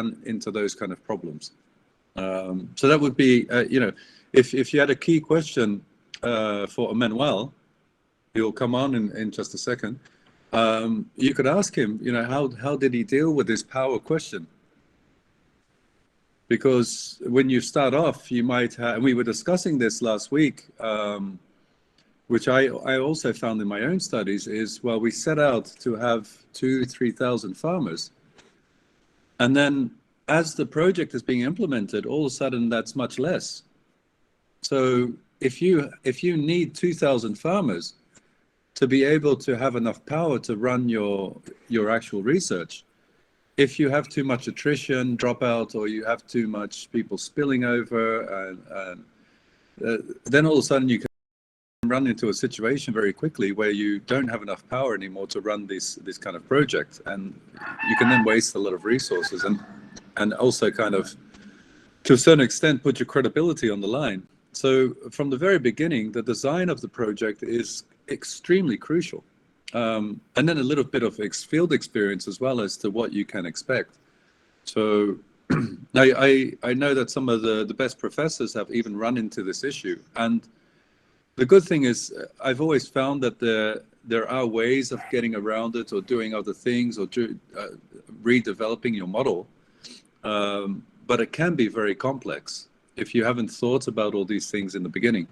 ran into those kind of problems. So that would be, if you had a key question for Emmanuel, he'll come on in just a second. You could ask him, how did he deal with this power question? Because when you start off, you might have, and we were discussing this last week, which I also found in my own studies, is, well, we set out to have 2,000-3,000 farmers. And then as the project is being implemented, all of a sudden that's much less. So if you need 2,000 farmers to be able to have enough power to run your actual research, if you have too much attrition, dropout, or you have too much people spilling over, then all of a sudden you can run into a situation very quickly where you don't have enough power anymore to run this kind of project, and you can then waste a lot of resources and also kind of, to a certain extent, put your credibility on the line. So from the very beginning, the design of the project is extremely crucial. And then a little bit of field experience as well as to what you can expect. So I know that some of the best professors have even run into this issue. And the good thing is, I've always found that there are ways of getting around it, or doing other things, or redeveloping your model. But it can be very complex if you haven't thought about all these things in the beginning.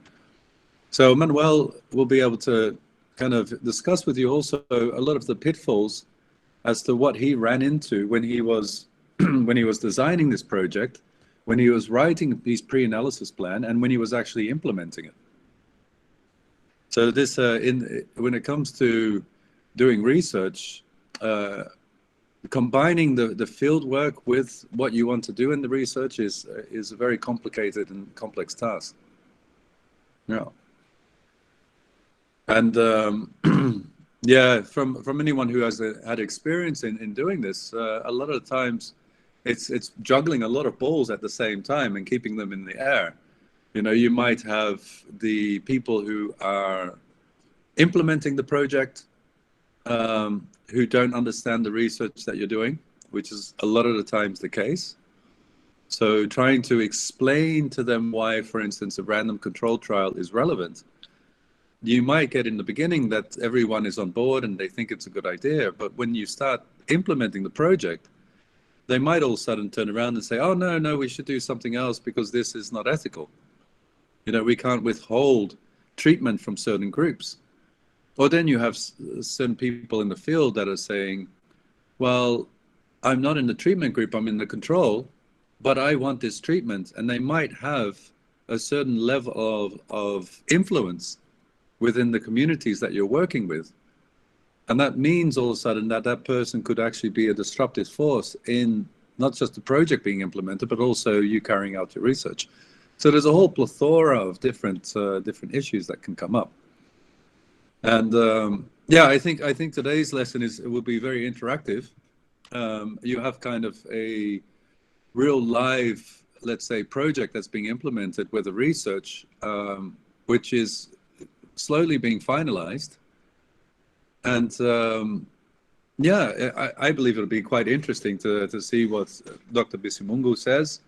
So Manuel will be able to kind of discuss with you also a lot of the pitfalls as to what he ran into when he was when he was designing this project, when he was writing his pre-analysis plan, and when he was actually implementing it. So this, when it comes to doing research, combining the field work with what you want to do in the research is a very complicated and complex task. Yeah. And yeah, from anyone who has had experience in doing this, a lot of the times it's juggling a lot of balls at the same time and keeping them in the air. You might have the people who are implementing the project who don't understand the research that you're doing, which is a lot of the times the case. So trying to explain to them why, for instance, a random control trial is relevant. You might get in the beginning that everyone is on board and they think it's a good idea, but when you start implementing the project, they might all of a sudden turn around and say, oh, no, we should do something else because this is not ethical. We can't withhold treatment from certain groups. Or then you have certain people in the field that are saying, well, I'm not in the treatment group, I'm in the control, but I want this treatment. And they might have a certain level of influence within the communities that you're working with. And that means all of a sudden that person could actually be a disruptive force in not just the project being implemented, but also you carrying out your research. So there's a whole plethora of different issues that can come up. And yeah, I think today's lesson will be very interactive. You have kind of a real live, let's say, project that's being implemented with the research, which is slowly being finalized. And yeah, I believe it'll be quite interesting to see what Dr. Bisimungu says.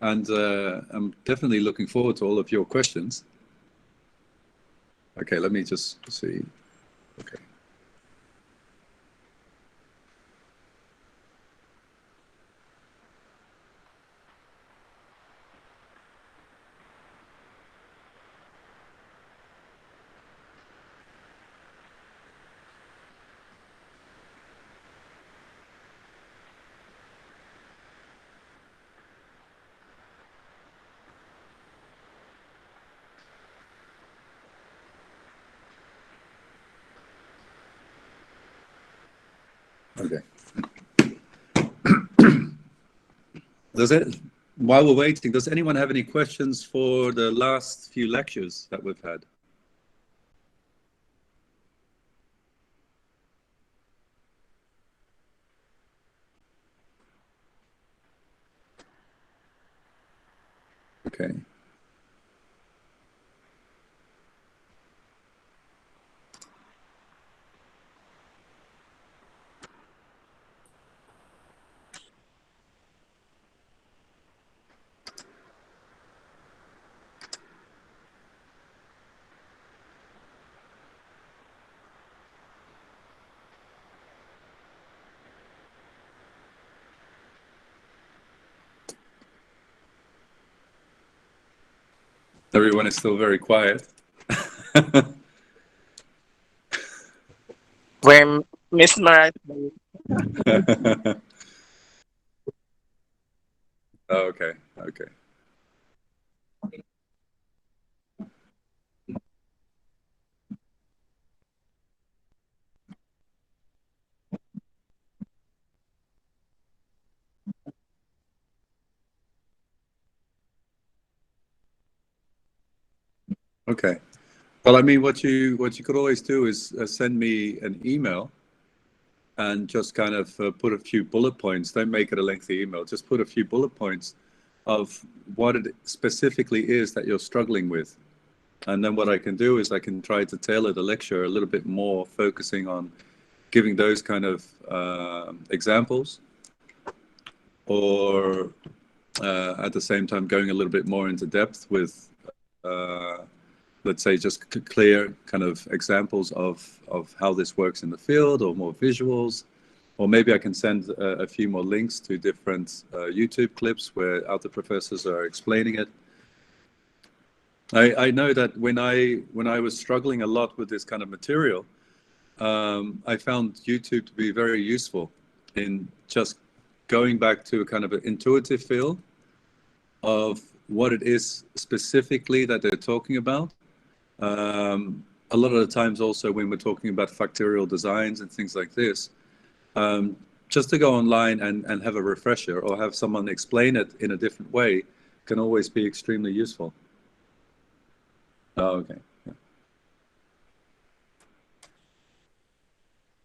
And I'm definitely looking forward to all of your questions. Okay, let me just see. Okay. Okay. While we're waiting, does anyone have any questions for the last few lectures that we've had? Okay. Everyone is still very quiet. We're mesmerized by it. Okay, okay. Okay. Well, I mean, what you could always do is send me an email and just kind of put a few bullet points. Don't make it a lengthy email. Just put a few bullet points of what it specifically is that you're struggling with. And then what I can do is I can try to tailor the lecture a little bit more, focusing on giving those kind of examples, or at the same time going a little bit more into depth with, let's say, just clear kind of examples of how this works in the field, or more visuals. Or maybe I can send a few more links to different YouTube clips where other professors are explaining it. I know that when I was struggling a lot with this kind of material, I found YouTube to be very useful in just going back to a kind of an intuitive feel of what it is specifically that they're talking about. A lot of the times also when we're talking about factorial designs and things like this, just to go online and have a refresher or have someone explain it in a different way can always be extremely useful. Oh, okay. Yeah.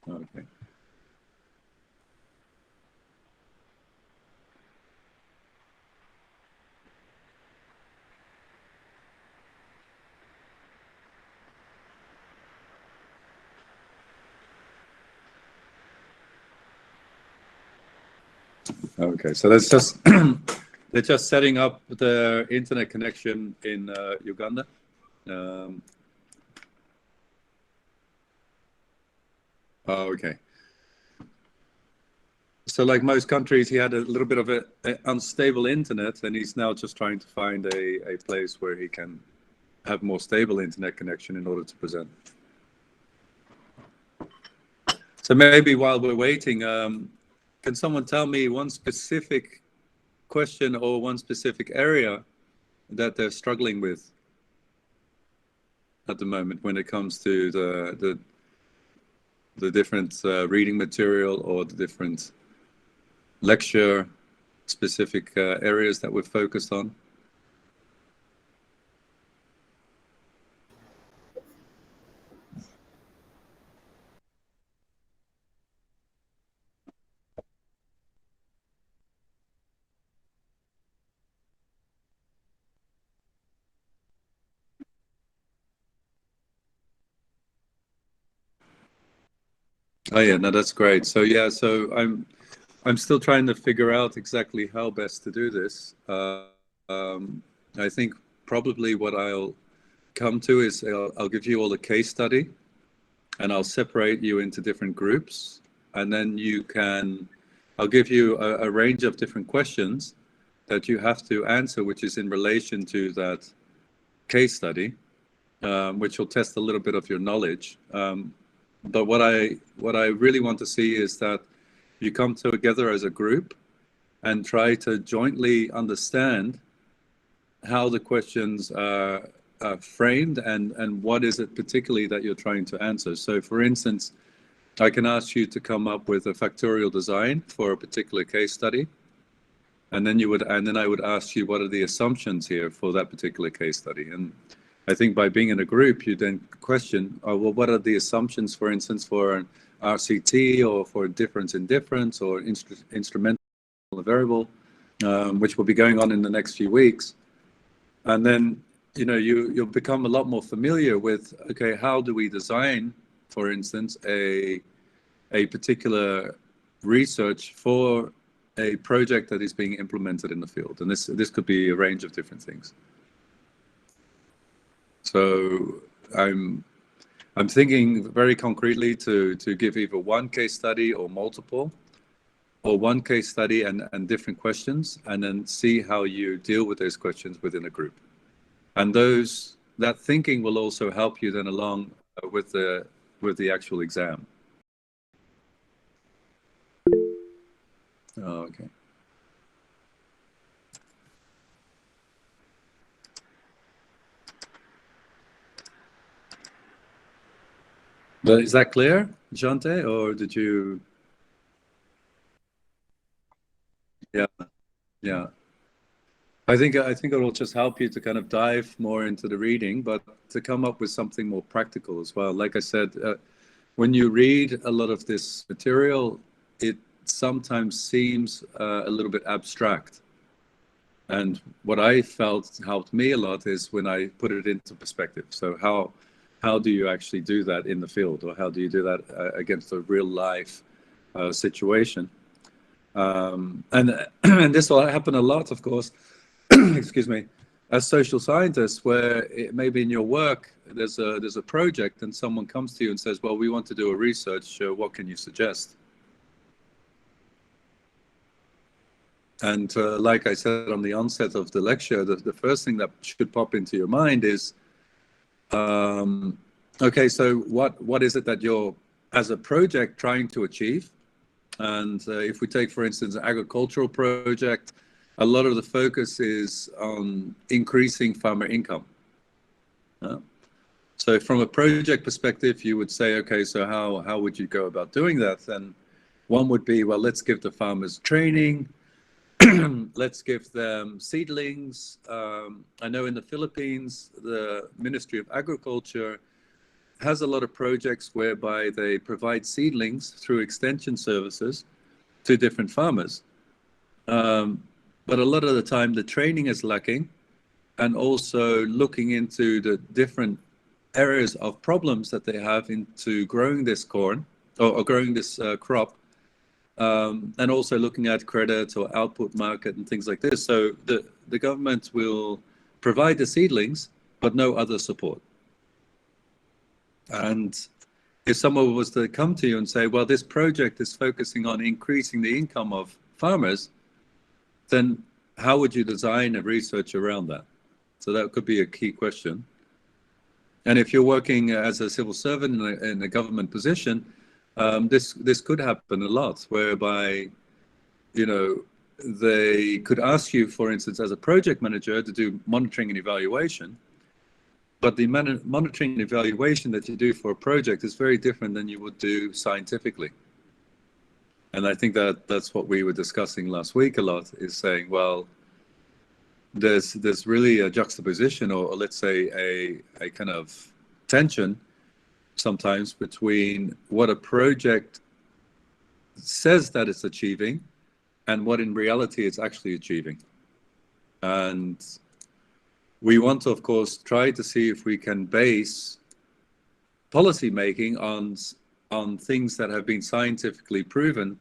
Okay. Okay. So that's just they're just setting up the internet connection in Uganda. Um, oh, okay. So, like most countries, he had a little bit of a unstable internet, and he's now just trying to find a place where he can have more stable internet connection in order to present. So maybe while we're waiting, can someone tell me one specific question or one specific area that they're struggling with at the moment when it comes to the different reading material or the different lecture specific areas that we're focused on? Oh yeah, no, that's great. So yeah, so I'm still trying to figure out exactly how best to do this. I think probably what I'll come to is I'll give you all a case study, and I'll separate you into different groups, and then I'll give you a range of different questions that you have to answer, which is in relation to that case study, which will test a little bit of your knowledge. But what I really want to see is that you come together as a group and try to jointly understand how the questions are framed and what is it particularly that you're trying to answer. So, for instance, I can ask you to come up with a factorial design for a particular case study, and then I would ask you what are the assumptions here for that particular case study. And I think by being in a group, you then question, well, what are the assumptions, for instance, for an RCT or for difference in difference or instrumental variable, which will be going on in the next few weeks. And then, you'll become a lot more familiar with, okay, how do we design, for instance, a particular research for a project that is being implemented in the field. And this could be a range of different things. So I'm thinking very concretely to give either one case study or multiple, or one case study and different questions, and then see how you deal with those questions within a group. And that thinking will also help you then along with the actual exam. Oh, okay. But is that clear, Jante, or did you? Yeah, yeah. I think it will just help you to kind of dive more into the reading, but to come up with something more practical as well. Like I said, when you read a lot of this material, it sometimes seems a little bit abstract. And what I felt helped me a lot is when I put it into perspective. So how do you actually do that in the field, or how do you do that against a real life situation? And and this will happen a lot, of course. Excuse me. As social scientists, where maybe in your work there's a project and someone comes to you and says, "Well, we want to do a research. What can you suggest?" And like I said on the onset of the lecture, the first thing that should pop into your mind is, okay, so what is it that you're, as a project, trying to achieve? And if we take, for instance, an agricultural project, a lot of the focus is on increasing farmer income. So from a project perspective, you would say, okay, so how would you go about doing that? And one would be, well, let's give the farmers training. Let's give them seedlings. I know in the Philippines, the Ministry of Agriculture has a lot of projects whereby they provide seedlings through extension services to different farmers. But a lot of the time, the training is lacking, and also looking into the different areas of problems that they have into growing this corn or growing this crop. And also looking at credit or output market and things like this. So the government will provide the seedlings, but no other support. And if someone was to come to you and say, well, this project is focusing on increasing the income of farmers, then how would you design a research around that? So that could be a key question. And if you're working as a civil servant in a government position, this could happen a lot, whereby, they could ask you, for instance, as a project manager, to do monitoring and evaluation. But the monitoring and evaluation that you do for a project is very different than you would do scientifically. And I think that's what we were discussing last week a lot, is saying, well, there's really a juxtaposition, or let's say a kind of tension sometimes between what a project says that it's achieving and what in reality it's actually achieving. And we want to, of course, try to see if we can base policy making on things that have been scientifically proven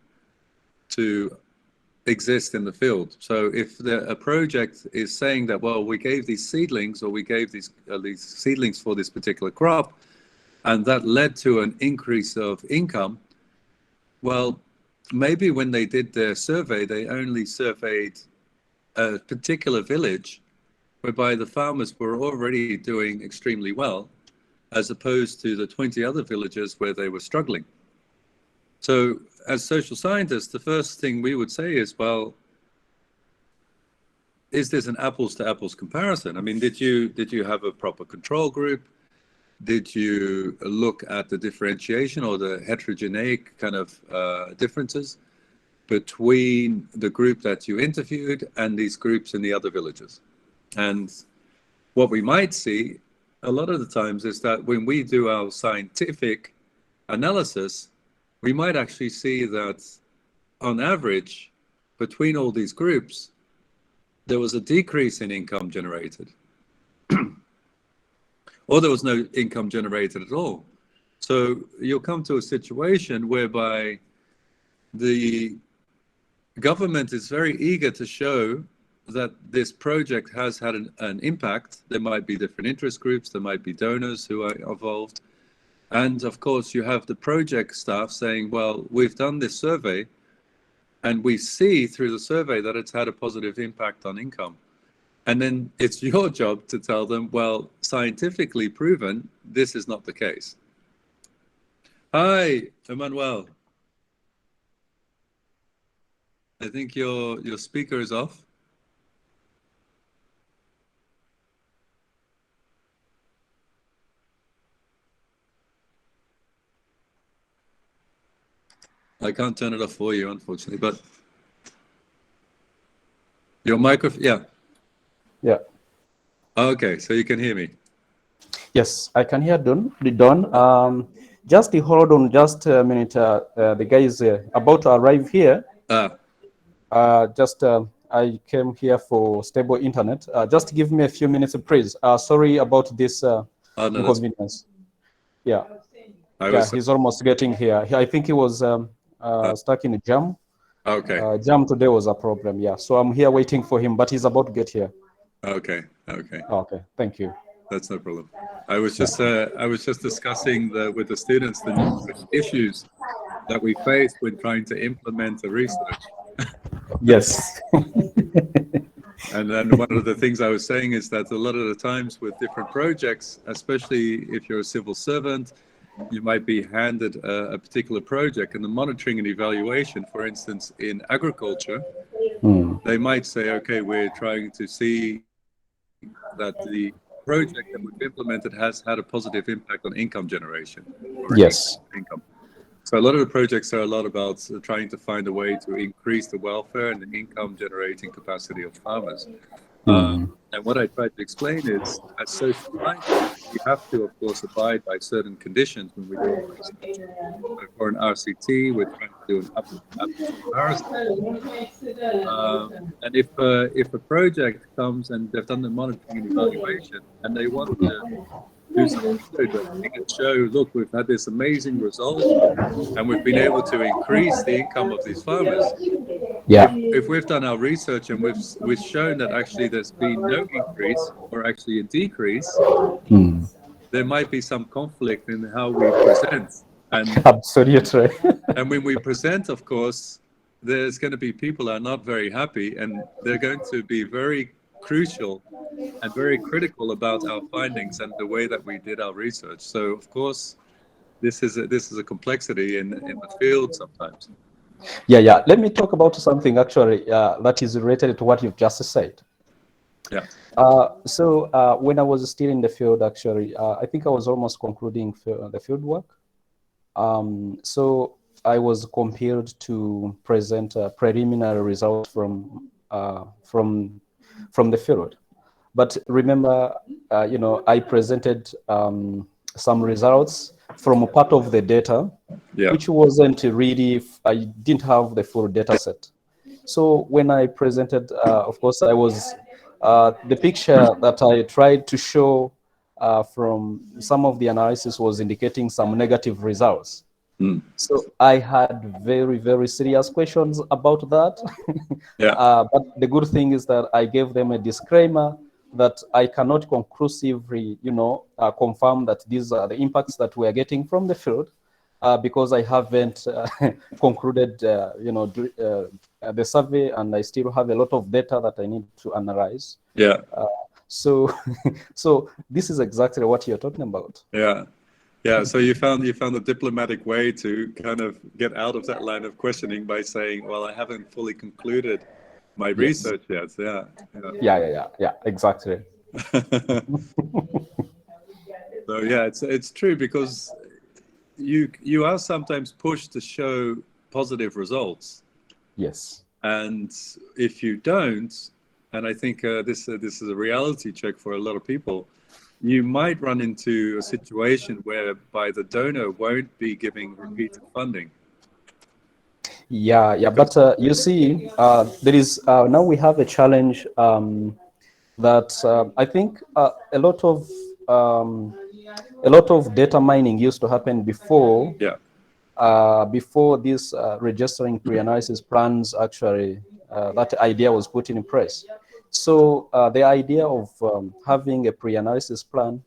to exist in the field. So if a project is saying that, well, we gave these seedlings, or we gave these seedlings for this particular crop, and that led to an increase of income, well, maybe when they did their survey, they only surveyed a particular village whereby the farmers were already doing extremely well, as opposed to the 20 other villages where they were struggling. So as social scientists, the first thing we would say is, well, is this an apples to apples comparison? I mean, did you have a proper control group? Did you look at the differentiation or the heterogeneous kind of differences between the group that you interviewed and these groups in the other villages? And what we might see a lot of the times is that when we do our scientific analysis, we might actually see that on average, between all these groups, there was a decrease in income generated. Or there was no income generated at all. So you'll come to a situation whereby the government is very eager to show that this project has had an impact. There might be different interest groups, there might be donors who are involved. And of course, you have the project staff saying, well, we've done this survey, and we see through the survey that it's had a positive impact on income. And then it's your job to tell them, well, scientifically proven, this is not the case. Hi, Emmanuel. I think your speaker is off. I can't turn it off for you, unfortunately, but your microphone, yeah. Yeah. Okay, so you can hear me. Yes, I can hear Don. Just hold on just a minute. The guy is about to arrive here. I came here for stable internet. Just give me a few minutes, please. Sorry about this inconvenience. Yeah. He's almost getting here. I think he was stuck in a jam. Okay. Jam today was a problem. Yeah. So I'm here waiting for him, but he's about to get here. Okay. Okay. Thank you. That's no problem. I was just discussing with the students the issues that we face when trying to implement the research. Yes. And then one of the things I was saying is that a lot of the times with different projects, especially if you're a civil servant, you might be handed a particular project, and the monitoring and evaluation, for instance, in agriculture, they might say, okay, we're trying to see that the project that we've implemented has had a positive impact on income generation. Yes. Income. So a lot of the projects are a lot about trying to find a way to increase the welfare and the income generating capacity of farmers. And what I tried to explain is, as social scientists, we have to, of course, abide by certain conditions when we do research. So for an RCT, we're trying to do an apples comparison. And if a project comes and they've done the monitoring and evaluation, and they want to do some research and show, look, we've had this amazing result, and we've been able to increase the income of these farmers. Yeah. If we've done our research and we've shown that actually there's been no increase or actually a decrease, there might be some conflict in how we present. And absolutely. And when we present, of course, there's going to be people that are not very happy, and they're going to be very crucial and very critical about our findings and the way that we did our research. So, of course, this is a complexity in the field sometimes. Yeah. Let me talk about something actually that is related to what you've just said. Yeah. So when I was still in the field, actually, I think I was almost concluding the field work. So I was compelled to present preliminary results from the field. But remember, I presented some results from a part of the data, which wasn't really, I didn't have the full data set. So when I presented, of course, I was, the picture that I tried to show from some of the analysis was indicating some negative results. So I had very, very serious questions about that. But the good thing is that I gave them a disclaimer that I cannot conclusively, confirm that these are the impacts that we are getting from the field, because I haven't concluded, the survey, and I still have a lot of data that I need to analyze. So this is exactly what you're talking about. Yeah, so you found a diplomatic way to kind of get out of that line of questioning by saying, well, I haven't fully concluded my research yet. Yeah, exactly. So yeah, it's true, because you are sometimes pushed to show positive results. Yes. And if you don't, and I think this is a reality check for a lot of people, you might run into a situation whereby the donor won't be giving repeated funding. Yeah, but you see, there is now we have a challenge that I think a lot of data mining used to happen before. Before this registering pre-analysis plans, actually, that idea was put in place. So the idea of having a pre-analysis plan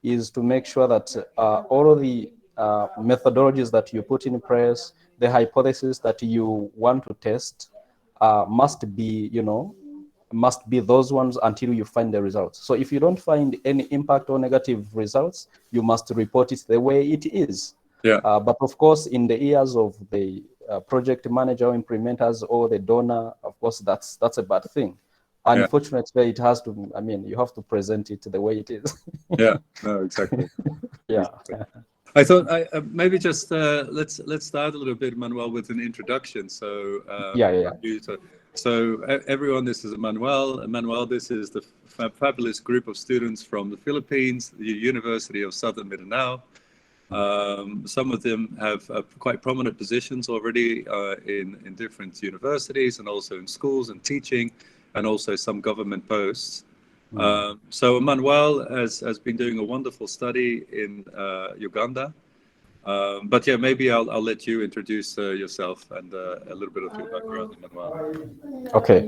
is to make sure that all of the methodologies that you put in place, the hypothesis that you want to test, must be, must be those ones until you find the results. So if you don't find any impact or negative results, you must report it the way it is. Yeah. But of course, in the ears of the project manager or implementers or the donor, of course, that's a bad thing. Unfortunately, it has to, I mean, you have to present it the way it is. Yeah, no, exactly. Yeah. I thought maybe just let's start a little bit, Manuel, with an introduction. So So everyone, this is Manuel. Manuel, this is the fabulous group of students from the Philippines, the University of Southern Mindanao. Some of them have quite prominent positions already in different universities and also in schools and teaching, and also some government posts. So Manuel has been doing a wonderful study in Uganda. But yeah, maybe I'll let you introduce yourself and a little bit of your background, Manuel. Okay.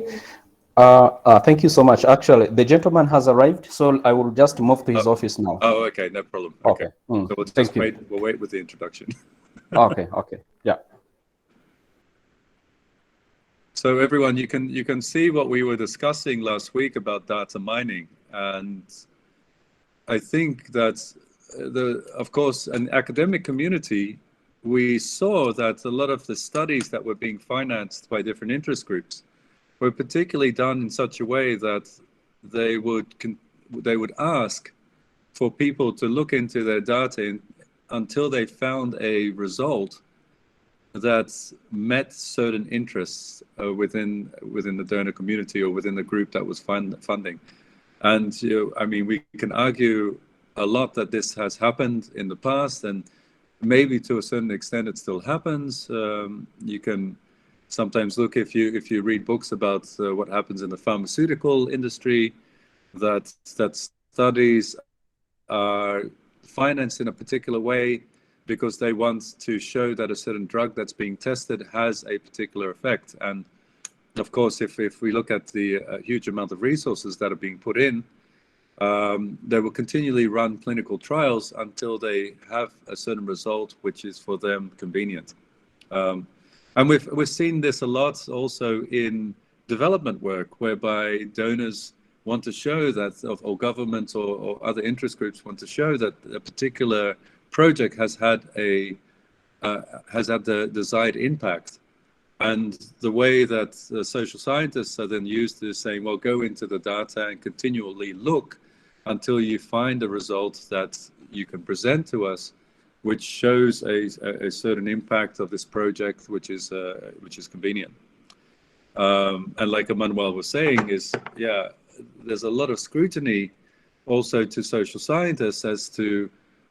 Thank you so much. Actually, the gentleman has arrived, so I will just move to his office now. Oh, okay, no problem. Okay. So we'll just wait. We'll wait with the introduction. Okay. Yeah. So everyone, you can see what we were discussing last week about data mining, and I think that of course, an academic community, we saw that a lot of the studies that were being financed by different interest groups were particularly done in such a way that they would ask for people to look into their data until they found a result that met certain interests within the donor community or within the group that was funding. And I mean, we can argue a lot that this has happened in the past, and maybe to a certain extent it still happens. You can sometimes look, if you read books about what happens in the pharmaceutical industry, that studies are financed in a particular way because they want to show that a certain drug that's being tested has a particular effect. And of course, if we look at the huge amount of resources that are being put in, they will continually run clinical trials until they have a certain result which is for them convenient. And we've seen this a lot also in development work, whereby donors want to show that, or governments or other interest groups want to show that a particular project has had the desired impact. And the way that social scientists are then used to saying, well, go into the data and continually look until you find a result that you can present to us, which shows a certain impact of this project, which is convenient. And like Emmanuel was saying, there's a lot of scrutiny also to social scientists as to,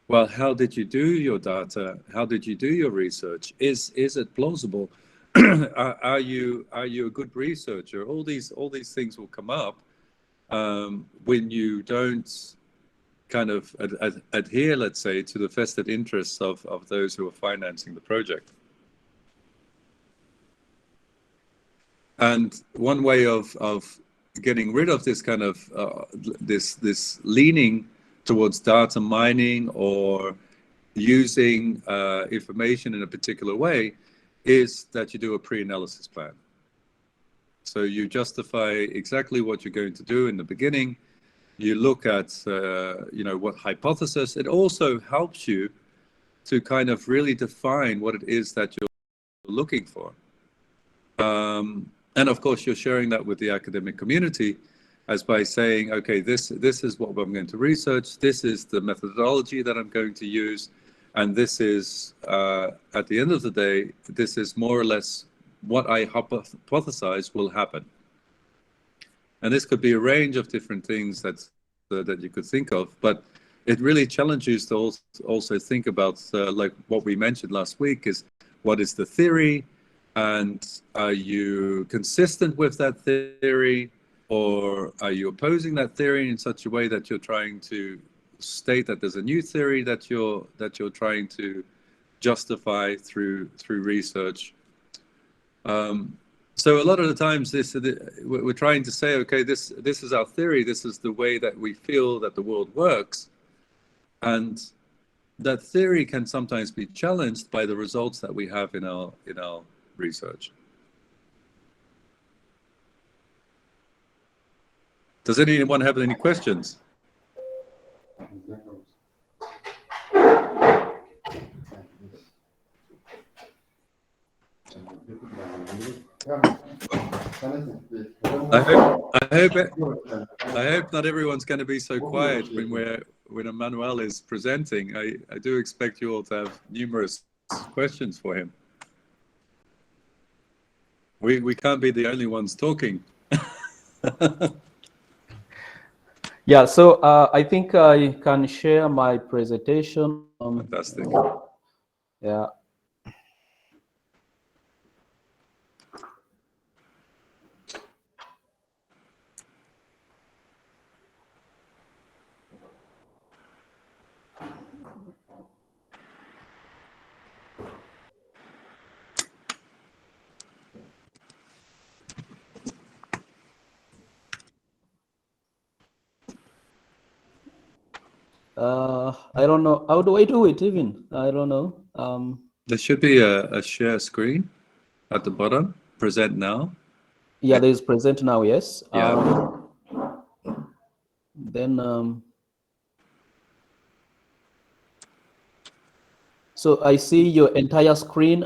well, how did you do your data? How did you do your research? Is it plausible? Are you a good researcher? All these things will come up when you don't kind of adhere, let's say, to the vested interests of those who are financing the project. And one way of getting rid of this kind of this leaning towards data mining or using information in a particular way is that you do a pre-analysis plan. So you justify exactly what you're going to do in the beginning. You look at what hypothesis. It also helps you to kind of really define what it is that you're looking for. And of course, you're sharing that with the academic community as by saying, okay, this is what I'm going to research. This is the methodology that I'm going to use. And this is, at the end of the day, this is more or less what I hypothesize will happen. And this could be a range of different things that you could think of, but it really challenges you to also think about, like what we mentioned last week, is what is the theory, and are you consistent with that theory, or are you opposing that theory in such a way that you're trying to state that there's a new theory that you're trying to justify through research. So a lot of the times we're trying to say, okay, this is our theory, this is the way that we feel that the world works, and that theory can sometimes be challenged by the results that we have in our research. Does anyone have any questions? I hope not everyone's going to be so quiet when Emmanuel is presenting. I do expect you all to have numerous questions for him. We can't be the only ones talking. Yeah, so I think I can share my presentation. Fantastic. Yeah. I don't know. How do I do it even? I don't know. There should be a share screen at the bottom. Present now. Yeah, there is present now, yes. Yeah. Then, so I see your entire screen,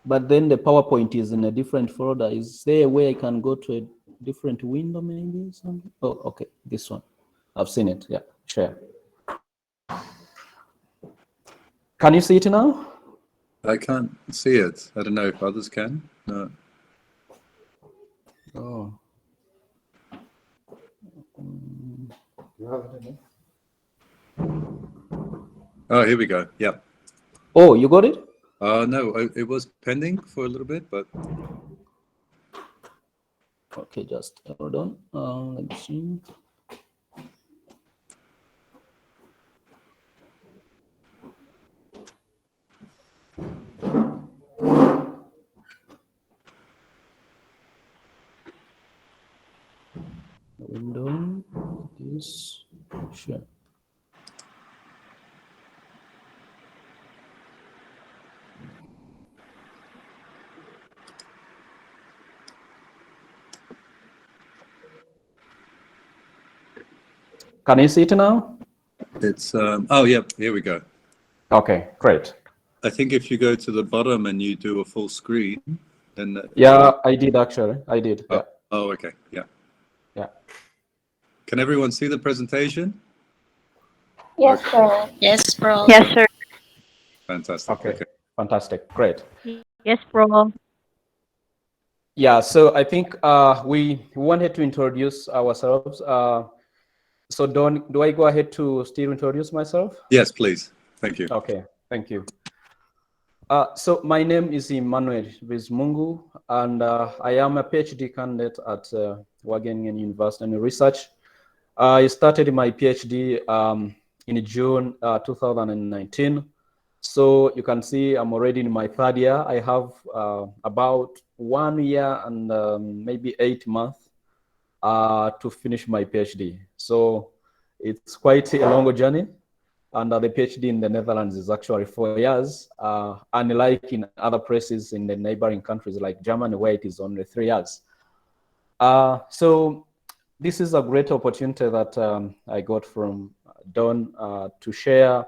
but then the PowerPoint is in a different folder. Is there a way I can go to a different window maybe? Something? Oh, okay, this one. I've seen it, yeah, share. Can you see it now? I can't see it. I don't know if others can. No. Oh. Oh, here we go. Yep. Oh, you got it? No, it was pending for a little bit, but. Okay, just hold on. Let's see. Window, this, share. Can you see it now? It's oh yeah, here we go. Okay, great. I think if you go to the bottom and you do a full screen, then yeah, I did actually. I did. Oh, yeah. Oh, okay. Yeah. Yeah. Can everyone see the presentation? Yes, sir. Yes, bro. Yes, sir. Fantastic. Okay. Fantastic. Great. Yes, bro. Yeah. So I think we wanted to introduce ourselves. So do I go ahead to still introduce myself? Yes, please. Thank you. Okay. Thank you. So my name is Emmanuel Bizmungu, and I am a PhD candidate at Wageningen University in Research. I started my PhD in June 2019. So you can see I'm already in my third year. I have about 1 year and maybe 8 months to finish my PhD. So it's quite a long journey. And the PhD in the Netherlands is actually 4 years, unlike in other places in the neighboring countries like Germany, where it is only 3 years. So this is a great opportunity that I got from Don to share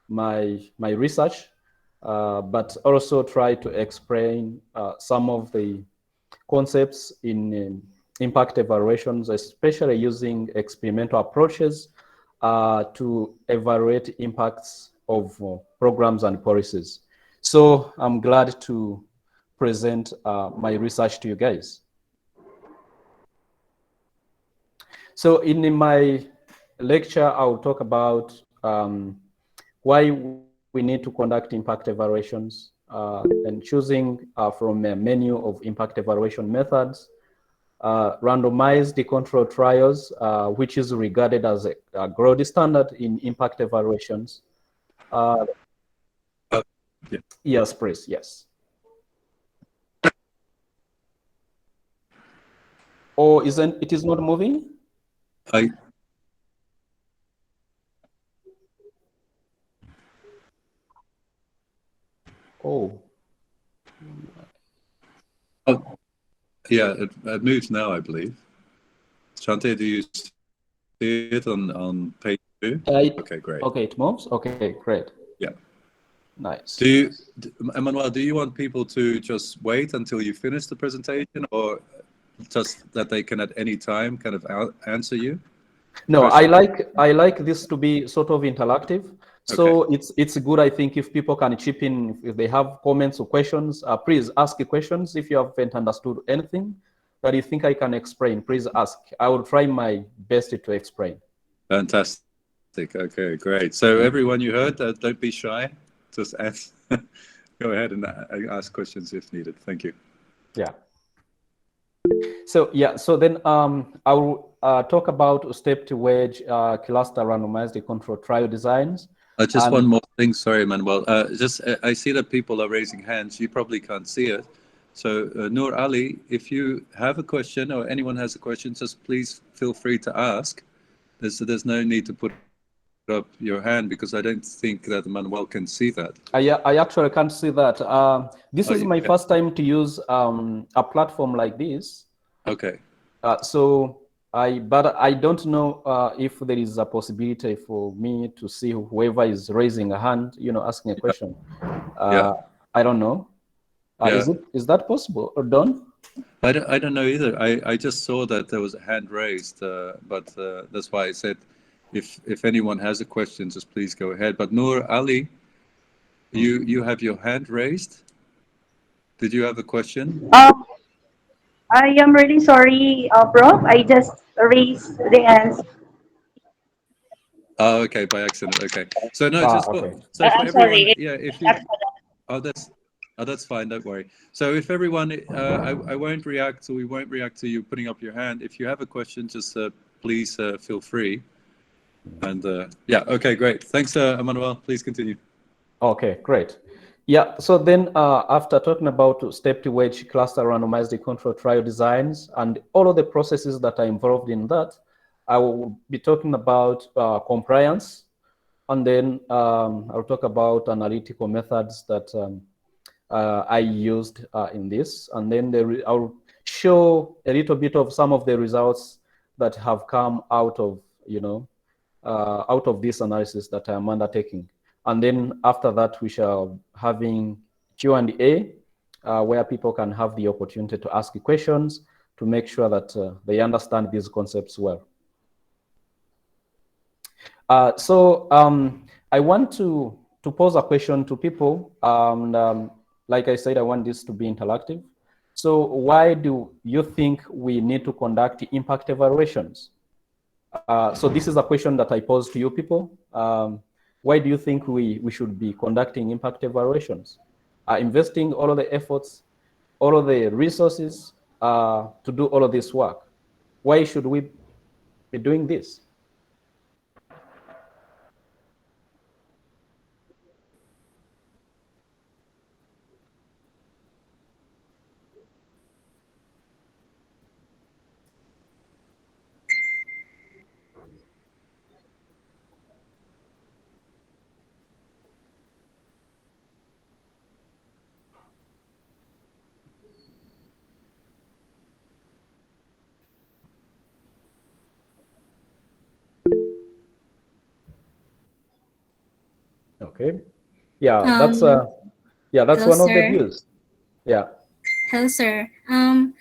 my research, but also try to explain some of the concepts in impact evaluations, especially using experimental approaches to evaluate impacts of programs and policies. So I'm glad to present my research to you guys. So in my lecture, I'll talk about why we need to conduct impact evaluations and choosing from a menu of impact evaluation methods, randomized control trials, which is regarded as a gold standard in impact evaluations. Yeah. Yes, please, yes. Or isn't it is not moving? Oh. Oh, yeah, it moves now, I believe. Shante, do you see it on page 2? Okay, great. Okay, it moves. Okay, great. Yeah. Nice. Emmanuel, do you want people to just wait until you finish the presentation, or just that they can at any time kind of answer you? No, I like this to be sort of interactive. So Okay. it's good, I think, if people can chip in if they have comments or questions. Please ask questions if you haven't understood anything that you think I can explain. Please ask. I will try my best to explain. Fantastic. Okay, great. So everyone you heard, don't be shy. Just ask. Go ahead and ask questions if needed. Thank you. Yeah. So yeah, so then I will talk about stepped wedge cluster randomized control trial designs. Just one more thing. Sorry, Manuel. I see that people are raising hands. You probably can't see it. So Noor Ali, if you have a question or anyone has a question, just please feel free to ask. There's no need to put up your hand because I don't think that Manuel can see that. I actually can't see that. This is my first time to use a platform like this. Okay. But I don't know if there is a possibility for me to see whoever is raising a hand, asking a question. I don't know. Is that possible or done? I don't know either. I just saw that there was a hand raised, but that's why I said, if anyone has a question, just please go ahead. But Noor Ali, you have your hand raised. Did you have a question? I am really sorry, Prof. I just raised the hands. Oh, okay, by accident. Okay, so no, okay. So for I'm everyone, sorry. yeah, if you, that's fine. Don't worry. So if everyone, I won't react, or we won't react to you putting up your hand. If you have a question, just please feel free. And yeah, okay, great. Thanks, Emmanuel. Please continue. Okay, great. Yeah, so then after talking about stepped wedge cluster randomized control trial designs and all of the processes that are involved in that, I will be talking about compliance, and then I'll talk about analytical methods that I used in this, and then I'll show a little bit of some of the results that have come out of out of this analysis that I am undertaking. And then after that, we shall having Q&A where people can have the opportunity to ask questions to make sure that they understand these concepts well. So I want to pose a question to people. Like I said, I want this to be interactive. So why do you think we need to conduct impact evaluations? So this is a question that I pose to you people. Why do you think we should be conducting impact evaluations? Investing all of the efforts, all of the resources to do all of this work? Why should we be doing this? Okay. Yeah, that's Hello, one of the sir. views. Yeah. Hello, sir. An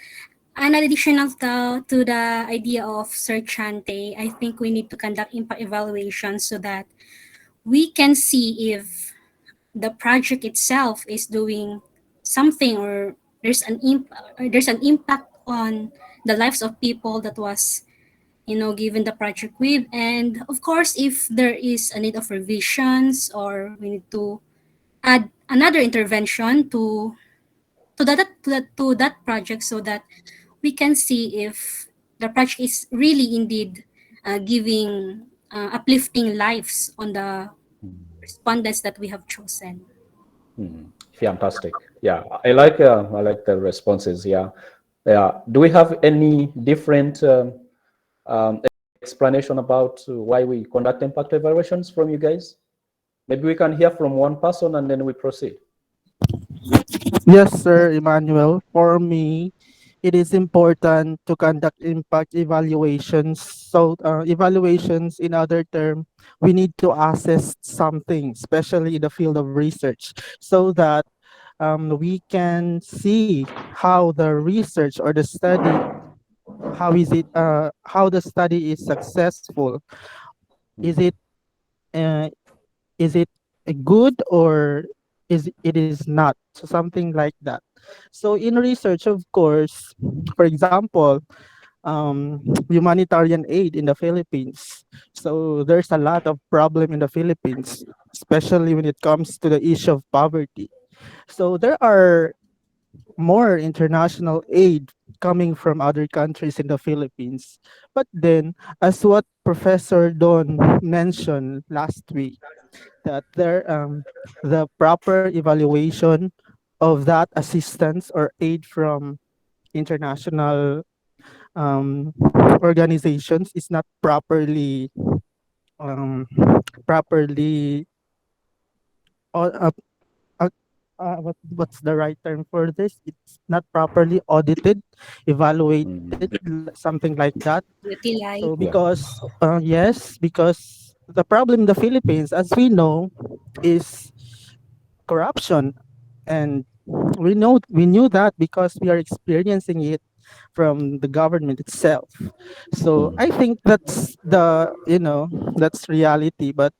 additional to the idea of Sir Chante, I think we need to conduct impact evaluation so that we can see if the project itself is doing something, or there's an impact on the lives of people that was given the project with. And of course, if there is a need of revisions, or we need to add another intervention to that project, so that we can see if the project is really indeed giving uplifting lives on the respondents that we have chosen. Fantastic. Yeah, I like the responses. Yeah. Do we have any different explanation about why we conduct impact evaluations from you guys? Maybe we can hear from one person and then we proceed. Yes, sir, Emmanuel. For me, it is important to conduct impact evaluations. So evaluations, in other term, we need to assess something, especially in the field of research, so that we can see how the research or the study, how the study is successful. Is it uh, is it good, or it is not? So something like that. So in research, of course, for example, humanitarian aid in the Philippines. So there's a lot of problem in the Philippines, especially when it comes to the issue of poverty. So there are more international aid coming from other countries in the Philippines. But then, as what Professor Don mentioned last week, that the proper evaluation of that assistance or aid from international um, organizations is not um, properly au- uh, what's the right term for this? It's not properly audited, evaluated, something like that. So Utilize. Yeah. because yes, because the problem in the Philippines, as we know, is corruption, and we knew that because we are experiencing it from the government itself. So I think that's that's reality. But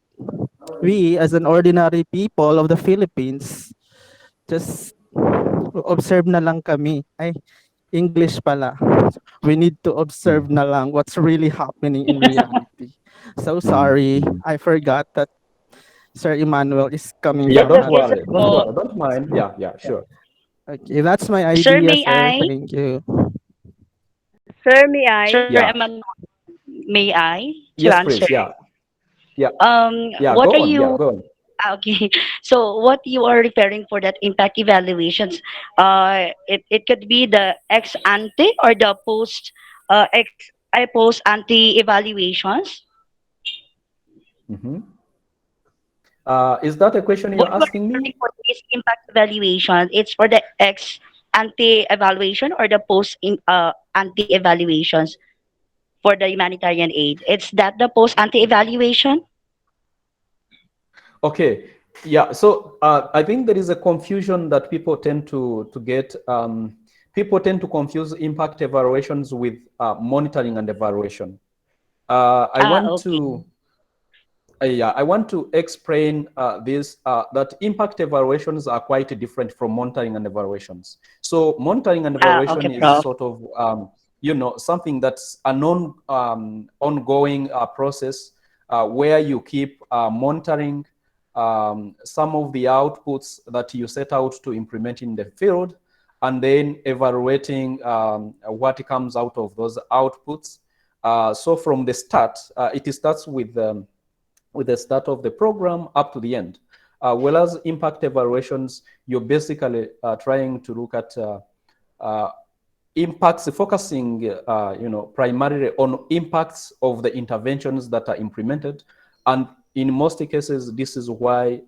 we, as an ordinary people of the Philippines, just observe na lang kami. Ay, English pala. We need to observe na lang what's really happening in reality. So sorry, Mhm. I forgot that Sir Emmanuel is coming Yeah, from That's don't that. okay, sir worry. Don't Paul. worry. Don't mind. Yeah, yeah, sure. Okay, that's my Sir, idea, may sir. I? Thank you. Sir, may I? Sir Yeah. Emmanuel, may I to Yes, answer? please. Yeah. Yeah. Yeah, What go are on. Yeah, you? go on. Okay, so what you are referring for that impact evaluations? It could be the ex ante or the post ante evaluations. Hmm. Is that a question What you're you are asking me? referring for this impact evaluation? It's for the ex ante evaluation or the ante evaluations for the humanitarian aid. It's that the post ante evaluation. Okay. Yeah. So I think there is a confusion that people tend to get. People tend to confuse impact evaluations with monitoring and evaluation. I want Okay. to yeah, I want to explain this that impact evaluations are quite different from monitoring and evaluations. So monitoring and Okay, evaluation is Prof. sort of something that's a ongoing process where you keep monitoring some of the outputs that you set out to implement in the field, and then evaluating what comes out of those outputs. So from the start, it starts with the start of the program up to the end. Whereas impact evaluations, you're basically trying to look at uh, impacts, focusing, primarily on impacts of the interventions that are implemented. And in most cases, this is why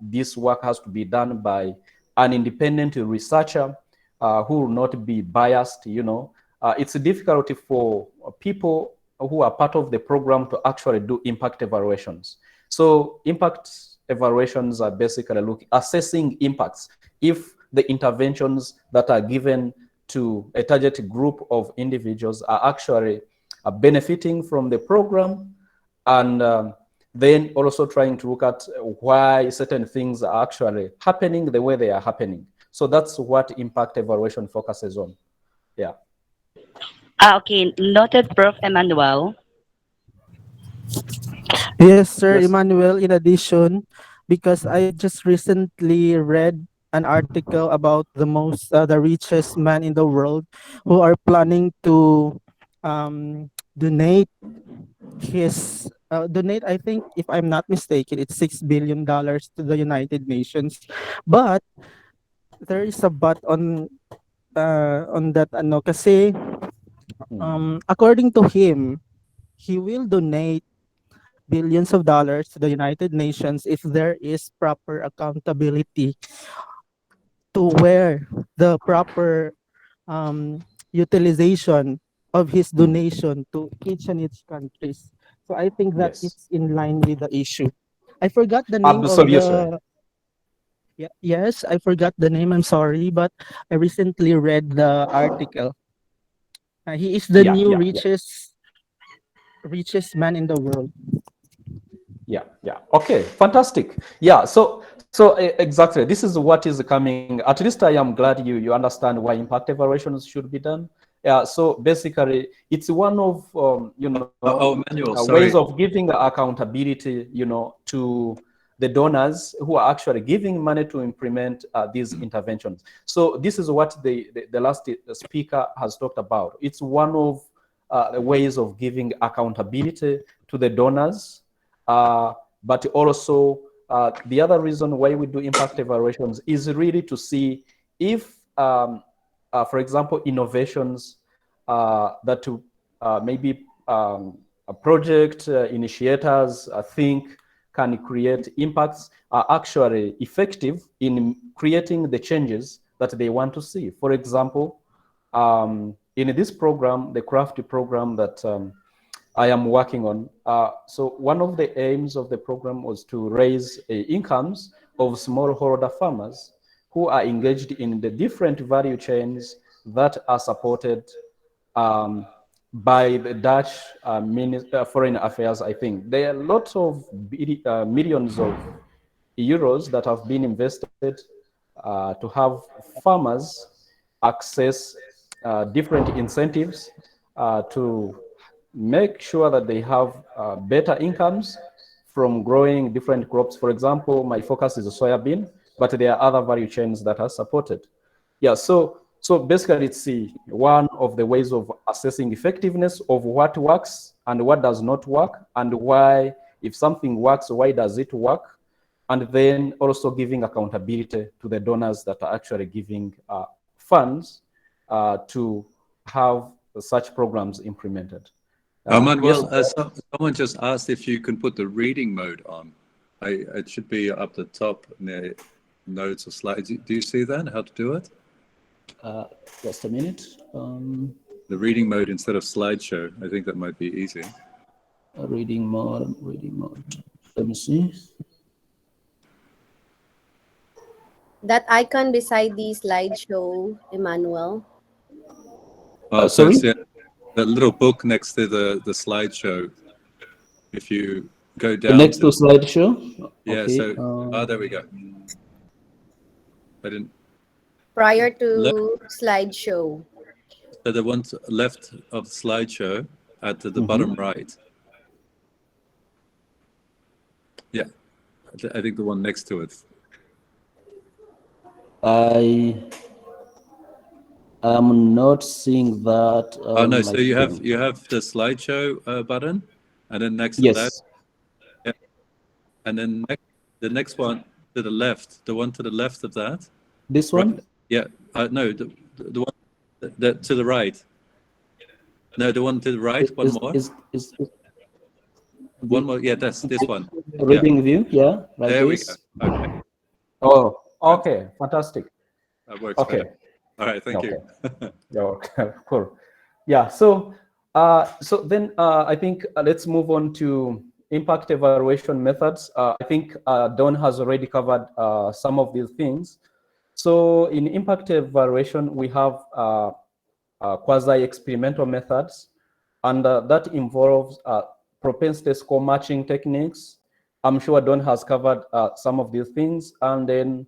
this work has to be done by an independent researcher who will not be biased. It's difficult for people who are part of the program to actually do impact evaluations. So impact evaluations are basically assessing impacts if the interventions that are given to a target group of individuals are actually benefiting from the program, and then also trying to look at why certain things are actually happening the way they are happening. So that's what impact evaluation focuses on. Yeah. Okay, noted, Prof. Emmanuel. Yes, Sir Yes. Emmanuel. In addition, because I just recently read an article about the richest man in the world who are planning to donate donate. I think, if I'm not mistaken, it's $6 billion to the United Nations. But there is a but on that ano kasi according to him, he will donate billions of dollars to the United Nations if there is proper accountability to where the proper um, utilization of his donation to each and each countries. So I think that Yes. it's in line with the issue. I forgot the name of Absolutely. the yes, I forgot the name. I'm sorry, but I recently read the article. He is the Yeah, new yeah, yeah. richest man in the world. Yeah. Okay, fantastic. Yeah, so exactly, this is what is coming. At least I am glad you understand why impact evaluations should be done. Yeah, so basically it's one of Emmanuel, ways of sorry. giving accountability, to the donors who are actually giving money to implement these interventions. So this is what the last speaker has talked about. It's one of the ways of giving accountability to the donors. But also, the other reason why we do impact evaluations is really to see if, for example, innovations that maybe a project initiators think can create impacts are actually effective in creating the changes that they want to see. For example, in this program, the CRAFT program that I am working on. So one of the aims of the program was to raise incomes of smallholder farmers who are engaged in the different value chains that are supported by the Dutch Foreign Affairs, I think. There are lots of millions of euros that have been invested to have farmers access different incentives to make sure that they have better incomes from growing different crops. For example, my focus is soybean, but there are other value chains that are supported. Yeah, so basically it's one of the ways of assessing effectiveness of what works and what does not work, and why, if something works, why does it work? And then also giving accountability to the donors that are actually giving funds to have such programs implemented. Yes. Manuel, someone just asked if you can put the reading mode on. It should be up the top near notes or slides. Do you see that? How to do it? Just a minute. The reading mode instead of slideshow. I think that might be easy. Reading mode. Let me see. That icon beside the slideshow, Emmanuel. So Sorry? it's that little book next to the slideshow. If you go down Next to slideshow. Yeah. Okay. So there we go. I didn't. Prior to slideshow. So the one left of the slideshow at the bottom right. Yeah, I think the one next to it. I am not seeing that. Oh no! So you have the slideshow button, and then next to that, Yes. yeah, and then the next one to the left, the one to the left of that. This one? Right, yeah. No, the one that to the right. No, the one to the right. One more. One more. Yeah, that's this one. Reading view. Yeah. Like there this. we go. Okay. Oh, okay. Fantastic. That works Okay. better. All right. Thank you. Okay. Cool. Yeah. So then I think let's move on to impact evaluation methods. I think Don has already covered some of these things. So in impact evaluation, we have quasi-experimental methods, and that involves propensity score matching techniques. I'm sure Don has covered some of these things, and then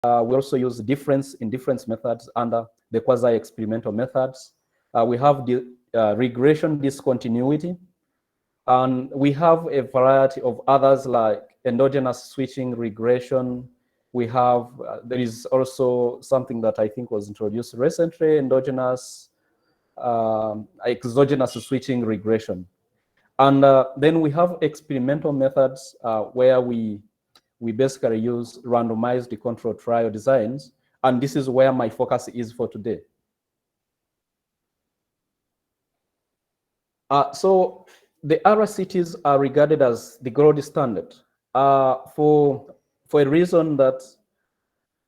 we also use difference in difference methods under the quasi-experimental methods. We have the regression discontinuity, and we have a variety of others like endogenous switching regression. We have, there is also something that I think was introduced recently, endogenous, exogenous switching regression. And then we have experimental methods where we basically use randomized control trial designs. And this is where my focus is for today. So the RCTs are regarded as the gold standard for a reason that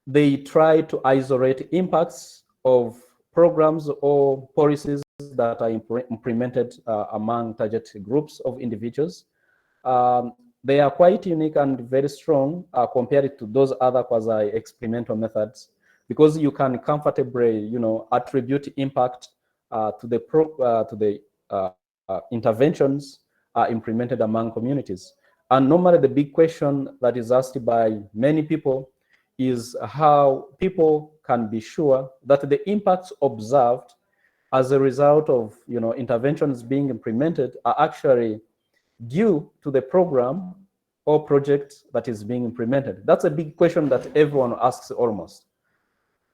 they try to isolate impacts of programs or policies that are implemented among target groups of individuals, they are quite unique and very strong compared to those other quasi-experimental methods, because you can comfortably, attribute impact to the interventions implemented among communities. And normally the big question that is asked by many people is how people can be sure that the impacts observed as a result of interventions being implemented are actually due to the program or project that is being implemented. That's a big question that everyone asks almost.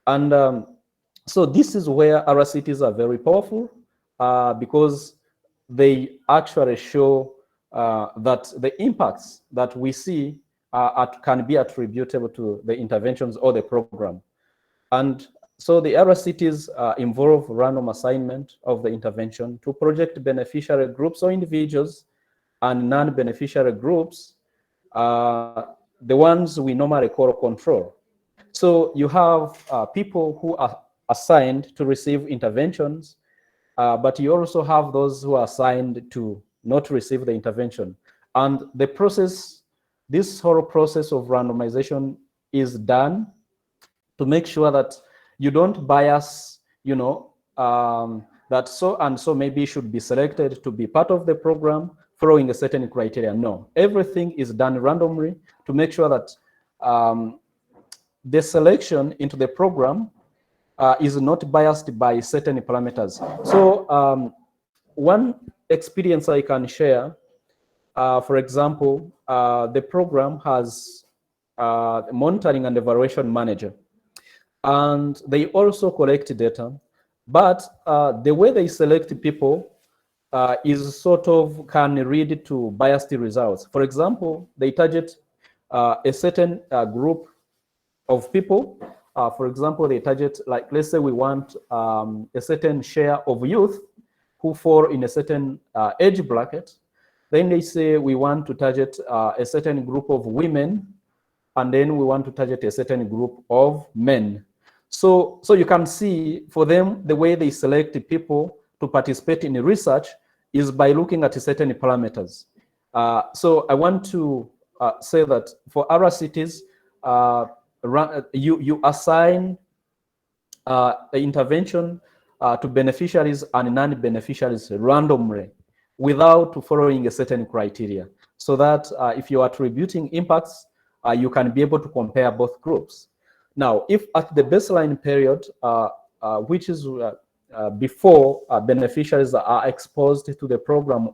And so this is where RCTs are very powerful because they actually show that the impacts that we see can be attributable to the interventions or the program. And so the RCTs involve random assignment of the intervention to project beneficiary groups or individuals and non-beneficiary groups, the ones we normally call control. So you have people who are assigned to receive interventions, but you also have those who are assigned to not receive the intervention. And the process, this whole process of randomization is done to make sure that you don't bias, that so and so maybe should be selected to be part of the program following a certain criteria. No, everything is done randomly to make sure that the selection into the program is not biased by certain parameters. So one experience I can share, for example, the program has a monitoring and evaluation manager, and they also collect data, but the way they select people is sort of can lead to biased results. For example, they target a certain group of people. For example, they target, like, let's say we want a certain share of youth who fall in a certain age bracket. Then they say we want to target a certain group of women, and then we want to target a certain group of men. So you can see for them, the way they select people to participate in research is by looking at certain parameters. So I want to say that for RCTs, you assign the intervention to beneficiaries and non-beneficiaries randomly without following a certain criteria, so that if you're attributing impacts, you can be able to compare both groups. Now, if at the baseline period, which is before beneficiaries are exposed to the program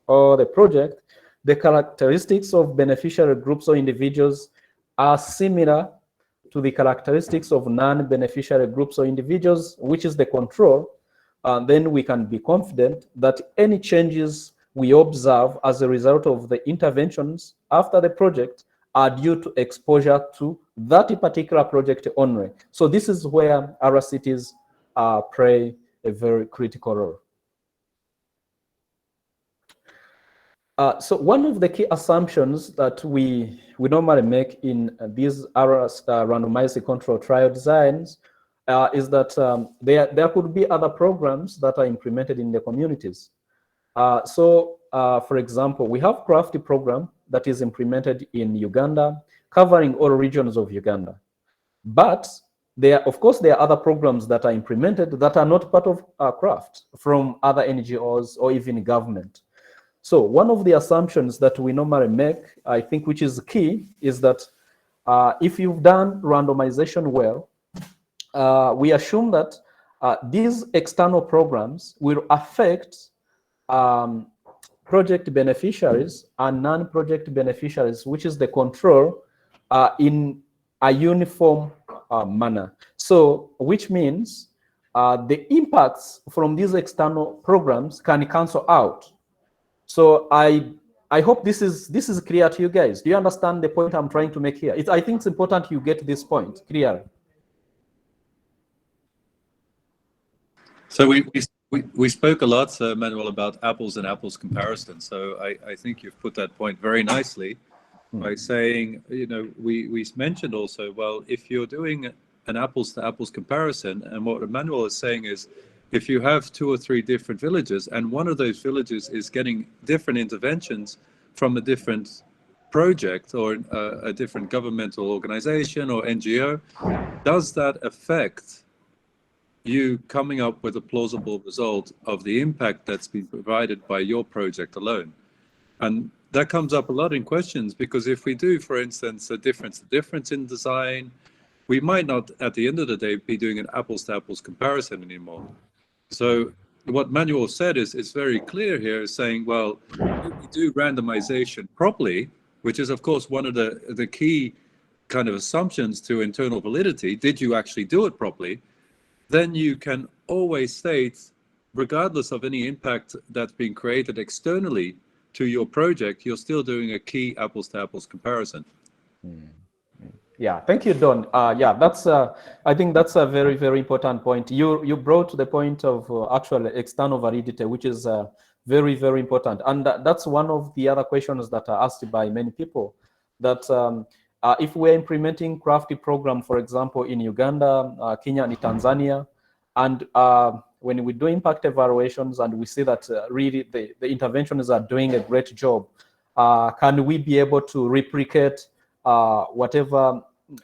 or the project, the characteristics of beneficiary groups or individuals are similar to the characteristics of non-beneficiary groups or individuals, which is the control. Then we can be confident that any changes we observe as a result of the interventions after the project are due to exposure to that particular project only. So this is where RCTs play a very critical role. So one of the key assumptions that we normally make in these randomized control trial designs is that there could be other programs that are implemented in the communities. For example, we have CRAFT program that is implemented in Uganda, covering all regions of Uganda. But of course, there are other programs that are implemented that are not part of CRAFT from other NGOs or even government. So one of the assumptions that we normally make, I think, which is key, is that if you've done randomization well, we assume that these external programs will affect project beneficiaries and non-project beneficiaries, which is the control, in a uniform manner. So, which means the impacts from these external programs can cancel out. So I hope this is clear to you guys. Do you understand the point I'm trying to make here? I think it's important you get this point clear. So we spoke a lot, Manuel, about apples and apples comparison. So I think you've put that point very nicely by saying, we mentioned also, well, if you're doing an apples to apples comparison. And what Emmanuel is saying is, if you have 2 or 3 different villages and one of those villages is getting different interventions from a different project or a different governmental organization or NGO, does that affect you coming up with a plausible result of the impact that's been provided by your project alone? And that comes up a lot in questions, because if we do, for instance, a difference in design, we might not, at the end of the day, be doing an apples to apples comparison anymore. So what Manuel said is very clear here, is saying, well, if we do randomization properly, which is, of course, one of the key kind of assumptions to internal validity, did you actually do it properly? Then you can always state, regardless of any impact that's being created externally to your project, you're still doing a key apples to apples comparison. Yeah, thank you, Don. Yeah, that's I think that's a very, very important point. You brought the point of actual external validity, which is very, very important. And that's one of the other questions that are asked by many people, that if we're implementing crafty program, for example, in Uganda, Kenya, and Tanzania, and when we do impact evaluations and we see that really the interventions are doing a great job, can we be able to replicate whatever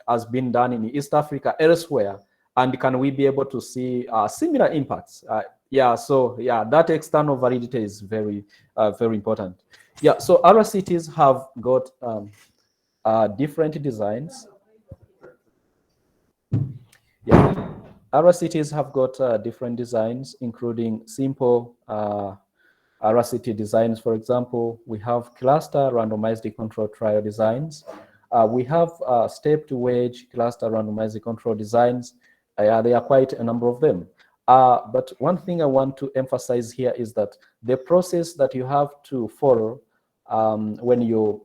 has been done in East Africa elsewhere, and can we be able to see similar impacts? Yeah, so yeah, that external validity is very, very important. Yeah, so other cities have got different designs. Yeah, other cities have got different designs, including simple RCT designs. For example, we have cluster randomized control trial designs. We have stepped wedge cluster randomized control designs. There are quite a number of them. But one thing I want to emphasize here is that the process that you have to follow when you're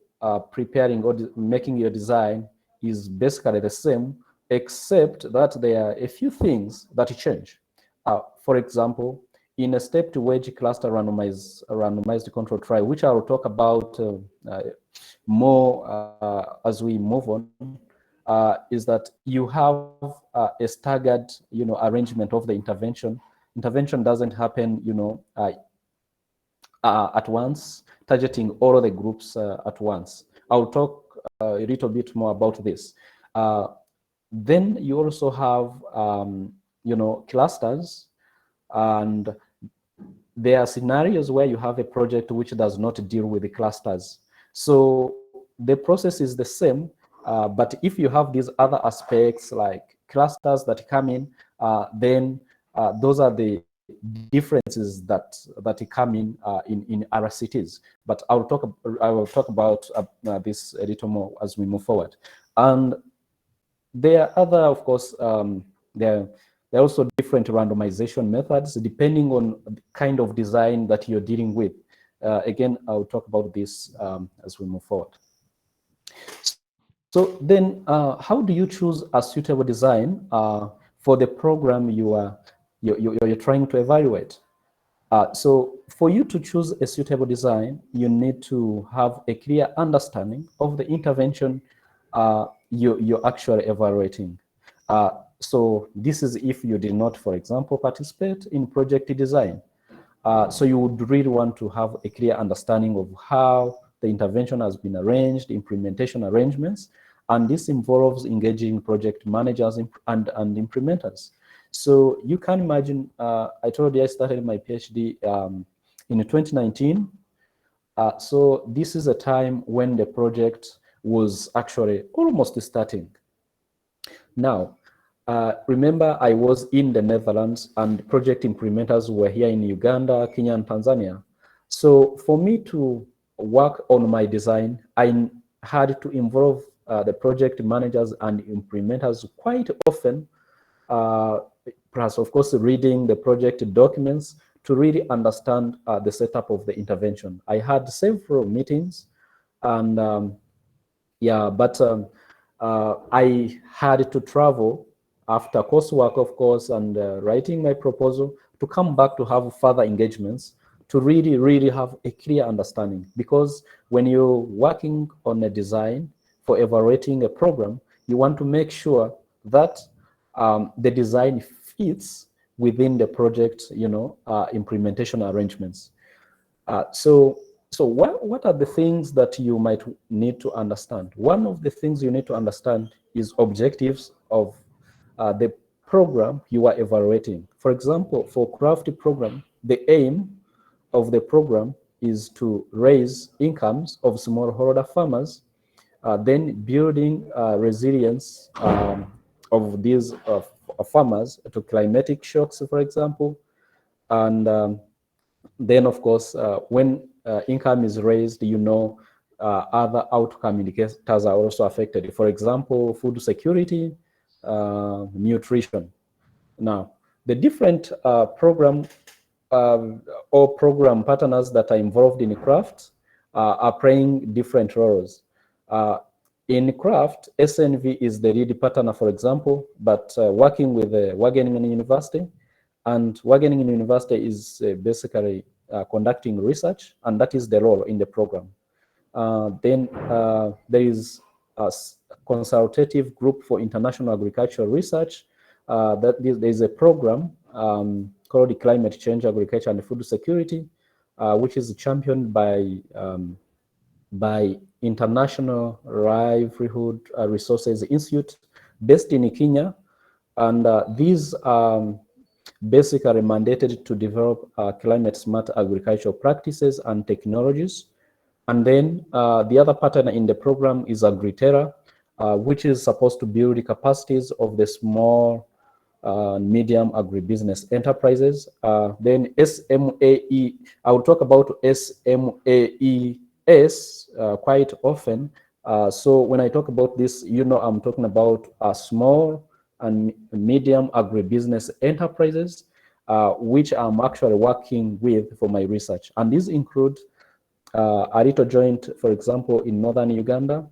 preparing or making your design is basically the same, except that there are a few things that change. For example, in a stepped wedge cluster randomized control trial, which I will talk about more as we move on, is that you have a staggered, arrangement of the intervention. Intervention doesn't happen, at once, targeting all of the groups at once. I'll talk a little bit more about this. Then you also have, clusters, and there are scenarios where you have a project which does not deal with the clusters. So the process is the same, but if you have these other aspects like clusters that come in, then those are the differences that come in RCTs. But I will talk about this a little more as we move forward. And there are other, of course, there are also different randomization methods depending on the kind of design that you're dealing with. Again, I'll talk about this as we move forward. So then, how do you choose a suitable design for the program you're trying to evaluate? So for you to choose a suitable design, you need to have a clear understanding of the intervention you're actually evaluating. So this is if you did not, for example, participate in project design. So you would really want to have a clear understanding of how the intervention has been arranged, implementation arrangements, and this involves engaging project managers and implementers. So you can imagine, I told you I started my PhD in 2019. So this is a time when the project was actually almost starting. Now, remember, I was in the Netherlands and project implementers were here in Uganda, Kenya, and Tanzania. So for me to work on my design, I had to involve the project managers and implementers quite often, plus, of course, reading the project documents to really understand the setup of the intervention. I had several meetings, and yeah, but I had to travel after coursework, of course, and writing my proposal to come back to have further engagements to really, really have a clear understanding. Because when you're working on a design for evaluating a program, you want to make sure that the design fits within the project, implementation arrangements. So what are the things that you might need to understand? One of the things you need to understand is objectives of the program you are evaluating. For example, for CRAFT program, the aim of the program is to raise incomes of smallholder farmers, then building resilience of these farmers to climatic shocks, for example, and then, of course, when income is raised, other outcome indicators are also affected. For example, food security, nutrition. Now, the different program or program partners that are involved in craft are playing different roles. In craft, SNV is the lead partner, for example, but working with Wageningen University, and Wageningen University is basically conducting research, and that is the role in the program. Then there is a consultative group for international agricultural research. There is a program called the Climate Change, Agriculture and Food Security, which is championed by International Livelihood Resources Institute, based in Kenya, and these basically mandated to develop climate-smart agricultural practices and technologies. And then the other partner in the program is Agritera, which is supposed to build the capacities of the small, medium agribusiness enterprises. Then SMAE, I will talk about SMAES quite often. So when I talk about this, I'm talking about small and medium agribusiness enterprises, which I'm actually working with for my research. And these include Arito Joint, for example, in northern Uganda,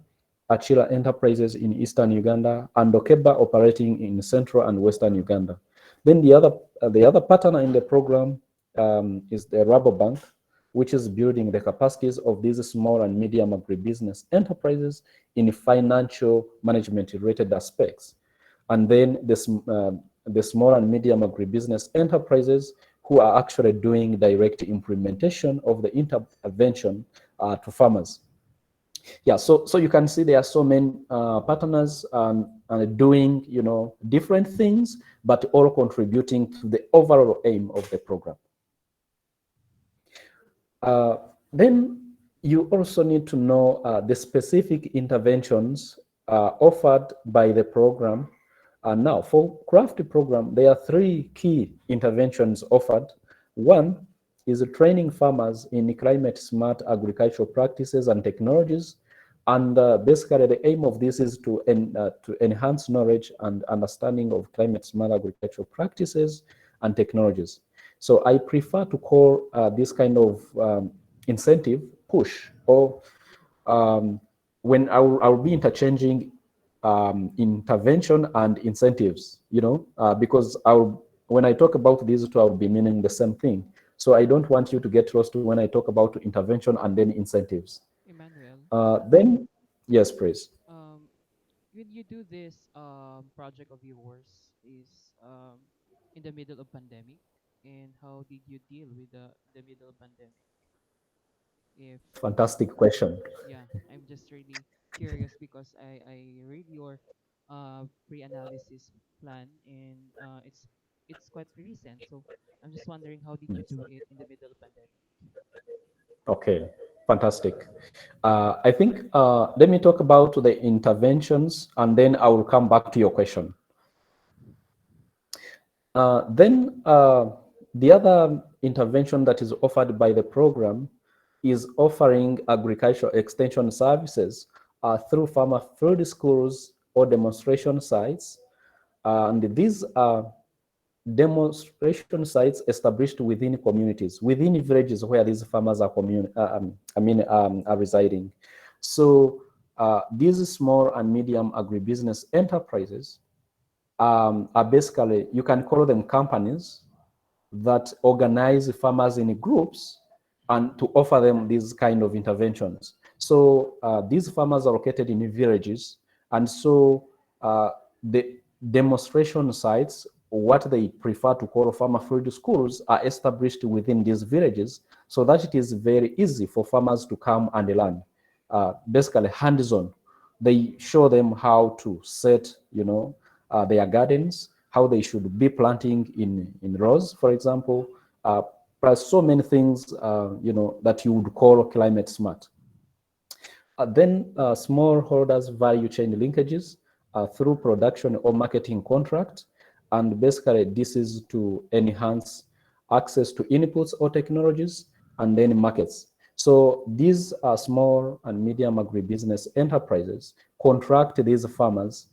Achila Enterprises in eastern Uganda, and Dokeba operating in central and western Uganda. Then the other partner in the program is the Rabobank, which is building the capacities of these small and medium agribusiness enterprises in financial management related aspects. And then the small and medium agribusiness enterprises who are actually doing direct implementation of the intervention to farmers. Yeah, so you can see there are so many partners doing different things, but all contributing to the overall aim of the program. Then you also need to know the specific interventions offered by the program. Now, for CRAFT program, there are three key interventions offered. One is training farmers in climate-smart agricultural practices and technologies. And basically, the aim of this is to enhance knowledge and understanding of climate-smart agricultural practices and technologies. So I prefer to call this kind of incentive push, or when I'll be interchanging intervention and incentives, because when I talk about these two, I'll be meaning the same thing. So I don't want you to get lost when I talk about intervention and then incentives. Emmanuel, Then, yes, please. when you do this project of yours is in the middle of pandemic, and how did you deal with the middle of pandemic? If Fantastic question. Yeah, I'm just really curious because I read your pre-analysis plan, and it's quite recent. So I'm just wondering, how did you do it in the middle of pandemic? Okay, fantastic. I think let me talk about the interventions, and then I will come back to your question. Then the other intervention that is offered by the program is offering agricultural extension services through farmer field schools or demonstration sites. And these are demonstration sites established within communities, within villages where these farmers are are residing. So these small and medium agribusiness enterprises are basically, you can call them companies that organize farmers in groups and to offer them these kind of interventions. So these farmers are located in villages, and so demonstration sites, what they prefer to call farmer field schools, are established within these villages so that it is very easy for farmers to come and learn. Basically, hands-on. They show them how to set, their gardens, how they should be planting in rows, for example, plus so many things, that you would call climate smart. Then smallholders value chain linkages through production or marketing contract. And basically, this is to enhance access to inputs or technologies and then markets. So these are small and medium agribusiness enterprises contract these farmers.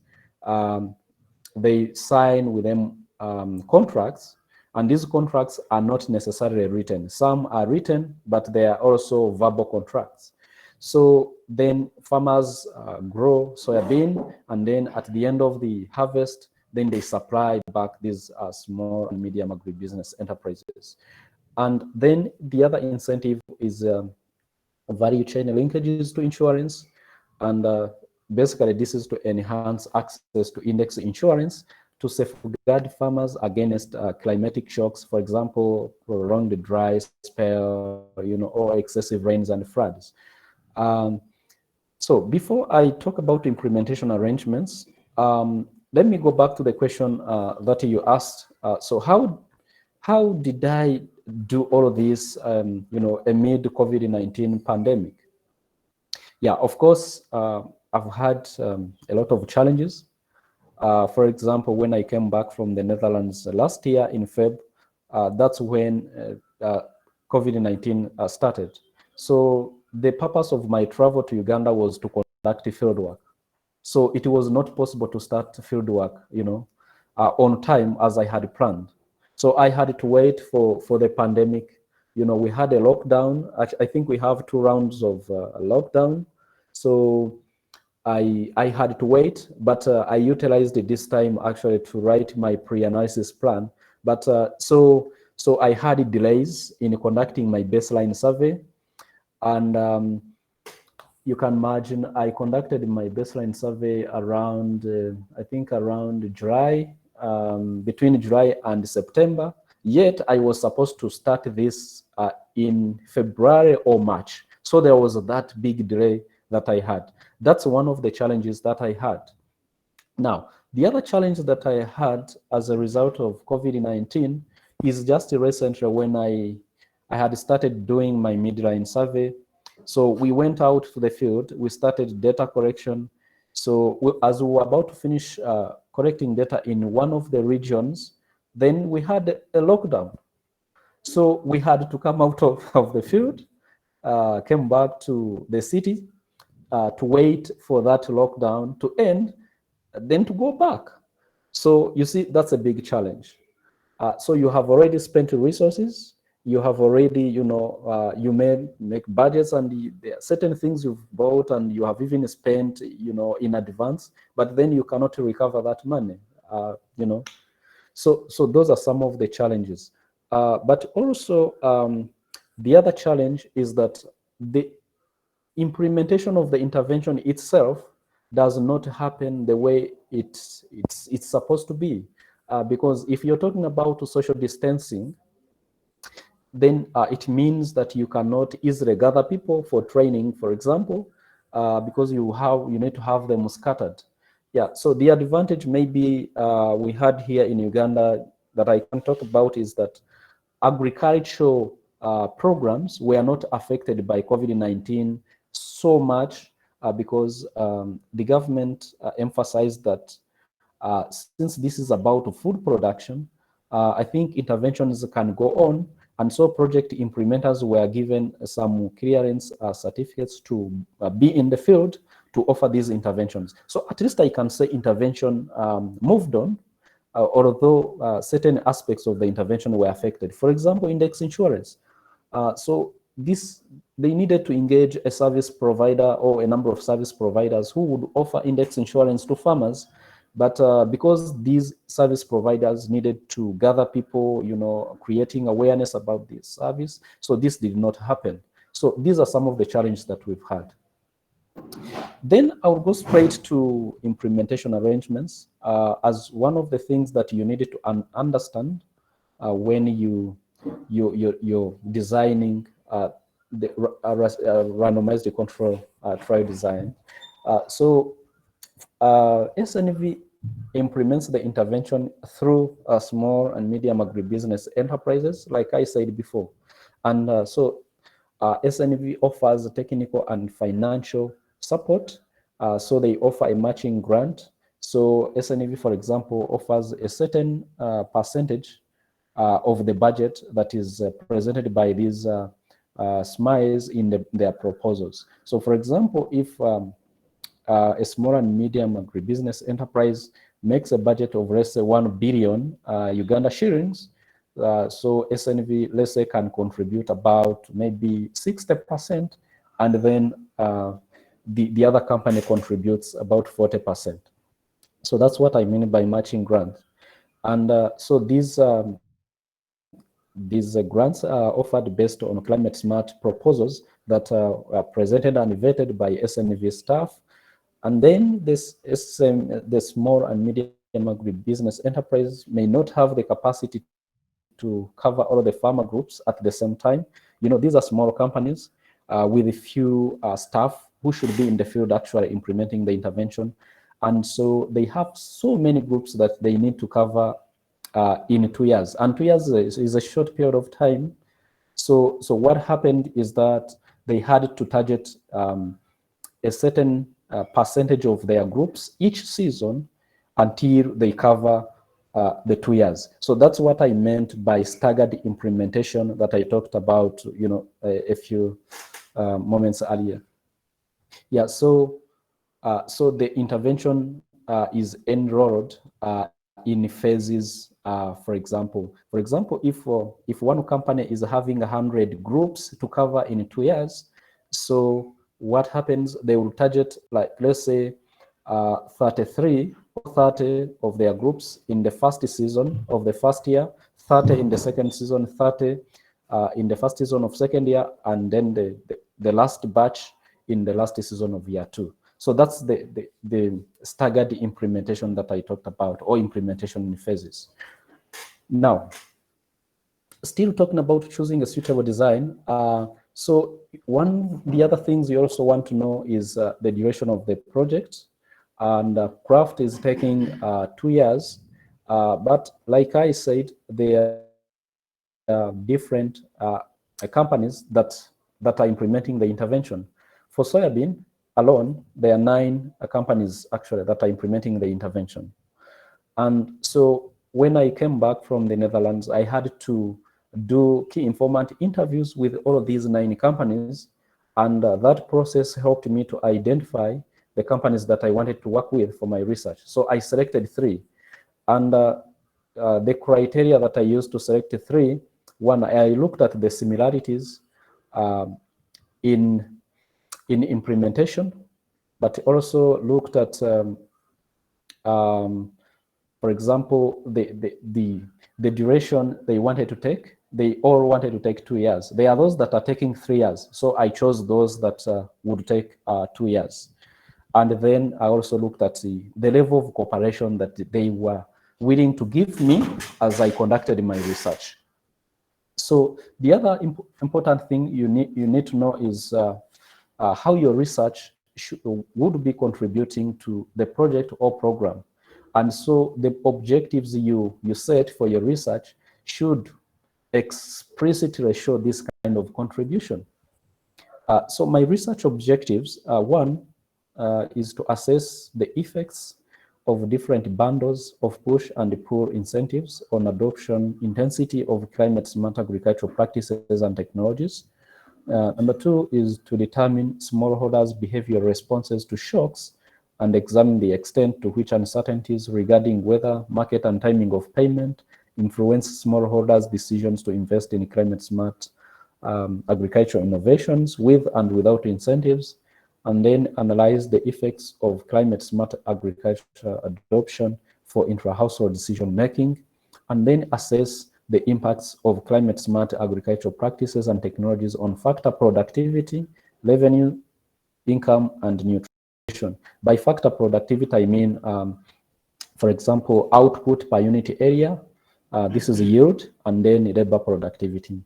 They sign with them contracts, and these contracts are not necessarily written. Some are written, but they are also verbal contracts. So then farmers grow soybean, and then at the end of the harvest, then they supply back these small and medium agribusiness enterprises. And then the other incentive is value chain linkages to insurance. And basically, this is to enhance access to index insurance to safeguard farmers against climatic shocks, for example, prolonged dry spell, or excessive rains and floods. So before I talk about implementation arrangements, let me go back to the question that you asked. So how did I do all of this, amid COVID-19 pandemic? Yeah, of course, I've had a lot of challenges. For example, when I came back from the Netherlands last year in Feb, that's when COVID-19 started. So the purpose of my travel to Uganda was to conduct field work. So it was not possible to start field work, on time as I had planned. So I had to wait for the pandemic. We had a lockdown. I think we have 2 rounds of lockdown. So I had to wait, but I utilized it this time actually to write my pre-analysis plan. But so I had delays in conducting my baseline survey. And you can imagine I conducted my baseline survey around, I think around July, between July and September. Yet I was supposed to start this in February or March. So there was that big delay that I had. That's one of the challenges that I had. Now, the other challenge that I had as a result of COVID-19 is just recently when I had started doing my midline survey. So we went out to the field, we started data collection. So as we were about to finish collecting data in one of the regions, then we had a lockdown. So we had to come out of the field, came back to the city to wait for that lockdown to end, then to go back. So you see, that's a big challenge. So you have already spent resources, you have already, you may make budgets, and there are certain things you've bought and you have even spent, in advance, but then you cannot recover that money, So those are some of the challenges. But also, the other challenge is that the implementation of the intervention itself does not happen the way it's supposed to be. Because if you're talking about social distancing, then it means that you cannot easily gather people for training, for example, because you need to have them scattered. Yeah, so the advantage maybe we had here in Uganda that I can talk about is that agricultural programs were not affected by COVID-19 so much because the government emphasized that since this is about food production, I think interventions can go on. And so project implementers were given some clearance certificates to be in the field to offer these interventions. So at least I can say intervention moved on, although certain aspects of the intervention were affected. For example, index insurance. So they needed to engage a service provider or a number of service providers who would offer index insurance to farmers. But because these service providers needed to gather people, creating awareness about this service, so this did not happen. So these are some of the challenges that we've had. Then I will go straight to implementation arrangements as one of the things that you needed to understand when you're designing the randomized control trial design. So SNV implements the intervention through small and medium agribusiness enterprises, like I said before. And SNV offers technical and financial support. So they offer a matching grant. So SNV, for example, offers a certain percentage of the budget that is presented by these SMIs in their proposals. So for example, if a small and medium agribusiness enterprise makes a budget of, let's say, 1 billion Uganda shillings, so SNV, let's say, can contribute about maybe 60%, and then the other company contributes about 40%. So that's what I mean by matching grants. And so these grants are offered based on climate smart proposals that are presented and vetted by SNV staff. And then the small and medium agribusiness enterprise may not have the capacity to cover all the farmer groups at the same time. These are small companies with a few staff who should be in the field actually implementing the intervention. And so they have so many groups that they need to cover in 2 years. And 2 years is a short period of time. So what happened is that they had to target a certain percentage of their groups each season until they cover the 2 years. So that's what I meant by staggered implementation that I talked about, a few moments earlier. Yeah. So the intervention is enrolled in phases. For example, if one company is having 100 groups to cover in 2 years, so what happens? They will target, like, let's say 33 or 30 of their groups in the first season of the first year, 30 in the second season, 30 in the first season of second year, and then the last batch in the last season of year 2. So that's the staggered implementation that I talked about, or implementation in phases. Now, still talking about choosing a suitable design. So the other things you also want to know is the duration of the project. And craft is taking 2 years. But like I said, there are different companies that are implementing the intervention. For soybean alone, there are 9 companies actually that are implementing the intervention. And so when I came back from the Netherlands, I had to do key informant interviews with all of these 9 companies. And that process helped me to identify the companies that I wanted to work with for my research. So I selected 3. And the criteria that I used to select 3, one, I looked at the similarities in implementation, but also looked at, for example, the duration they wanted to take. They all wanted to take 2 years. There are those that are taking 3 years. So I chose those that would take 2 years. And then I also looked at the level of cooperation that they were willing to give me as I conducted my research. So the other important thing you need to know is how your research would be contributing to the project or program. And so the objectives you set for your research should explicitly show this kind of contribution. So my research objectives, one is to assess the effects of different bundles of push and pull incentives on adoption intensity of climate smart agricultural practices and technologies. Number 2 is to determine smallholders' behavior responses to shocks and examine the extent to which uncertainties regarding weather, market, and timing of payment influence smallholders' decisions to invest in climate smart agricultural innovations with and without incentives, and then analyze the effects of climate smart agriculture adoption for intra-household decision making, and then assess the impacts of climate smart agricultural practices and technologies on factor productivity, revenue, income, and nutrition. By factor productivity, I mean, for example, output per unit area. This is yield, and then labor productivity.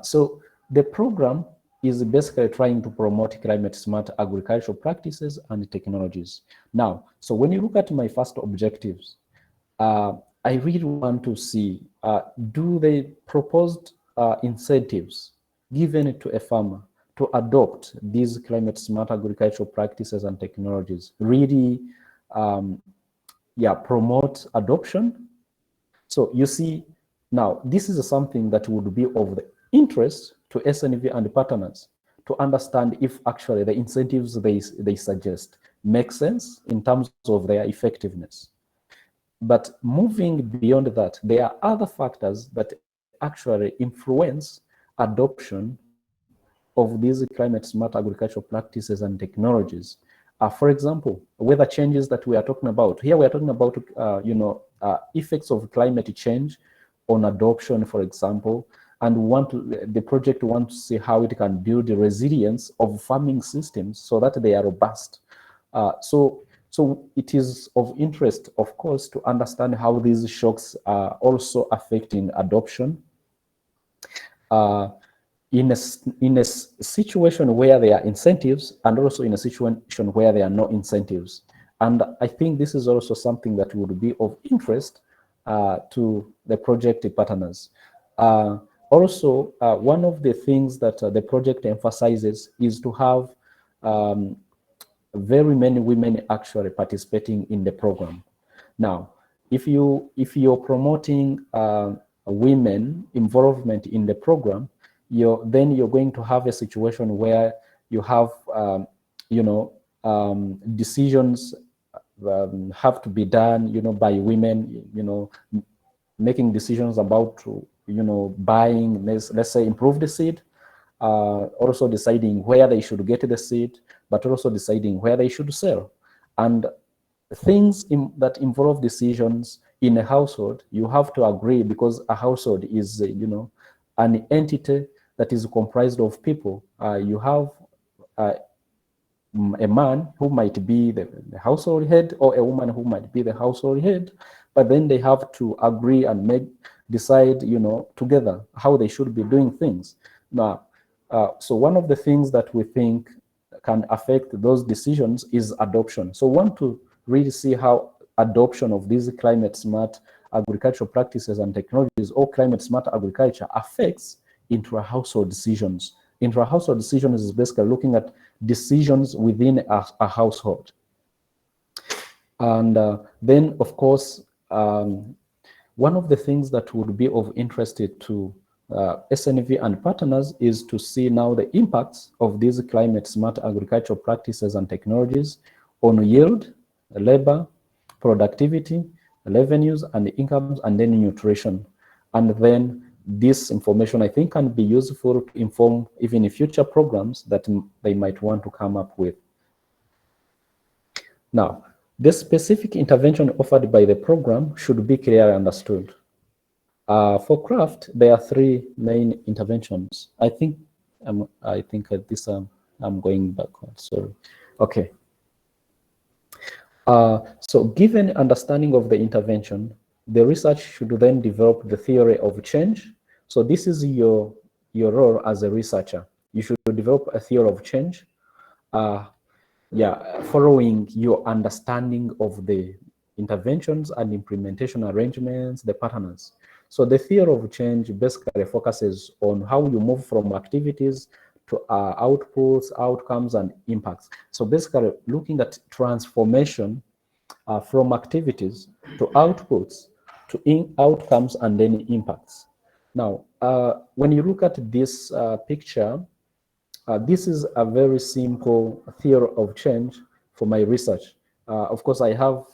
So the program is basically trying to promote climate smart agricultural practices and technologies. Now, so when you look at my first objectives, I really want to see, do the proposed incentives given to a farmer to adopt these climate smart agricultural practices and technologies really promote adoption? So you see, now this is something that would be of the interest to SNV and partners to understand if actually the incentives they suggest make sense in terms of their effectiveness. But moving beyond that, there are other factors that actually influence adoption of these climate smart agricultural practices and technologies. For example, weather changes that we are talking about. Here we are talking about, effects of climate change on adoption, for example, and the project wants to see how it can build the resilience of farming systems so that they are robust. So it is of interest, of course, to understand how these shocks are also affecting adoption. In a situation where there are incentives, and also in a situation where there are no incentives. And I think this is also something that would be of interest to the project partners. Also, one of the things that the project emphasizes is to have very many women actually participating in the program. Now, if you're promoting women involvement in the program, then you're going to have a situation where you have decisions have to be done by women, making decisions about buying, let's say, improved seed, also deciding where they should get the seed, but also deciding where they should sell. And things that involve decisions in a household, you have to agree, because a household is, an entity that is comprised of people. You have a man who might be the household head, or a woman who might be the household head, but then they have to agree and decide, together how they should be doing things. Now, so one of the things that we think can affect those decisions is adoption. So we want to really see how adoption of these climate smart agricultural practices and technologies, or climate smart agriculture, affects intra-household decisions. Intra-household decisions is basically looking at decisions within a household. And then, of course, one of the things that would be of interest to SNV and partners is to see now the impacts of these climate smart agricultural practices and technologies on yield, labor, productivity, revenues, and incomes, and then nutrition. And then this information, I think, can be useful to inform even future programs that they might want to come up with. Now, the specific intervention offered by the program should be clearly understood. For craft, there are three main interventions. I think this I'm going backwards. Sorry. Okay. So given understanding of the intervention, the research should then develop the theory of change. So this is your role as a researcher. You should develop a theory of change, following your understanding of the interventions and implementation arrangements, the patterns. So the theory of change basically focuses on how you move from activities to outputs, outcomes, and impacts. So basically looking at transformation from activities to outputs to outcomes and then impacts. Now, when you look at this picture, this is a very simple theory of change for my research. Of course, I have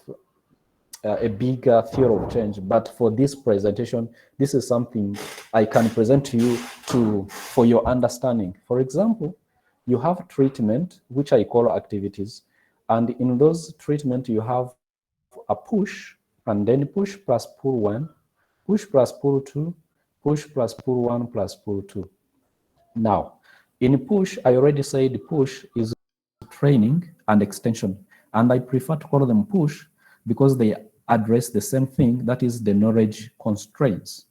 a bigger theory of change, but for this presentation, this is something I can present to you for your understanding. For example, you have treatment, which I call activities, and in those treatment, you have a push, and then push plus pull one, push plus pull two, push plus pull one plus pull two. Now, in push, I already said push is training and extension. And I prefer to call them push because they address the same thing, that is the knowledge constraints.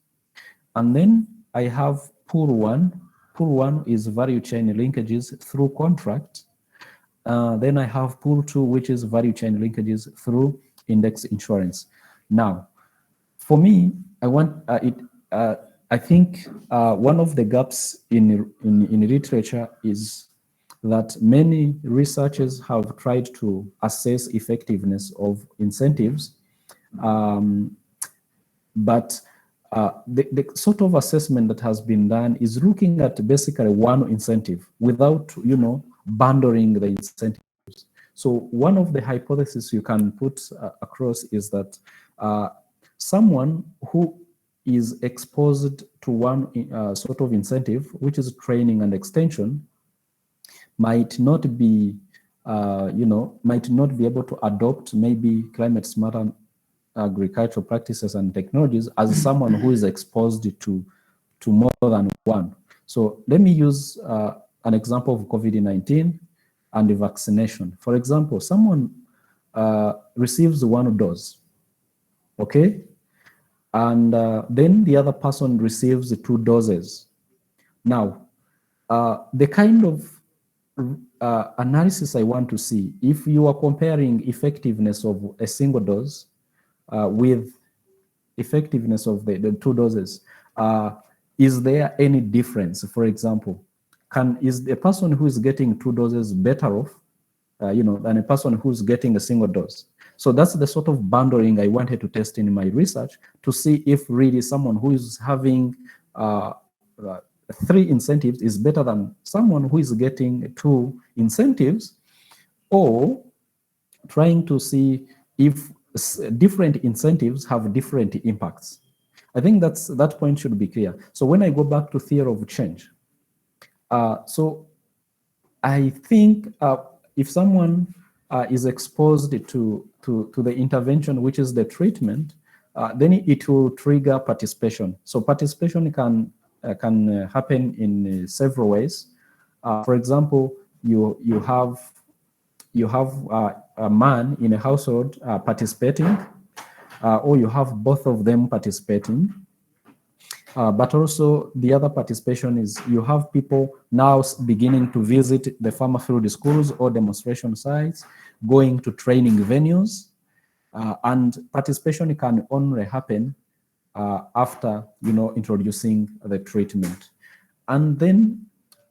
And then I have pull one. Pull one is value chain linkages through contract. Then I have pull two, which is value chain linkages through index insurance. Now, for me, I think one of the gaps in literature is that many researchers have tried to assess effectiveness of incentives, but the sort of assessment that has been done is looking at basically one incentive without, bundling the incentives. So one of the hypotheses you can put across is that someone who is exposed to one sort of incentive, which is training and extension, might not be, might not be able to adopt maybe climate smart agricultural practices and technologies as someone who is exposed to more than one. So let me use an example of COVID-19 and the vaccination. For example, someone receives one dose, okay? And then the other person receives 2 doses. Now, the kind of analysis I want to see, if you are comparing effectiveness of a single dose with effectiveness of the 2 doses, is there any difference? For example, is the person who is getting 2 doses better off, than a person who's getting a single dose? So that's the sort of bundling I wanted to test in my research to see if really someone who is having 3 incentives is better than someone who is getting 2 incentives, or trying to see if different incentives have different impacts. I think that point should be clear. So when I go back to theory of change, so I think if someone is exposed to the intervention, which is the treatment, then it will trigger participation. So participation can happen in several ways. For example, you have a man in a household participating, or you have both of them participating. But also the other participation is you have people now beginning to visit the farmer field schools or demonstration sites, going to training venues, and participation can only happen after introducing the treatment. And then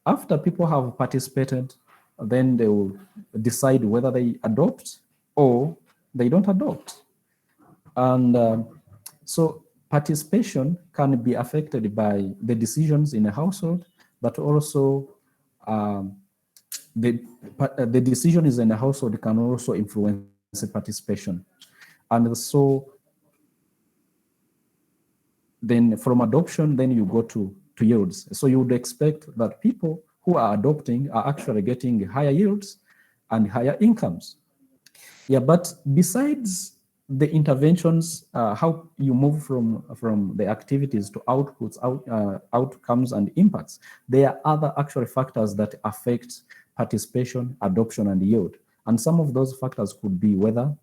after people have participated, then they will decide whether they adopt or they don't adopt. And so participation can be affected by the decisions in a household, but also the decisions in a household can also influence participation. And so then from adoption, then you go to yields. So you would expect that people who are adopting are actually getting higher yields and higher incomes. Yeah, but besides the interventions, how you move from the activities to outputs, outcomes and impacts, there are other actual factors that affect participation, adoption, and yield. And some of those factors could be whether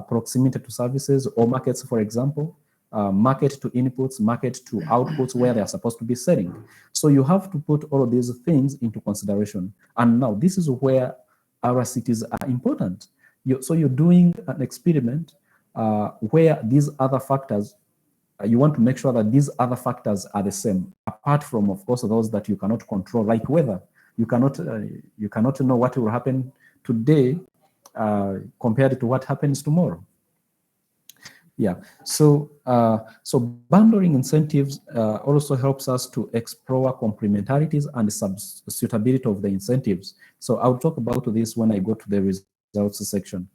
proximity to services or markets, for example, market to inputs, market to outputs where they are supposed to be selling. So you have to put all of these things into consideration. And now this is where RCTs are important. So you're doing an experiment where these other factors, you want to make sure that these other factors are the same, apart from, of course, those that you cannot control, like weather. You cannot know what will happen today compared to what happens tomorrow. Yeah, so bundling incentives also helps us to explore complementarities and suitability of the incentives. So I'll talk about this when I go to the results section.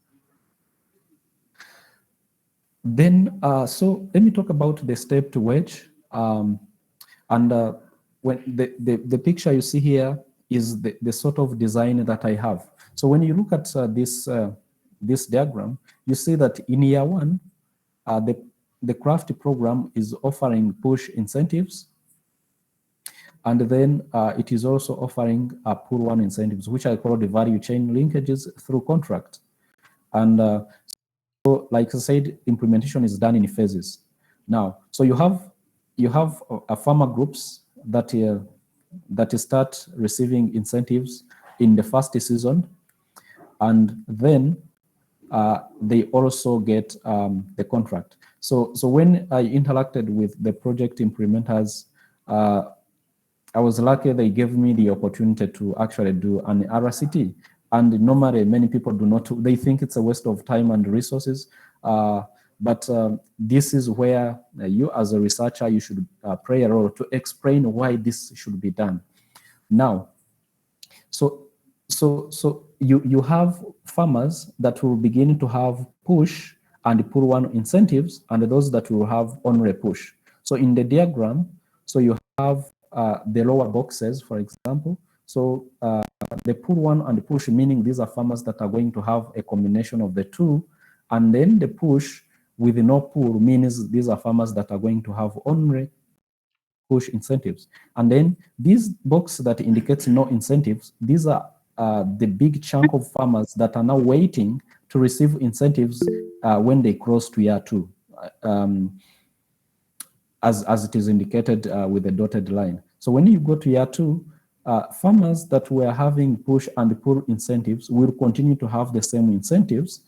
Then, so let me talk about the stepped wedge. When the picture you see here is the sort of design that I have. So when you look at this diagram, you see that in year 1, the craft program is offering push incentives. And then it is also offering pool one incentives, which I call the value chain linkages through contract. And so, like I said, implementation is done in phases. Now, so you have farmer groups that start receiving incentives in the first season, and then they also get the contract. So when I interacted with the project implementers, I was lucky they gave me the opportunity to actually do an RCT. And normally many people do not, they think it's a waste of time and resources. But this is where you as a researcher, you should play a role to explain why this should be done. Now, so you have farmers that will begin to have push and pull one incentives, and those that will have only push. So in the diagram, so you have the lower boxes, for example. So the pull one and the push, meaning these are farmers that are going to have a combination of the two, and then the push with no pull means these are farmers that are going to have only push incentives. And then this box that indicates no incentives, these are the big chunk of farmers that are now waiting to receive incentives when they cross to year two, as it is indicated with the dotted line. So when you go to year two, farmers that were having push and pull incentives will continue to have the same incentives.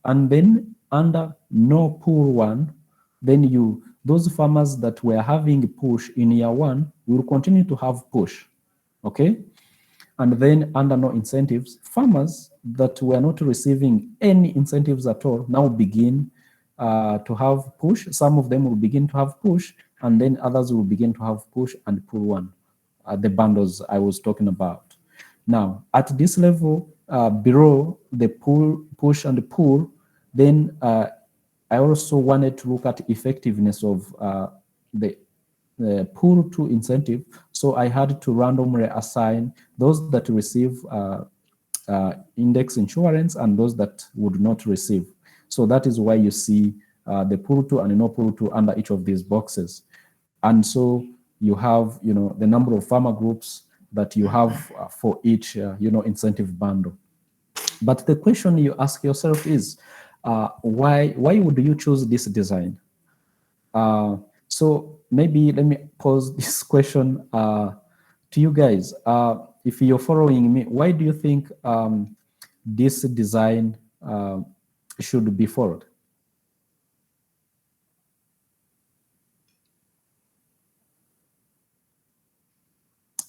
And then under no pull one, then those farmers that were having push in year one will continue to have push, okay? And then under no incentives, farmers that were not receiving any incentives at all now begin to have push. Some of them will begin to have push, and then others will begin to have push and pull one, the bundles I was talking about. Now, at this level, below the push and pull, then I also wanted to look at effectiveness of the pull to incentive. So I had to randomly assign those that receive index insurance and those that would not receive. So that is why you see the pull to and no pull to under each of these boxes. And so you have, the number of farmer groups that you have for each, incentive bundle. But the question you ask yourself is, why would you choose this design? So maybe let me pose this question to you guys. If you're following me, why do you think this design should be followed?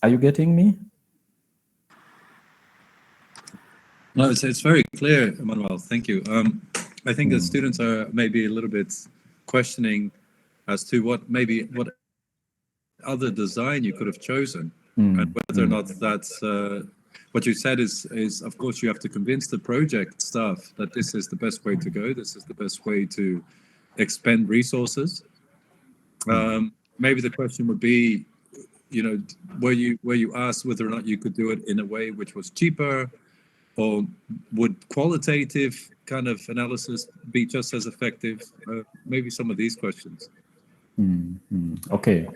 Are you getting me? No, it's very clear, Emmanuel. Thank you. I think the students are maybe a little bit questioning as to what other design you could have chosen, and whether or not that's what you said is of course you have to convince the project staff that this is the best way to go. This is the best way to expend resources. Maybe the question would be, were you asked whether or not you could do it in a way which was cheaper, or would qualitative kind of analysis be just as effective? Maybe some of these questions. Okay.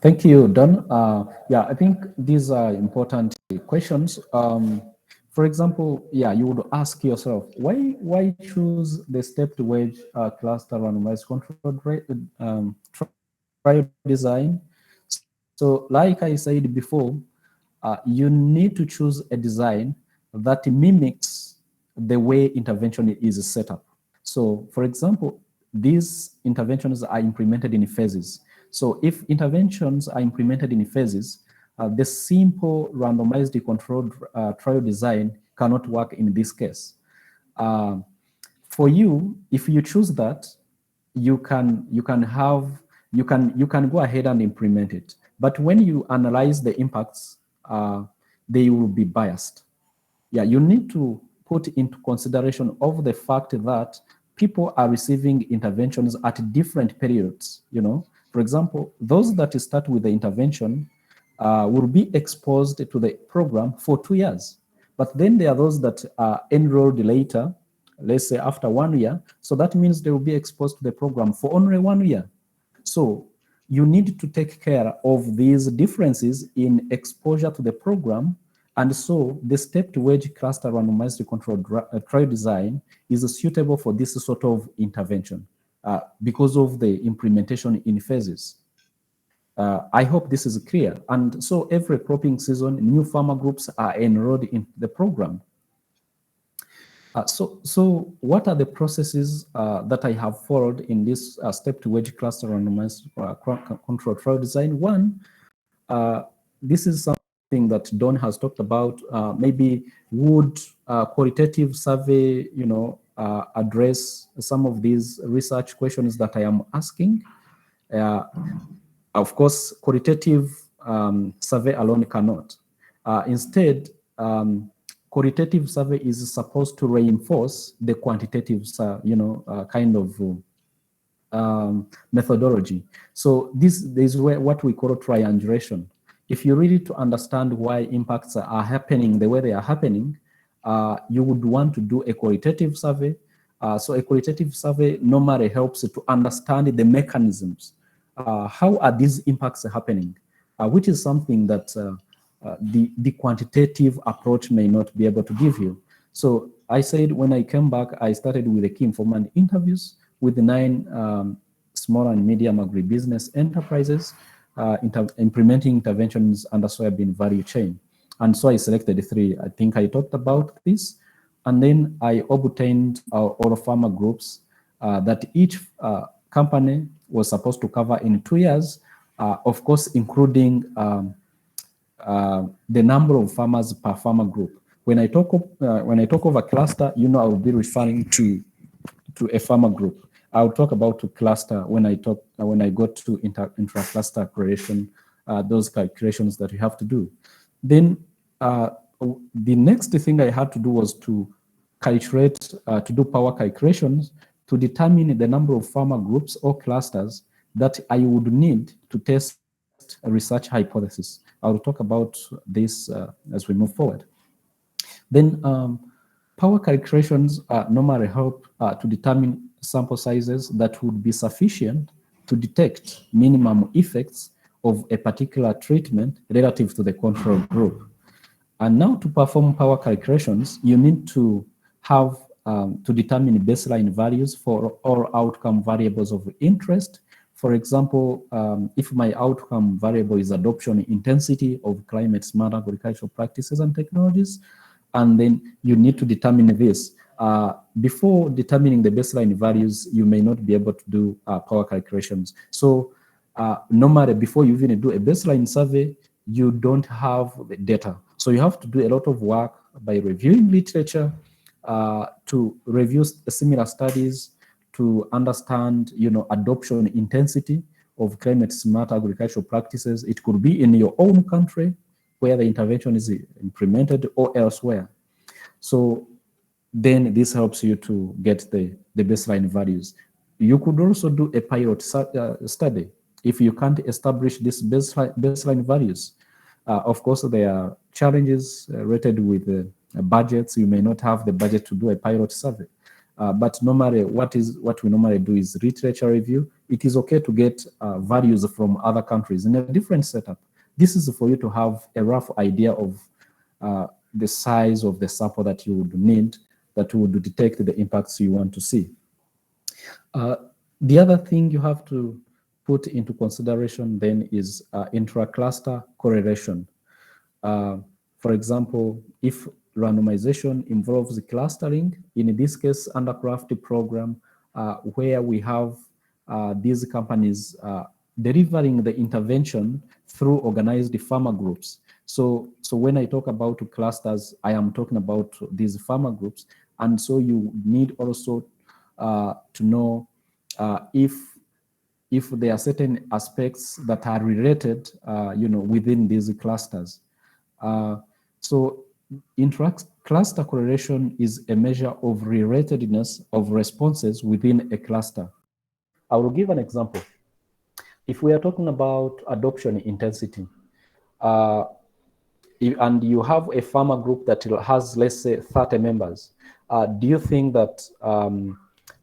Thank you, Don. Yeah, I think these are important questions. For example, you would ask yourself, why choose the stepped wedge cluster randomized controlled trial design? So like I said before, you need to choose a design that mimics the way intervention is set up. So for example, these interventions are implemented in phases. So if interventions are implemented in phases, the simple randomized controlled trial design cannot work in this case. For you, if you choose that, you can go ahead and implement it. But when you analyze the impacts, they will be biased. Yeah, you need to put into consideration of the fact that people are receiving interventions at different periods. For example, those that start with the intervention will be exposed to the program for 2 years. But then there are those that are enrolled later, let's say after 1 year. So that means they will be exposed to the program for only 1 year. So you need to take care of these differences in exposure to the program. And so the stepped wedge cluster randomized controlled trial design is suitable for this sort of intervention because of the implementation in phases. I hope this is clear. And so every cropping season, new farmer groups are enrolled in the program. So what are the processes that I have followed in this stepped wedge cluster randomized control trial design? One, this is something that Don has talked about. Maybe would qualitative survey, address some of these research questions that I am asking? Of course, qualitative survey alone cannot. Instead, qualitative survey is supposed to reinforce the quantitative, kind of methodology. So this is what we call triangulation. If you really to understand why impacts are happening the way they are happening, you would want to do a qualitative survey. So a qualitative survey normally helps to understand the mechanisms. How are these impacts happening? Which is something that the quantitative approach may not be able to give you. So I said when I came back, I started with the key informant interviews with the 9 small and medium agribusiness enterprises implementing interventions under soybean value chain. And so I selected 3. I think I talked about this. And then I obtained all farmer groups that each company was supposed to cover in 2 years, of course, including the number of farmers per farmer group. When I talk of a cluster, I will be referring to a farmer group. I'll talk about a cluster when I go to intra-cluster correlation, those calculations that you have to do. Then the next thing I had to do was to calculate, to do power calculations to determine the number of farmer groups or clusters that I would need to test a research hypothesis. I'll talk about this as we move forward. Then power calculations normally help to determine sample sizes that would be sufficient to detect minimum effects of a particular treatment relative to the control group. And now to perform power calculations, you need to have to determine baseline values for all outcome variables of interest. For example, if my outcome variable is adoption intensity of climate smart agricultural practices and technologies, and then you need to determine this. Before determining the baseline values, you may not be able to do power calculations. So normally, before you even do a baseline survey, you don't have the data. So you have to do a lot of work by reviewing literature, to review similar studies, to understand, adoption intensity of climate smart agricultural practices. It could be in your own country where the intervention is implemented or elsewhere. So then this helps you to get the baseline values. You could also do a pilot study if you can't establish these baseline values. Of course, there are challenges related with budgets. You may not have the budget to do a pilot survey. But normally, what we normally do is literature review. It is okay to get values from other countries in a different setup. This is for you to have a rough idea of the size of the sample that you would need that would detect the impacts you want to see. The other thing you have to put into consideration then is intra-cluster correlation. For example, if randomization involves clustering, in this case, under CRAFT program, where we have these companies delivering the intervention through organized farmer groups. So when I talk about clusters, I am talking about these farmer groups. And so you need also to know if there are certain aspects that are related, within these clusters. So intra-cluster correlation is a measure of relatedness of responses within a cluster. I will give an example. If we are talking about adoption intensity, and you have a farmer group that has, let's say, 30 members, do you think that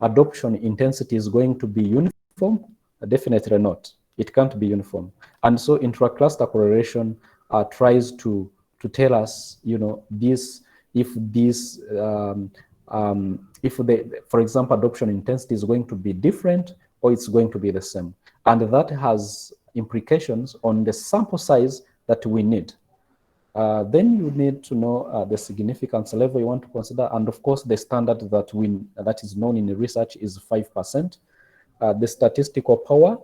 adoption intensity is going to be uniform? Definitely not. It can't be uniform. And so intra-cluster correlation tries to tell us, this, if this, if the, for example, adoption intensity is going to be different or it's going to be the same. And that has implications on the sample size that we need. Then you need to know the significance level you want to consider, and of course the standard that is known in the research is 5%. The statistical power,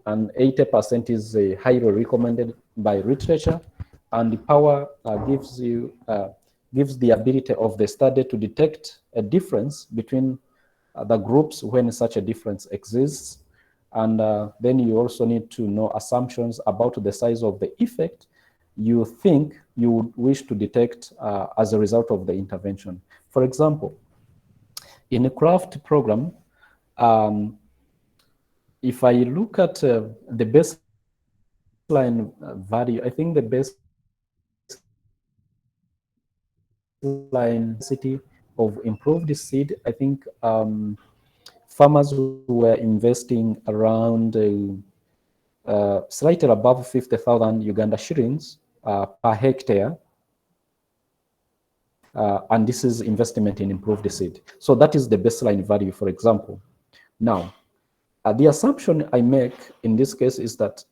and 80% is highly recommended by literature, and the power gives the ability of the study to detect a difference between the groups when such a difference exists. And then you also need to know assumptions about the size of the effect you think you would wish to detect as a result of the intervention. For example, in a craft program, if I look at the baseline value, I think the baseline density of improved seed, I think farmers were investing around slightly above 50,000 Uganda shillings per hectare. And this is investment in improved seed. So that is the baseline value, for example. Now, the assumption I make in this case is that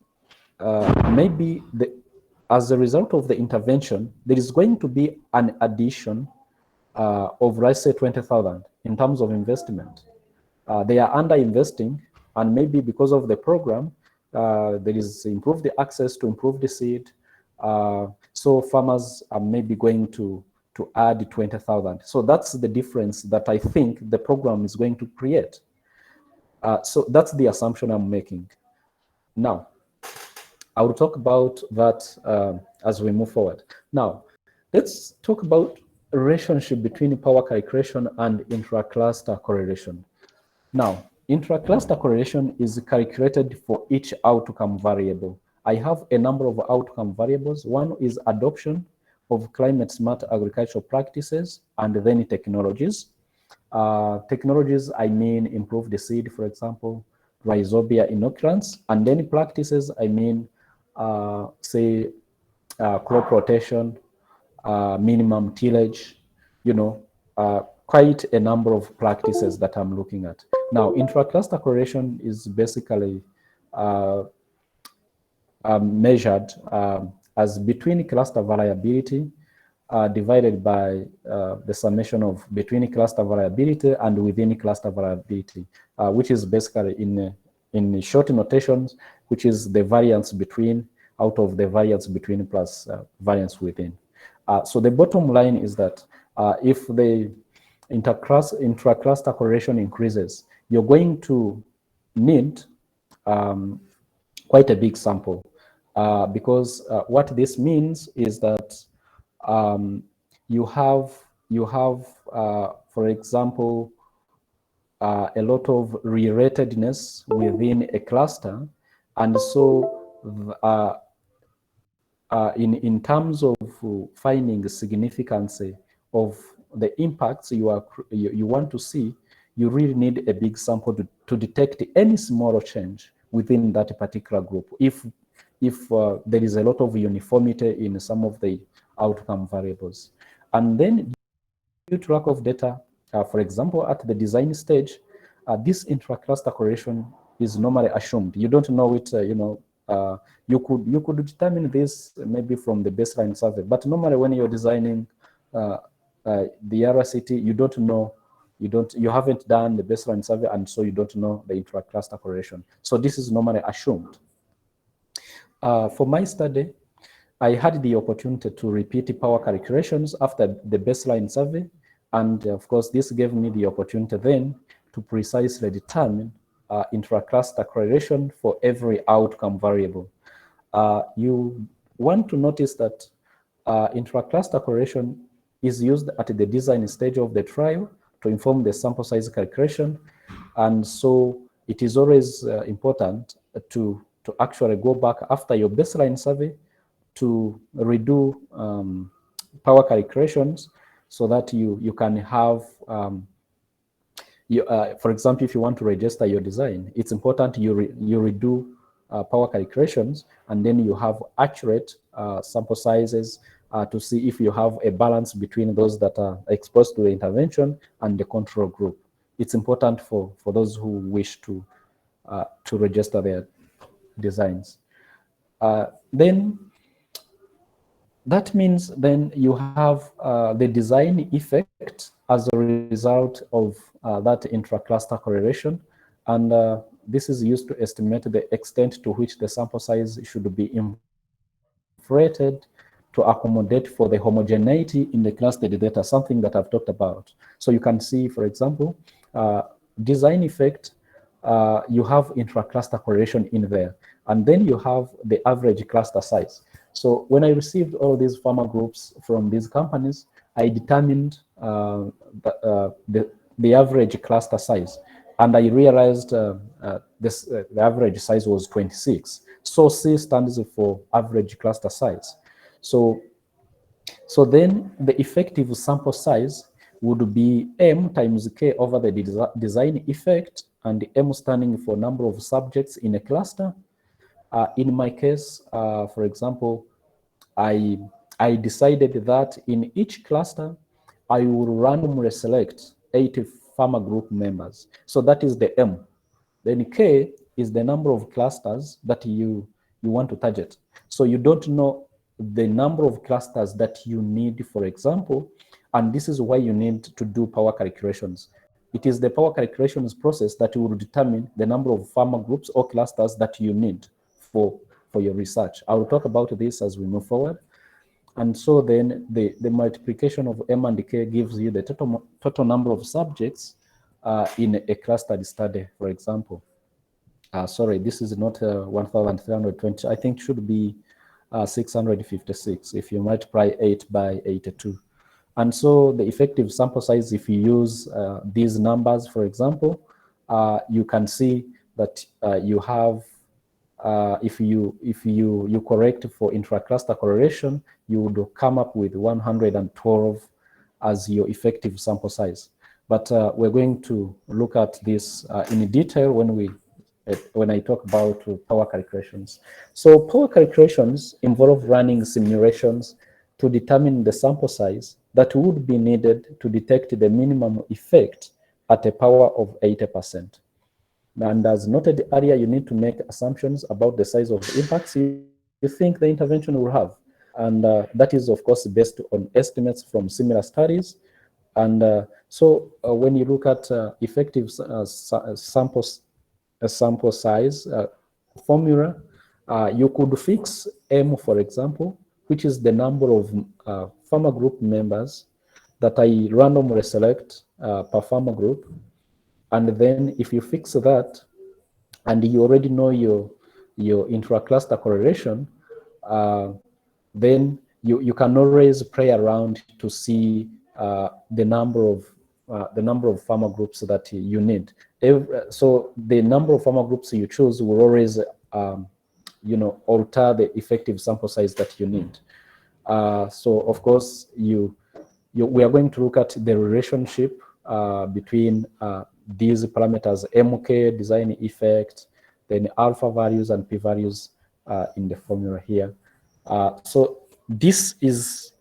maybe as a result of the intervention, there is going to be an addition of, let's say, 20,000 in terms of investment. They are under investing, and maybe because of the program, there is improved access to improve the seed. So farmers are maybe going to add 20,000. So that's the difference that I think the program is going to create. So that's the assumption I'm making. Now, I will talk about that as we move forward. Now, let's talk about a relationship between power calculation and intra-cluster correlation. Now, intra-cluster correlation is calculated for each outcome variable. I have a number of outcome variables. One is adoption of climate-smart agricultural practices, and then technologies. Technologies, I mean improve the seed, for example, rhizobia inoculants, and then practices, I mean, say, crop rotation, minimum tillage, quite a number of practices that I'm looking at. Now, intra-cluster correlation is basically measured as between cluster variability divided by the summation of between cluster variability and within cluster variability, which is basically in short notations, which is the variance between out of the variance between plus variance within. So the bottom line is that if the intra-cluster correlation increases, you're going to need quite a big sample, because what this means is that you have, for example, a lot of relatedness within a cluster, and so in terms of finding the significance of the impacts you want to see, you really need a big sample to detect any small change within that particular group. If there is a lot of uniformity in some of the outcome variables, and then due to lack of data, for example, at the design stage, this intra-cluster correlation is normally assumed. You don't know it, you could determine this maybe from the baseline survey, but normally when you're designing the RCT, you don't know, you haven't done the baseline survey, and so you don't know the intra-cluster correlation. So this is normally assumed. For my study, I had the opportunity to repeat power calculations after the baseline survey, and of course, this gave me the opportunity then to precisely determine intra-cluster correlation for every outcome variable. You want to notice that intra-cluster correlation is used at the design stage of the trial to inform the sample size calculation, and so it is always important to actually go back after your baseline survey to redo power calculations so that you can have for example, if you want to register your design, it's important you redo power calculations, and then you have accurate sample sizes to see if you have a balance between those that are exposed to the intervention and the control group. It's important for those who wish to register their designs. Then that means then you have the design effect as a result of that intra-cluster correlation. And this is used to estimate the extent to which the sample size should be inflated to accommodate for the homogeneity in the clustered data, something that I've talked about. So you can see, for example, design effect, you have intra-cluster correlation in there, and then you have the average cluster size. So when I received all these farmer groups from these companies, I determined the average cluster size, and I realized the average size was 26. So C stands for average cluster size. So then the effective sample size would be M times K over the design effect, and M standing for number of subjects in a cluster. In my case, for example, I decided that in each cluster, I will randomly select 80 farmer group members. So that is the M. Then K is the number of clusters that you want to target. So you don't know the number of clusters that you need, for example, and this is why you need to do power calculations. It is the power calculations process that will determine the number of farmer groups or clusters that you need for your research. I will talk about this as we move forward. And so then the multiplication of M and K gives you the total number of subjects in a clustered study, for example. Sorry, this is not 1,320. I think it should be 656 if you multiply 8 by 82. And so the effective sample size, if you use these numbers, for example, you can see that you have, if you correct for intra-cluster correlation, you would come up with 112 as your effective sample size. But we're going to look at this in detail when I talk about power calculations. So power calculations involve running simulations to determine the sample size that would be needed to detect the minimum effect at a power of 80%. And as noted earlier, you need to make assumptions about the size of the impacts you think the intervention will have. And that is, of course, based on estimates from similar studies. And so when you look at effective sample size formula, you could fix M, for example, which is the number of farmer group members that I randomly select per farmer group. And then if you fix that, and you already know your intra-cluster correlation, then you can always play around to see the number of farmer groups that you need. So the number of farmer groups you choose will always alter the effective sample size that you need. So of course we are going to look at the relationship between these parameters, MK, design effect, then alpha values and p-values in the formula here. So this is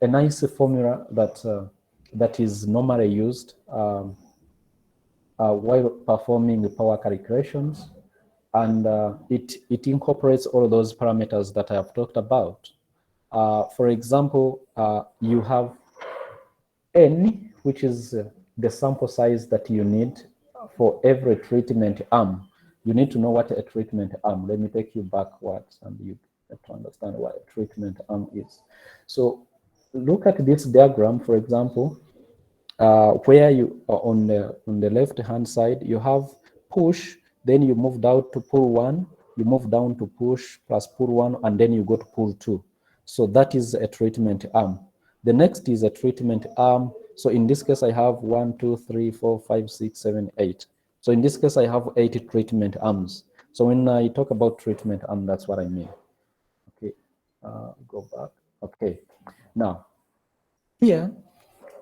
a nice formula that is normally used while performing the power calculations, and it incorporates all those parameters that I have talked about. For example, you have N, which is the sample size that you need for every treatment arm. You need to know what a treatment arm. Let me take you backwards and you have to understand what a treatment arm is. So look at this diagram, for example, where you on the left-hand side, you have push, then you move down to pull one, you move down to push plus pull one, and then you go to pull two. So that is a treatment arm. The next is a treatment arm. So in this case, I have 1, 2, 3, 4, 5, 6, 7, 8. So in this case, I have 8 treatment arms. So when I talk about treatment arm, that's what I mean. Okay, go back. Okay, now here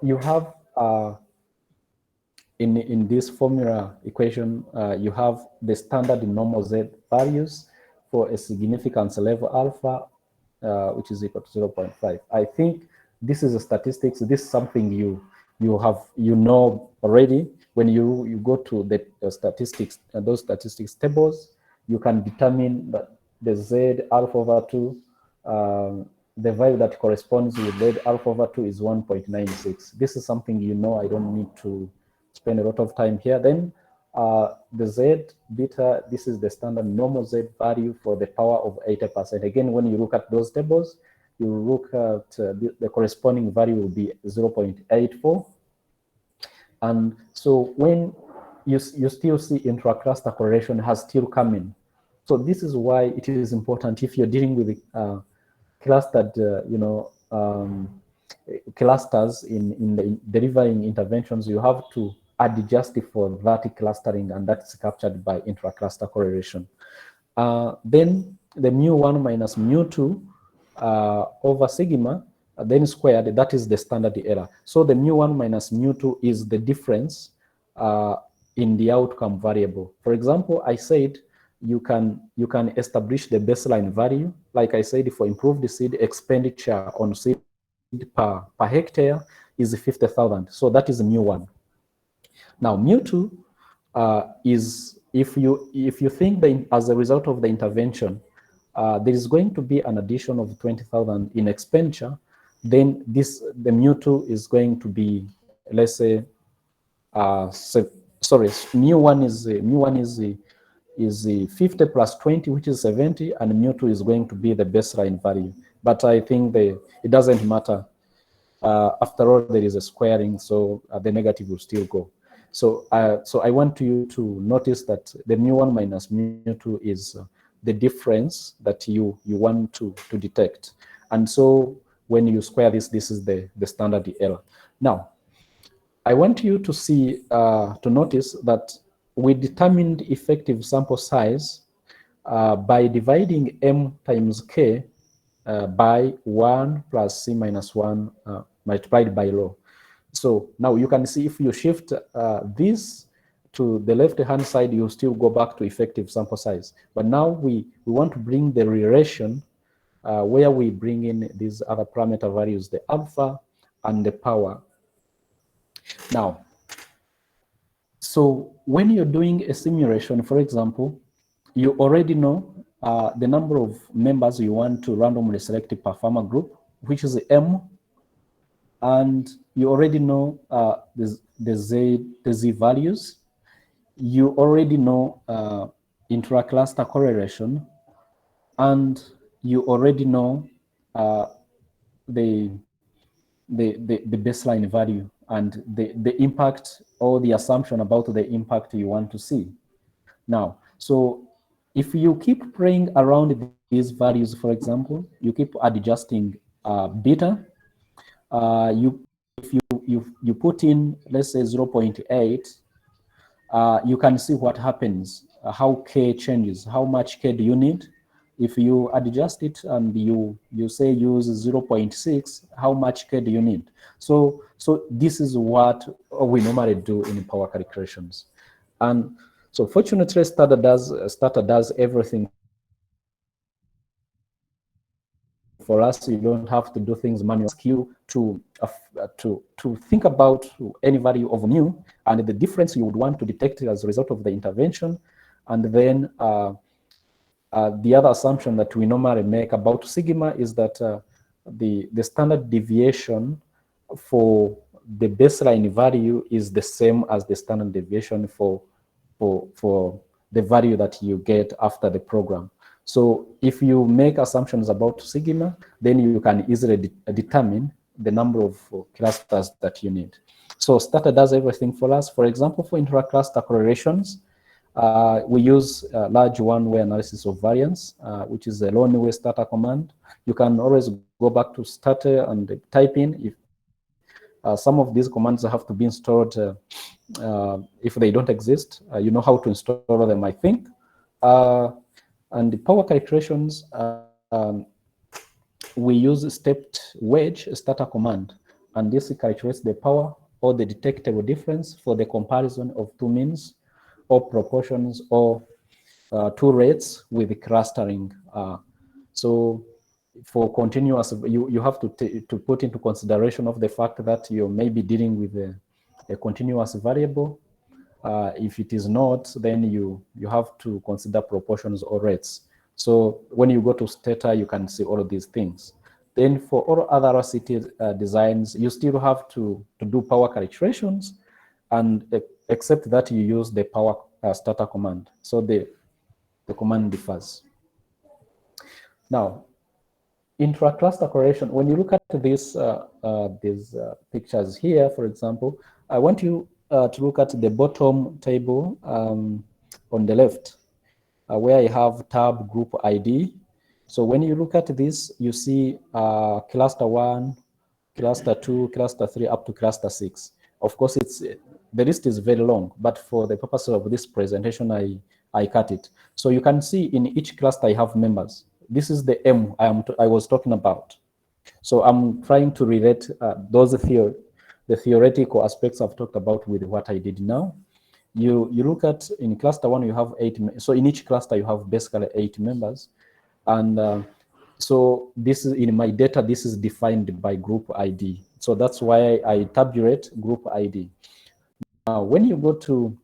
you have in this formula equation, you have the standard normal Z values for a significance level alpha, which is equal to 0.5. I think this is a statistics. This is something you know already. When you go to the statistics, those statistics tables, you can determine that the Z alpha over 2, the value that corresponds with Z alpha over 2 is 1.96. This is something you know. I don't need to spend a lot of time here. Then the Z beta, this is the standard normal Z value for the power of 80%. Again, when you look at those tables, you look at the corresponding value will be 0.84. And so when you still see intra-cluster correlation has still come in. So this is why it is important if you're dealing with clustered, clusters in the delivering interventions, you have to adjust for that clustering, and that's captured by intra-cluster correlation. Then the mu1 minus mu2 over sigma, then squared, that is the standard error. So the mu1 minus mu2 is the difference in the outcome variable. For example, I said you can establish the baseline value. Like I said, for improved seed expenditure on seed per hectare is 50,000. So that is mu1. Now mu2 is if you think that as a result of the intervention, there is going to be an addition of 20,000 in expenditure, then the mu2 is going to be, let's say, mu1 is 50 plus 20, which is 70, and mu2 is going to be the baseline value. But I think it doesn't matter. After all, there is a squaring, so the negative will still go. So I want you to notice that the mu1 minus mu2 is the difference that you want to detect. And so when you square this is the standard error. Now, I want you to see, to notice that we determined effective sample size by dividing m times k by 1 plus c minus 1 multiplied by rho. So now you can see if you shift this to the left-hand side, you still go back to effective sample size. But now we want to bring the relation where we bring in these other parameter values, the alpha and the power. Now, so when you're doing a simulation, for example, you already know the number of members you want to randomly select per farmer group, which is M, and you already know the Z values. You already know intra-cluster correlation, and you already know the baseline value and the impact or the assumption about the impact you want to see. Now, so if you keep playing around these values, for example, you keep adjusting beta, if you put in, let's say 0.8, you can see what happens, how K changes, how much K do you need. If you adjust it and you say use 0.6, how much K do you need? So this is what we normally do in power calculations. And so fortunately, Starter does everything for us. You don't have to do things manually. Ask you to think about any value of mu and the difference you would want to detect as a result of the intervention, and then the other assumption that we normally make about sigma is that the standard deviation for the baseline value is the same as the standard deviation for the value that you get after the program. So if you make assumptions about sigma, then you can easily determine the number of clusters that you need. So Starter does everything for us. For example, for intra-cluster correlations, we use large one-way analysis of variance, which is a low-way Starter command. You can always go back to Starter and type in. If some of these commands have to be installed, if they don't exist, you know how to install them, I think. And the power calculations, we use stepped wedge Starter command, and this calculates the power or the detectable difference for the comparison of two means or proportions or two rates with clustering. So for continuous, you have to put into consideration of the fact that you may be dealing with a continuous variable. If it is not, then you have to consider proportions or rates. So when you go to Stata, you can see all of these things. Then for all other RCT designs, you still have to do power calculations, and except that you use the power starter command. So the command differs. Now, intra-cluster correlation, when you look at these pictures here, for example, I want you to look at the bottom table on the left, where I have tab group ID. So when you look at this, you see cluster 1, cluster 2, cluster 3, up to cluster 6. Of course, the list is very long, but for the purpose of this presentation, I cut it. So you can see in each cluster I have members. This is the M I was talking about. So I'm trying to relate the theoretical aspects I've talked about with what I did now. You look at, in cluster 1, you have 8. So in each cluster, you have basically 8 members. And so this is, in my data, this is defined by group ID. So that's why I tabulate group ID. Now, when you go to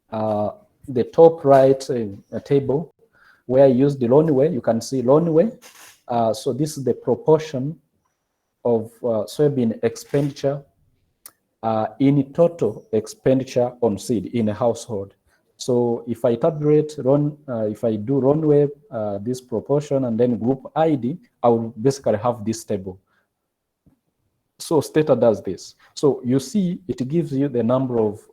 the top right table, where I use the loan way, you can see loan way. So this is the proportion of soybean expenditure in total expenditure on seed in a household. So if I tabulate if I do runway, this proportion, and then group ID, I will basically have this table. So Stata does this. So you see, it gives you the number of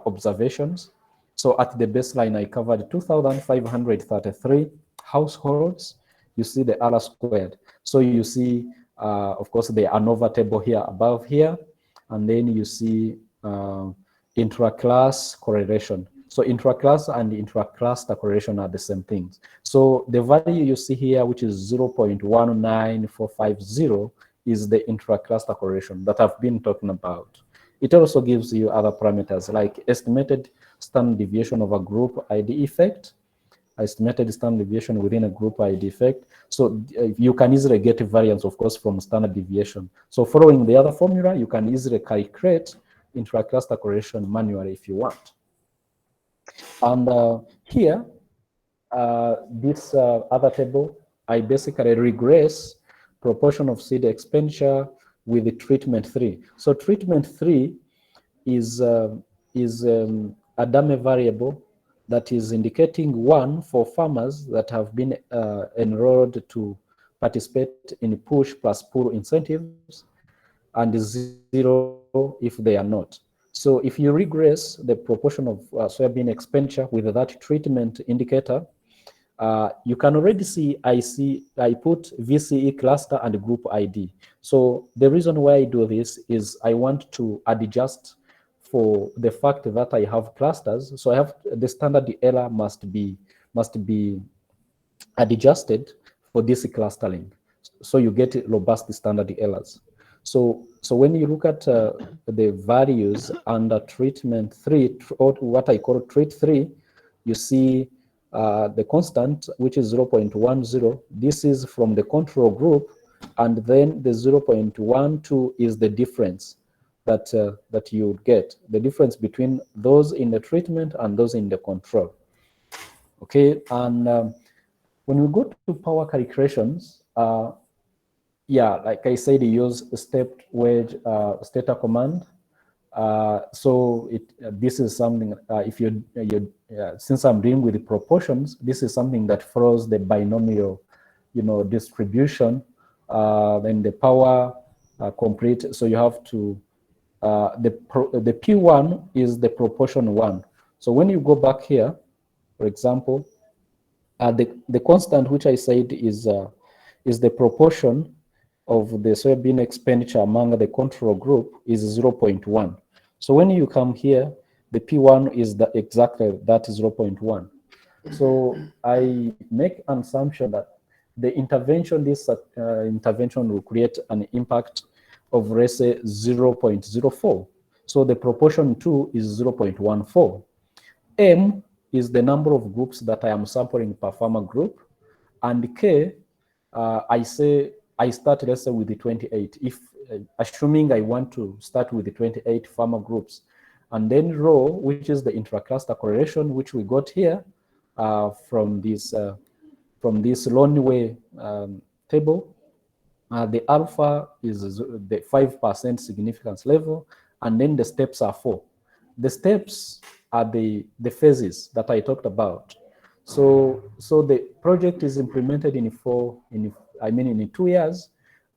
observations. So at the baseline, I covered 2,533 households. You see the R squared. So you see, of course, the ANOVA table here above here. And then you see intra-class correlation. So intra-class and intra-cluster correlation are the same things. So the value you see here, which is 0.19450, is the intra-cluster correlation that I've been talking about. It also gives you other parameters like estimated standard deviation of a group ID effect, estimated standard deviation within a group ID effect. So you can easily get variance, of course, from standard deviation. So following the other formula, you can easily calculate intra-cluster correlation manually if you want. And here, this other table, I basically regress proportion of seed expenditure with the treatment 3. So treatment 3 is a dummy variable that is indicating 1 for farmers that have been enrolled to participate in push plus pull incentives, and 0 if they are not. So if you regress the proportion of soybean expenditure with that treatment indicator, you can already see I put VCE cluster and group ID. So the reason why I do this is I want to adjust for the fact that I have clusters. So I have the standard error must be adjusted for this clustering. So you get robust standard errors. So when you look at the values under treatment 3, or what I call treat 3, you see the constant, which is 0.10. This is from the control group, and then the 0.12 is the difference that you get, the difference between those in the treatment and those in the control. Okay, and when we go to power calculations, yeah, like I said, you use stepped wedge Stata command. So this is something, if since I'm dealing with the proportions, this is something that follows the binomial, distribution, then the power complete. So you have to, the P1 is the proportion 1. So when you go back here, for example, the constant which I said is the proportion of the soybean expenditure among the control group is 0.1. So when you come here, the P1 is exactly that 0.1. So I make an assumption that the intervention, this intervention will create an impact of, let's say, 0.04. So the proportion 2 is 0.14. M is the number of groups that I am sampling per farmer group, and K, I say I start, let's say, with the 28. If assuming I want to start with the 28 farmer groups, and then rho, which is the intra-cluster correlation, which we got here from this Loneway table. The alpha is the 5% significance level, and then the steps are 4. The steps are the phases that I talked about. So the project is implemented in 2 years,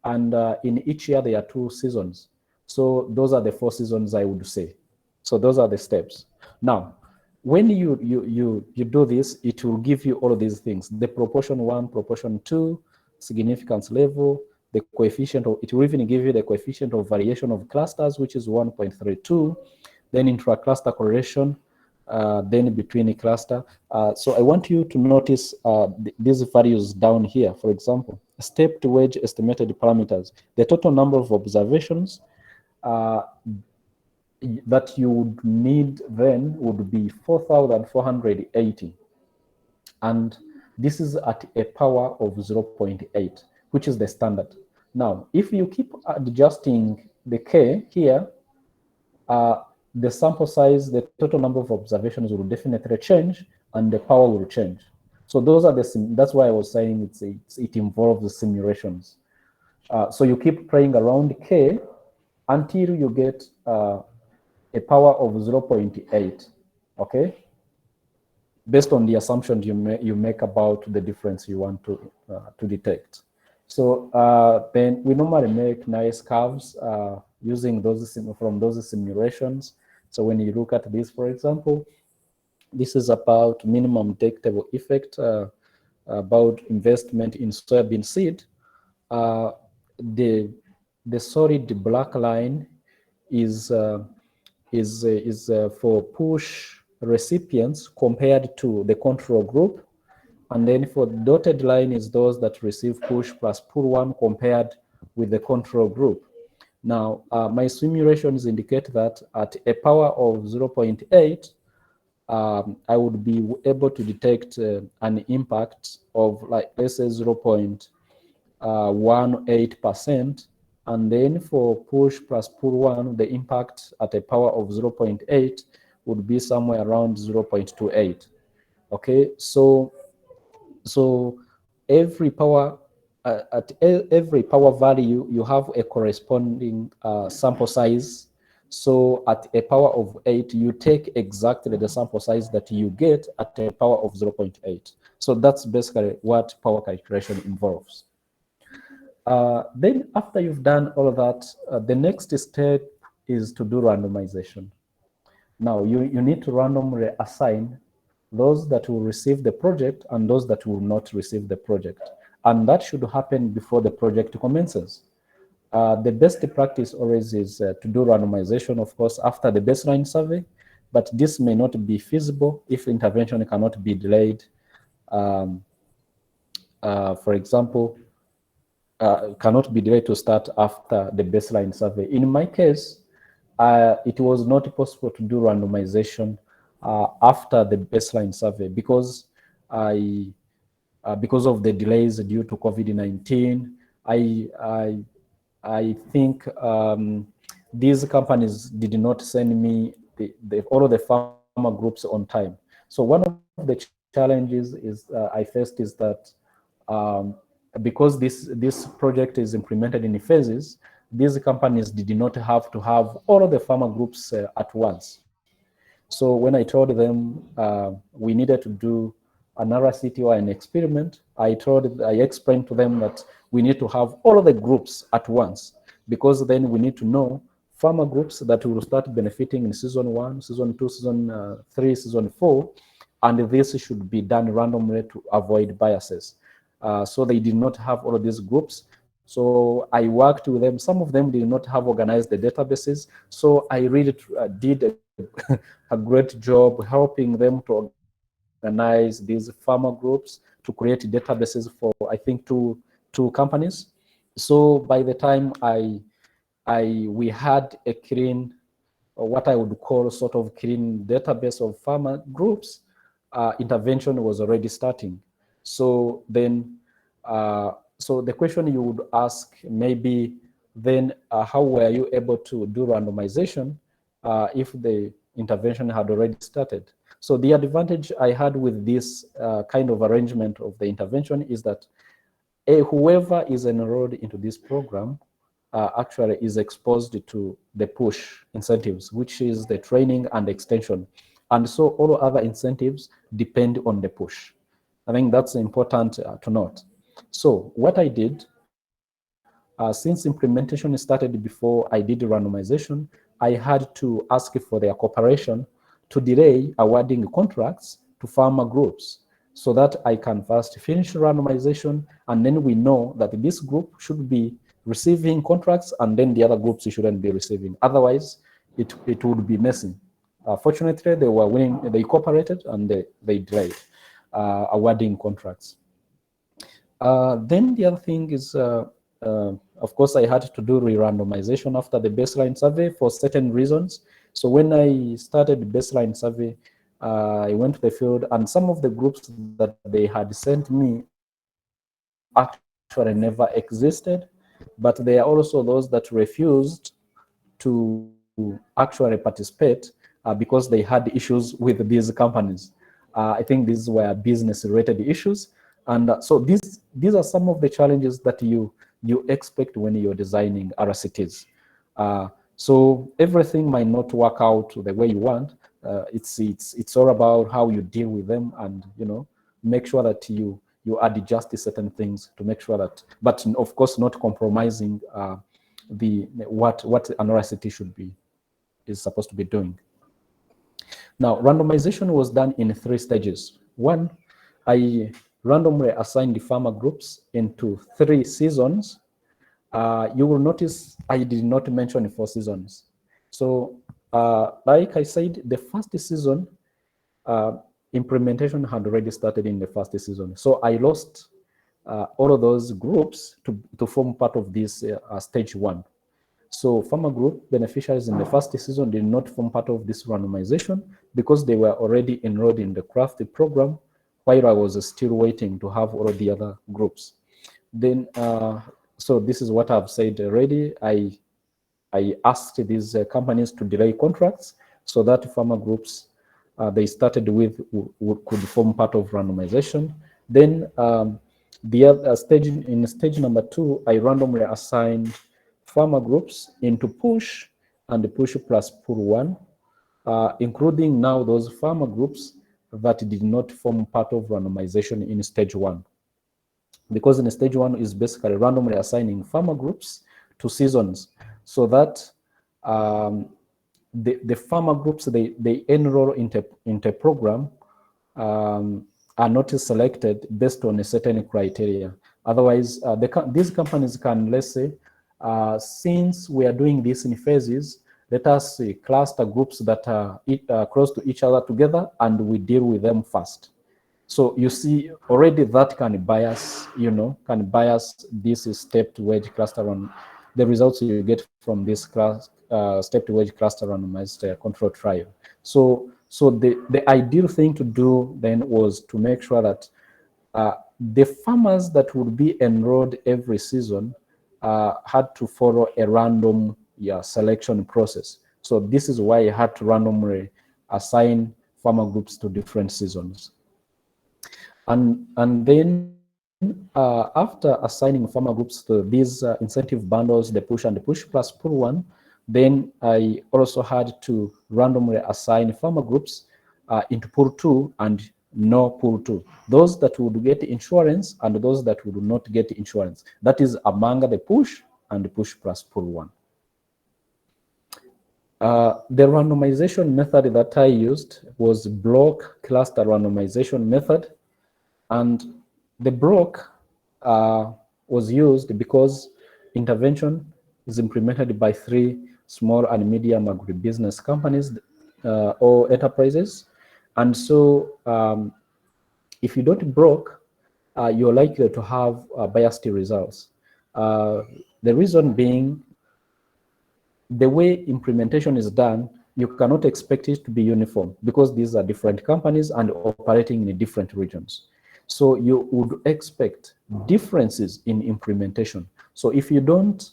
and in each year there are 2 seasons. So those are the 4 seasons, I would say. So those are the steps. Now, when you do this, it will give you all of these things: the proportion 1, proportion 2, significance level, the coefficient of, it will even give you the coefficient of variation of clusters, which is 1.32, then intra-cluster correlation, then between a cluster. So I want you to notice these values down here. For example, stepped wedge estimated parameters. The total number of observations that you would need then would be 4,480. And this is at a power of 0.8, which is the standard. Now, if you keep adjusting the K here, the sample size, the total number of observations will definitely change, and the power will change. So those are that's why I was saying it involves simulations. So you keep playing around K until you get a power of 0.8, okay? Based on the assumptions you make about the difference you want to detect. So then we normally make nice curves using from those simulations. So when you look at this, for example, this is about minimum detectable effect, about investment in soybean seed. The solid black line is for push recipients compared to the control group. And then for dotted line is those that receive push plus pull 1 compared with the control group. Now, my simulations indicate that at a power of 0.8, I would be able to detect an impact of, like, let's say 0.18%. And then for push plus pull 1, the impact at a power of 0.8 would be somewhere around 0.28. Okay, so every power at every power value, you have a corresponding sample size. So at a power of 8, you take exactly the sample size that you get at a power of 0.8. So that's basically what power calculation involves. Then after you've done all of that, the next step is to do randomization. Now, you need to randomly assign those that will receive the project and those that will not receive the project. And that should happen before the project commences. The best practice always is to do randomization, of course, after the baseline survey, but this may not be feasible if intervention cannot be delayed. For example, cannot be delayed to start after the baseline survey. In my case, it was not possible to do randomization after the baseline survey because because of the delays due to COVID-19. I think these companies did not send me all of the farmer groups on time. So one of the challenges I faced is that because this project is implemented in phases, these companies did not have to have all of the farmer groups at once. So when I told them we needed to do an RCT or an experiment, I explained to them that we need to have all of the groups at once, because then we need to know farmer groups that will start benefiting in season 1, season 2, season 3, season 4, and this should be done randomly to avoid biases. So they did not have all of these groups. So I worked with them. Some of them did not have organized the databases. So I really did a great job helping them to organize these farmer groups, to create databases for, I think, two companies. So by the time we had a clean what I would call sort of clean database of farmer groups, intervention was already starting. So then, so the question you would ask maybe then, how were you able to do randomization if the intervention had already started? So the advantage I had with this kind of arrangement of the intervention is that whoever is enrolled into this program actually is exposed to the push incentives, which is the training and extension. And so all other incentives depend on the push. I think that's important to note. So what I did, since implementation started before I did randomization, I had to ask for their cooperation to delay awarding contracts to farmer groups so that I can first finish randomization, and then we know that this group should be receiving contracts and then the other groups shouldn't be receiving. Otherwise, it would be messy. Fortunately, they were willing, they cooperated and they delayed awarding contracts. Then the other thing is, of course, I had to do re-randomization after the baseline survey for certain reasons. So when I started the baseline survey, I went to the field, and some of the groups that they had sent me actually never existed, but there are also those that refused to actually participate because they had issues with these companies. I think these were business-related issues, and so these are some of the challenges that you expect when you're designing RCTs. So everything might not work out the way you want. It's all about how you deal with them, and make sure that you adjust certain things to make sure that, but of course not compromising what an RCT is supposed to be doing. Now, randomization was done in 3 stages. One, I randomly assigned the farmer groups into 3 seasons. You will notice I did not mention 4 seasons. So, like I said, the first season, implementation had already started in the first season. So I lost all of those groups to form part of this stage 1. So farmer group beneficiaries in the first season did not form part of this randomization because they were already enrolled in the craft program, while I was still waiting to have all of the other groups. Then, so this is what I've said already. I asked these companies to delay contracts so that farmer groups they started with could form part of randomization. Then the other stage, in stage number 2, I randomly assigned farmer groups into push and the push plus pull 1, including now those farmer groups that did not form part of randomization in stage 1. Because in stage 1 is basically randomly assigning farmer groups to seasons so that the farmer groups they enroll into a program are not selected based on a certain criteria. Otherwise, these companies can, let's say, since we are doing this in phases, let us cluster groups that are close to each other together, and we deal with them first. So you see, already that can bias, this stepped wedge cluster on the results you get from this stepped wedge cluster randomized control trial. So the ideal thing to do then was to make sure that the farmers that would be enrolled every season had to follow a random selection process. So this is why I had to randomly assign farmer groups to different seasons. And then after assigning farmer groups to these incentive bundles, the push and the push plus pull 1, then I also had to randomly assign farmer groups into pull 2 and no pull 2. Those that would get insurance and those that would not get insurance. That is among the push and the push plus pull 1. The randomization method that I used was block cluster randomization method. And the block was used because intervention is implemented by 3 small and medium agribusiness companies or enterprises. And so if you don't block, you're likely to have biased results. The reason being, the way implementation is done, you cannot expect it to be uniform because these are different companies and operating in different regions. So you would expect differences in implementation. So if you don't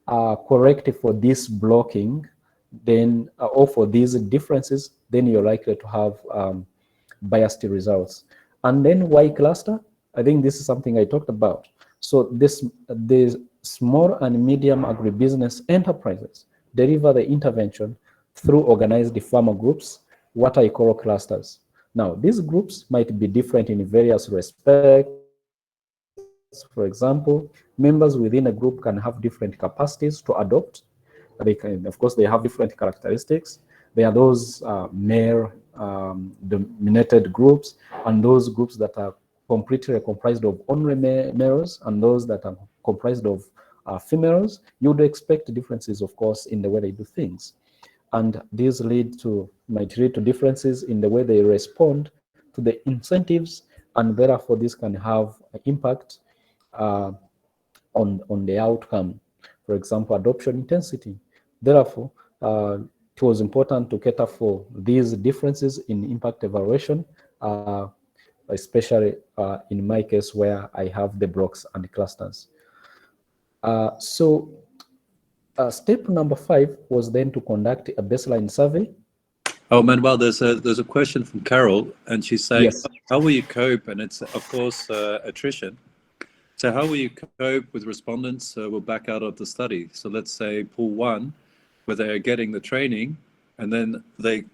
correct for this blocking, then or for these differences, then you're likely to have biased results. And then why cluster? I think this is something I talked about. So the small and medium agribusiness enterprises deliver the intervention through organized farmer groups, what I call clusters. Now, these groups might be different in various respects. For example, members within a group can have different capacities to adopt. Of course, they have different characteristics. There are those male dominated groups and those groups that are completely comprised of only males and those that are comprised of females. You would expect differences, of course, in the way they do things. And these might lead to differences in the way they respond to the incentives, and therefore this can have an impact on the outcome. For example, adoption intensity. Therefore, it was important to cater for these differences in impact evaluation, especially in my case where I have the blocks and the clusters. Step number 5 was then to conduct a baseline survey. Oh, Manuel, there's a question from Carol, and she's saying, Yes. how will you cope? And it's, of course, attrition. So how will you cope with respondents who will back out of the study? So let's say pool 1, where they are getting the training, and then they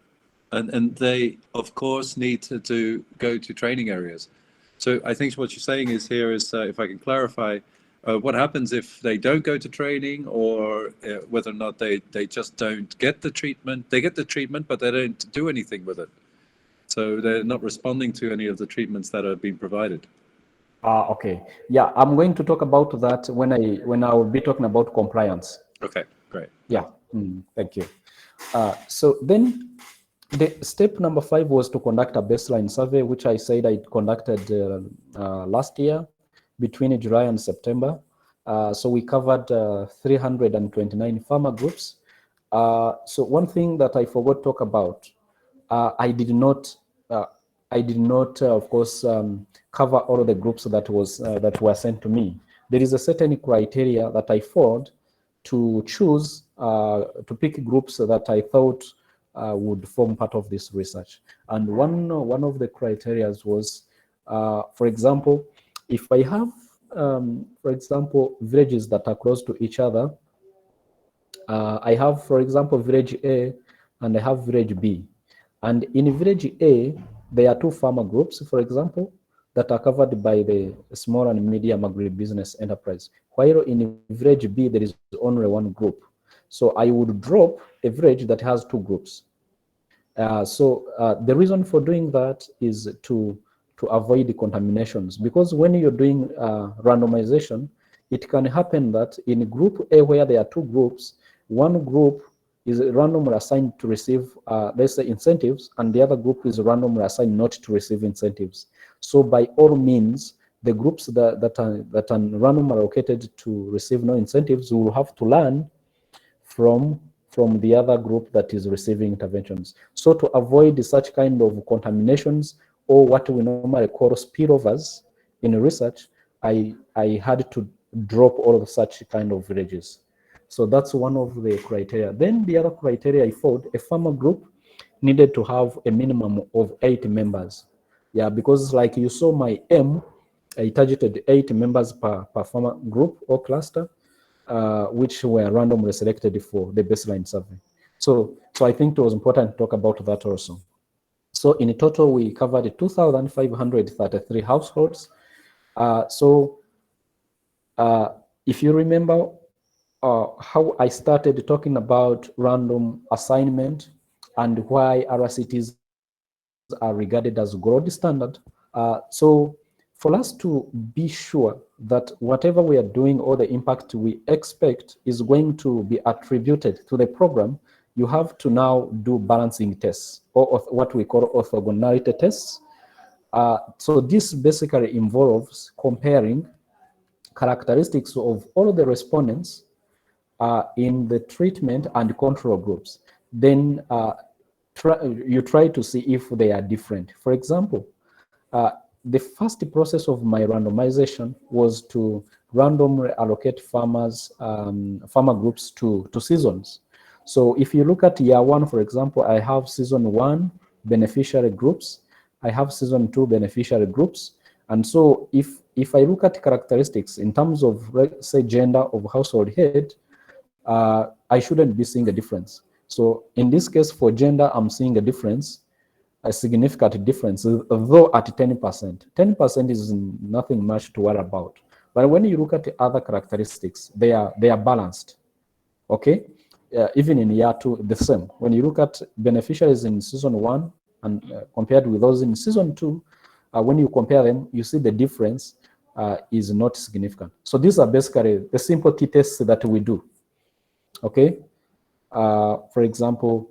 of course need to go to training areas. So I think what you're saying is here is, if I can clarify, what happens if they don't go to training, or whether or not they just don't get the treatment. They get the treatment, but they don't do anything with it. So they're not responding to any of the treatments that are being provided. Okay. Yeah, I'm going to talk about that when I will be talking about compliance. Okay, great. Yeah, thank you. So then the step number 5 was to conduct a baseline survey, which I said I conducted last year between July and September. So we covered 329 farmer groups. So one thing that I forgot to talk about, I did not, of course, cover all of the groups that were sent to me. There is a certain criteria that I followed to choose, to pick groups that I thought would form part of this research. And one of the criteria was, for example, if I have, for example, villages that are close to each other, I have, for example, village A and I have village B. And in village A, there are 2 farmer groups, for example, that are covered by the small and medium agribusiness enterprise. While in village B, there is only 1 group. So I would drop a village that has 2 groups. The reason for doing that is to avoid the contaminations, because when you're doing randomization, it can happen that in group A, where there are 2 groups, 1 group is randomly assigned to receive, let's say, incentives, and the other group is randomly assigned not to receive incentives. So by all means, the groups that are randomly allocated to receive no incentives will have to learn from the other group that is receiving interventions. So to avoid such kind of contaminations, or what we normally call spillovers in research, I had to drop all of such kind of villages. So that's one of the criteria. Then the other criteria I found, a farmer group needed to have a minimum of 8 members. Yeah, because like you saw my M, I targeted 8 members per farmer group or cluster, which were randomly selected for the baseline survey. So I think it was important to talk about that also. So in total, we covered 2,533 households. If you remember how I started talking about random assignment and why RCTs are regarded as gold standard. So for us to be sure that whatever we are doing or the impact we expect is going to be attributed to the program, you have to now do balancing tests, or what we call orthogonality tests. So this basically involves comparing characteristics of all of the respondents in the treatment and control groups. then you try to see if they are different. For example, the first process of my randomization was to randomly allocate farmer groups to seasons. So if you look at year one, for example, I have season one beneficiary groups, I have season two beneficiary groups. And so if I look at characteristics in terms of, say, gender of household head, I shouldn't be seeing a difference. So in this case, for gender, I'm seeing a difference, a significant difference, though at 10%. 10% is nothing much to worry about. But when you look at the other characteristics, they are balanced. Okay, even in year two, the same. When you look at beneficiaries in season one and compared with those in season two, when you compare them, you see the difference is not significant. So these are basically the simple t-tests that we do. Okay, for example,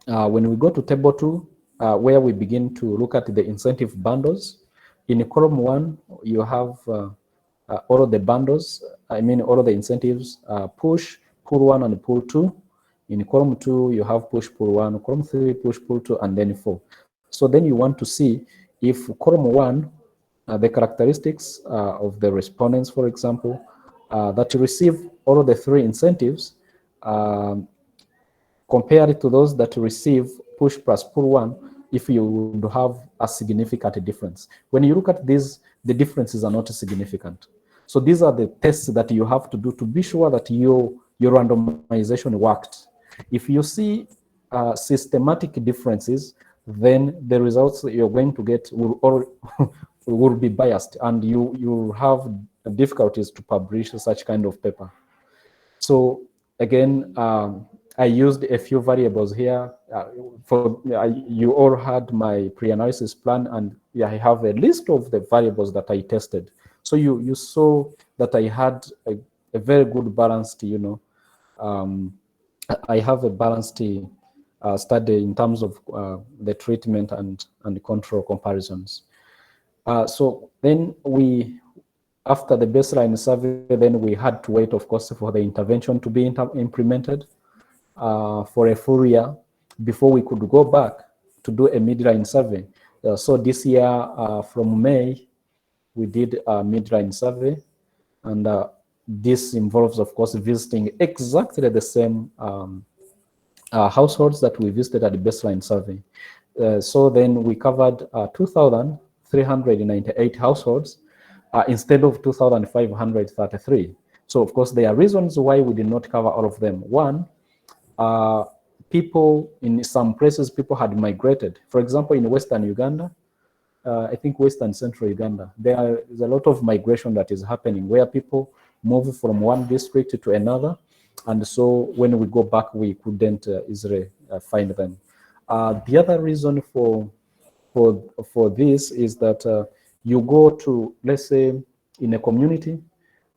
when we go to table two, where we begin to look at the incentive bundles, in column one, you have all of the bundles, I mean, all of the incentives, push, pull one, and pull two. In column two, you have push, pull one, column three, push, pull two, and then four. So then you want to see if column one, the characteristics of the respondents, for example, that receive all of the three incentives, compare it to those that receive push plus pull one, if you would have a significant difference. When you look at these, the differences are not significant. So these are the tests that you have to do to be sure that your randomization worked. If you see systematic differences, then the results that you're going to get will be biased, and you have difficulties to publish such kind of paper. So again, I used a few variables here. You all had my pre-analysis plan, and I have a list of the variables that I tested. So you saw that I had a very good balanced, I have a balanced study in terms of the treatment and control comparisons. So then after the baseline survey, then we had to wait, of course, for the intervention to be implemented for a full year before we could go back to do a midline survey. So this year, from May, we did a midline survey, and this involves, of course, visiting exactly the same households that we visited at the baseline survey. So then we covered 2,398 households instead of 2,533. So of course, there are reasons why we did not cover all of them. One, people in some places, people had migrated. For example, in Western Uganda, I think Western Central Uganda, there is a lot of migration that is happening where people move from one district to another. And so when we go back, we couldn't easily find them. The other reason for this is that you go to, let's say, in a community,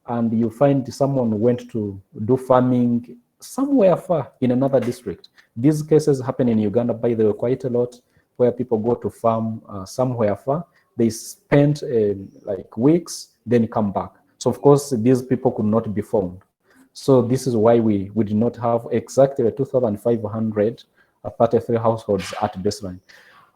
and you find someone went to do farming somewhere far in another district. These cases happen in Uganda, by the way, quite a lot, where people go to farm somewhere far. They spend like weeks, then come back. So of course, these people could not be found. So this is why we did not have exactly 2,533 households at baseline.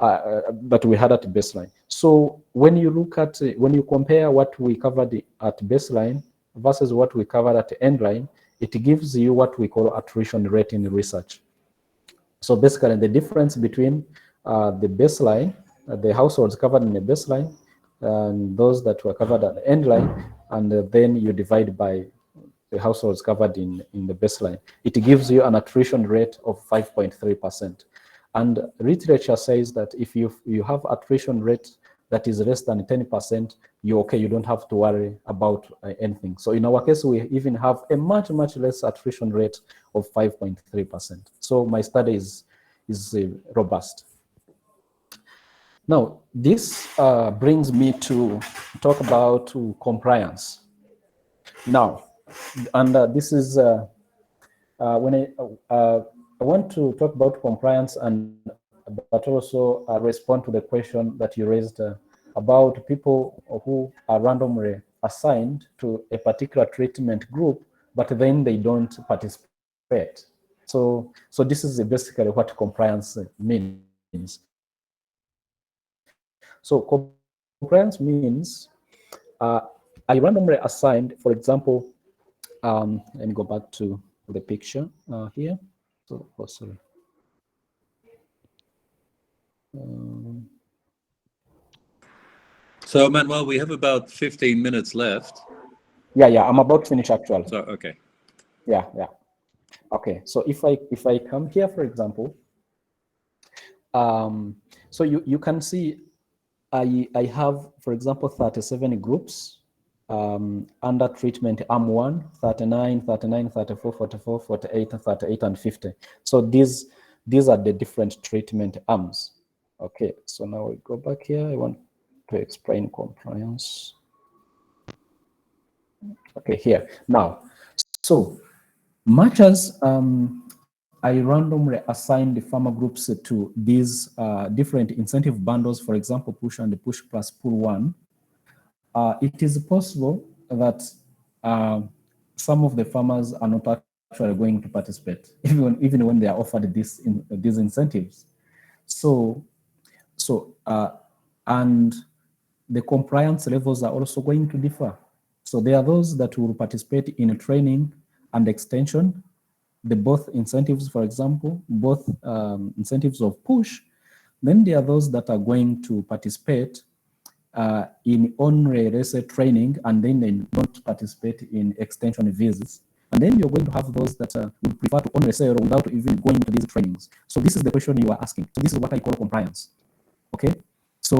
That we had at baseline. So when you look at, when you compare what we covered at baseline versus what we covered at end line, it gives you what we call attrition rate in research. So basically the difference between the baseline, the households covered in the baseline, and those that were covered at the end line, and then you divide by the households covered in the baseline. It gives you an attrition rate of 5.3%. And literature says that if you have attrition rate that is less than 10%, you're okay, you don't have to worry about anything. So in our case, we even have a much, much less attrition rate of 5.3%. So my study is robust. Now, this brings me to talk about compliance. Now, and this is when I want to talk about compliance, and but also respond to the question that you raised about people who are randomly assigned to a particular treatment group, but then they don't participate. So this is basically what compliance means. So compliance means I randomly assigned, for example, let me go back to the picture here. So, oh, sorry. So, Manuel, we have about 15 minutes left. Yeah, I'm about to finish actually. So, okay. Yeah. Okay, so if I come here, for example, so you can see I have, for example, 37 groups under treatment arm 1, 39, 39, 34, 44, 48, 38, and 50. So these are the different treatment arms. Okay, so now we go back here. I want to explain compliance. Okay, here. Now, so much as I randomly assigned the farmer groups to these different incentive bundles, for example, push and push plus pull 1, it is possible that some of the farmers are not actually going to participate, even when they are offered these incentives. So and the compliance levels are also going to differ. So there are those that will participate in training and extension, the both incentives, for example, both incentives of push. Then there are those that are going to participate in only, let's say, training, and then they don't participate in extension visits. And then you're going to have those that would prefer to only say without even going to these trainings. So this is the question you are asking. So this is what I call compliance. Okay. So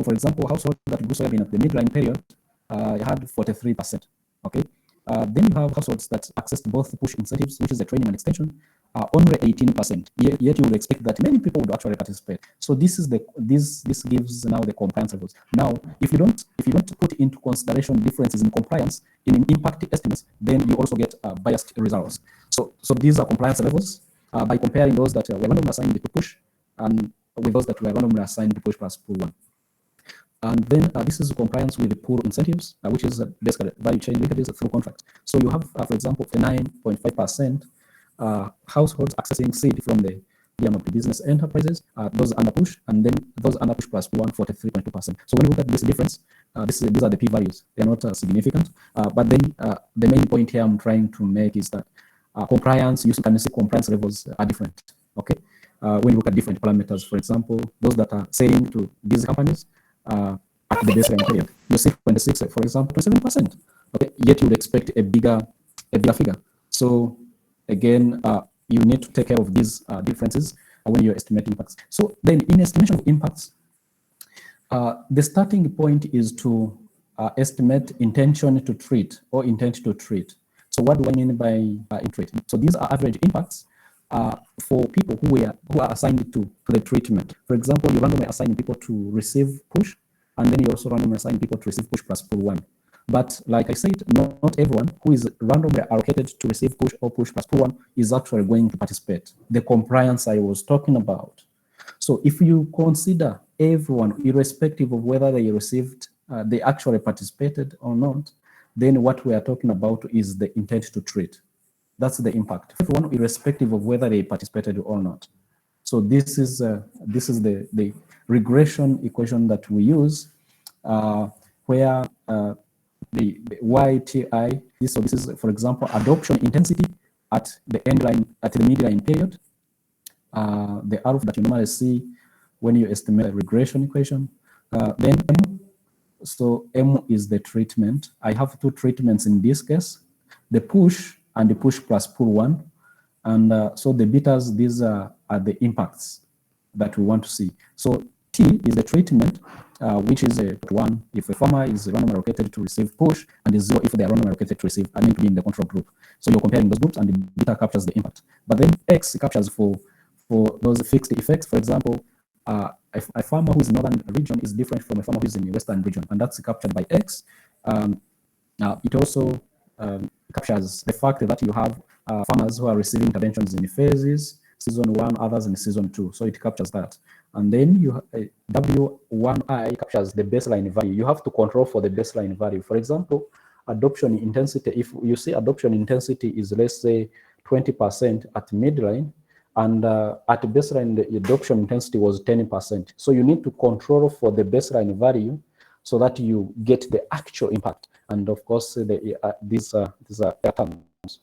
for example, household that grew soybean at the midline period, had 43%. Okay. Then you have households that accessed both push incentives, which is the training and extension, only 18%. Yet you would expect that many people would actually participate. So this is this gives now the compliance levels. Now, if you don't put into consideration differences in compliance in impact estimates, then you also get biased results. So these are compliance levels by comparing those that were randomly assigned to push and with those that were randomly assigned to push plus pull 1. And then this is compliance with the pool incentives, which is basically value chain linkages through contracts. So you have, for example, 9.5% households accessing seed from the DMP business enterprises, those under push, and then those under push plus 1, 43.2%. So when you look at this difference, these are the p values. They are not significant. But then the main point here I'm trying to make is that compliance, you can see compliance levels are different. Okay. When you look at different parameters, for example, those that are selling to these companies at the baseline period, you see 26, for example, 27%. Okay, yet you would expect a bigger figure. So again, you need to take care of these differences when you're estimating impacts. So then, in estimation of impacts, the starting point is to estimate intention to treat or intent to treat. So what do I mean by treat? So these are average impacts for people who are assigned to the treatment. For example, you randomly assign people to receive push, and then you also randomly assign people to receive push plus pull 1. But like I said, not everyone who is randomly allocated to receive push or push plus pull 1 is actually going to participate. The compliance I was talking about. So if you consider everyone, irrespective of whether they received, they actually participated or not, then what we are talking about is the intent to treat. That's the impact. Everyone, irrespective of whether they participated or not. So this is the regression equation that we use, where the YTI. So this is, for example, adoption intensity at the end line, at the midline period. The alpha that you normally see when you estimate a regression equation. Then M. So M is the treatment. I have two treatments in this case, the push and the push plus pull 1. And so the betas, these are the impacts that we want to see. So T is the treatment, which is a 1 if a farmer is randomly allocated to receive push, and is 0 if they are randomly allocated to receive, to be in the control group. So you're comparing those groups, and the beta captures the impact. But then X captures for those fixed effects. For example, a farmer who is in northern region is different from a farmer who is in the western region, and that's captured by X. It also captures the fact that you have farmers who are receiving interventions in phases, season 1, others in season 2. So it captures that. And then you W1I captures the baseline value. You have to control for the baseline value. For example, adoption intensity, if you see adoption intensity is, let's say, 20% at midline, and at baseline, the adoption intensity was 10%. So you need to control for the baseline value so that you get the actual impact. And of course, these are terms.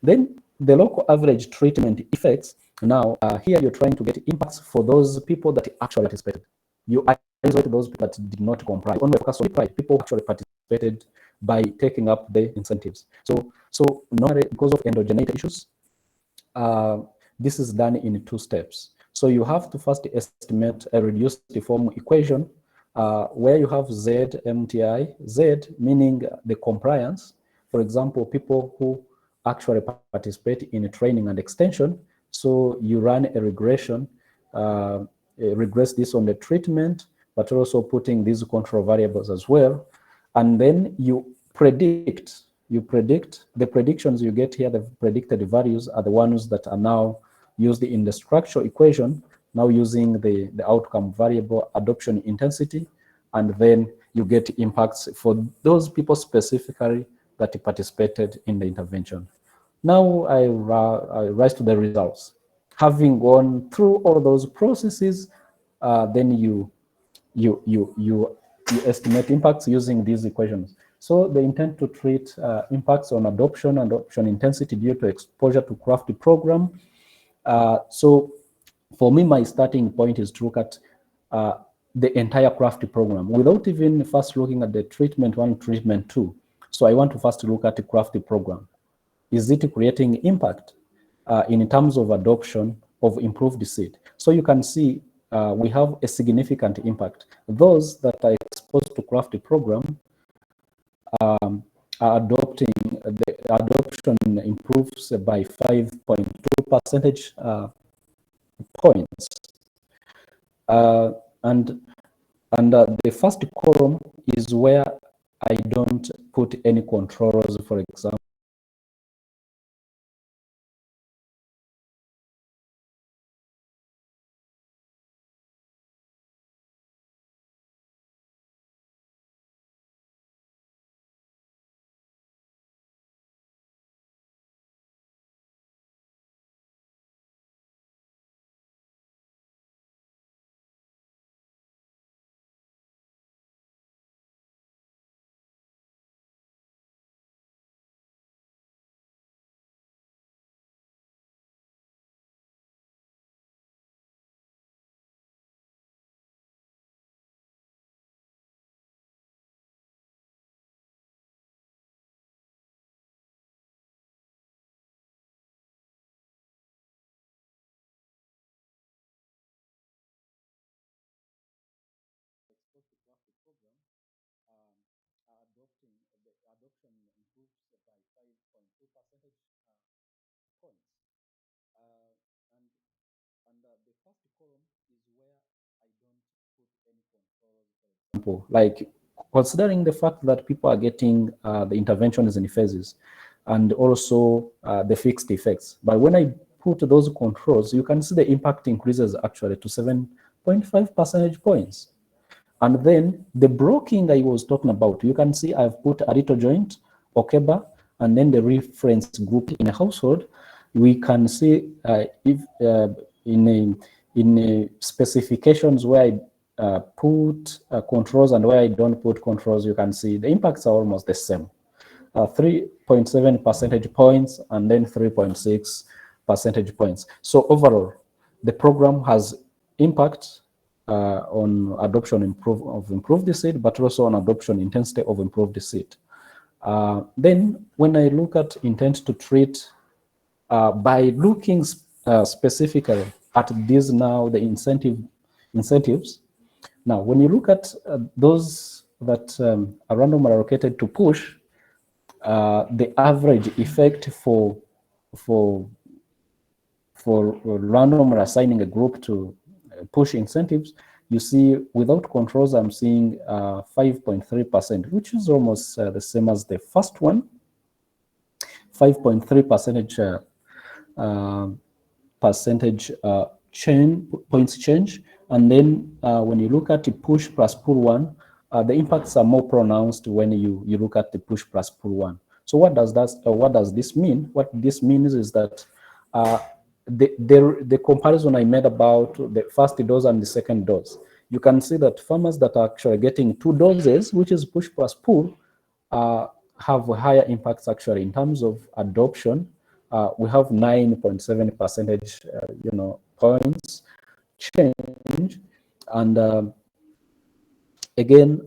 Then the local average treatment effects. Now, here you're trying to get impacts for those people that actually participated. You isolate those people that did not comply. Only focus on people who actually participated by taking up the incentives. So normally, because of endogeneity issues, this is done in 2 steps. So you have to first estimate a reduced form equation where you have Z MTI, Z meaning the compliance. For example, people who actually participate in training and extension. So you run a regression, regress this on the treatment, but also putting these control variables as well. And then you predict the predictions you get here, the predicted values are the ones that are now used in the structural equation, now using the outcome variable adoption intensity, and then you get impacts for those people specifically that participated in the intervention. Now I rise to the results. Having gone through all those processes, then you estimate impacts using these equations. So the intent to treat impacts on adoption and adoption intensity due to exposure to crafty program. So for me, my starting point is to look at the entire crafty program without even first looking at the treatment 1, treatment 2. So I want to first look at the crafty program. Is it creating impact in terms of adoption of improved seed? So you can see we have a significant impact. Those that are exposed to crafty program are adopting, the adoption improves by 5.2 percentage points. And the first column is where I don't put any controls, for example. Adoption improves by 5.2 percentage points. And the first column is where I don't put any controls, for example, like considering the fact that people are getting the interventions in phases and also the fixed effects. But when I put those controls, you can see the impact increases actually to 7.5 percentage points. And then the blocking I was talking about, you can see I've put a little joint, Okeba, and then the reference group in a household. We can see if in specifications where I put controls and where I don't put controls, you can see the impacts are almost the same. 3.7 percentage points and then 3.6 percentage points. So overall, the program has impact on adoption of improved seed, but also on adoption intensity of improved seed. Then when I look at intent to treat, by looking specifically at these now, the incentives. Now, when you look at those that are randomly allocated to push, the average effect for randomly assigning a group to push incentives, you see without controls, I'm seeing 5.3%, which is almost the same as the first one. 5.3 percentage points change. And then when you look at the push plus pull one, the impacts are more pronounced when you look at the push plus pull one. So what does this mean? What this means is that the comparison I made about the first dose and the second dose, you can see that farmers that are actually getting 2 doses, which is push plus pull, have higher impacts actually in terms of adoption. We have 9.7 percentage, points change, and again,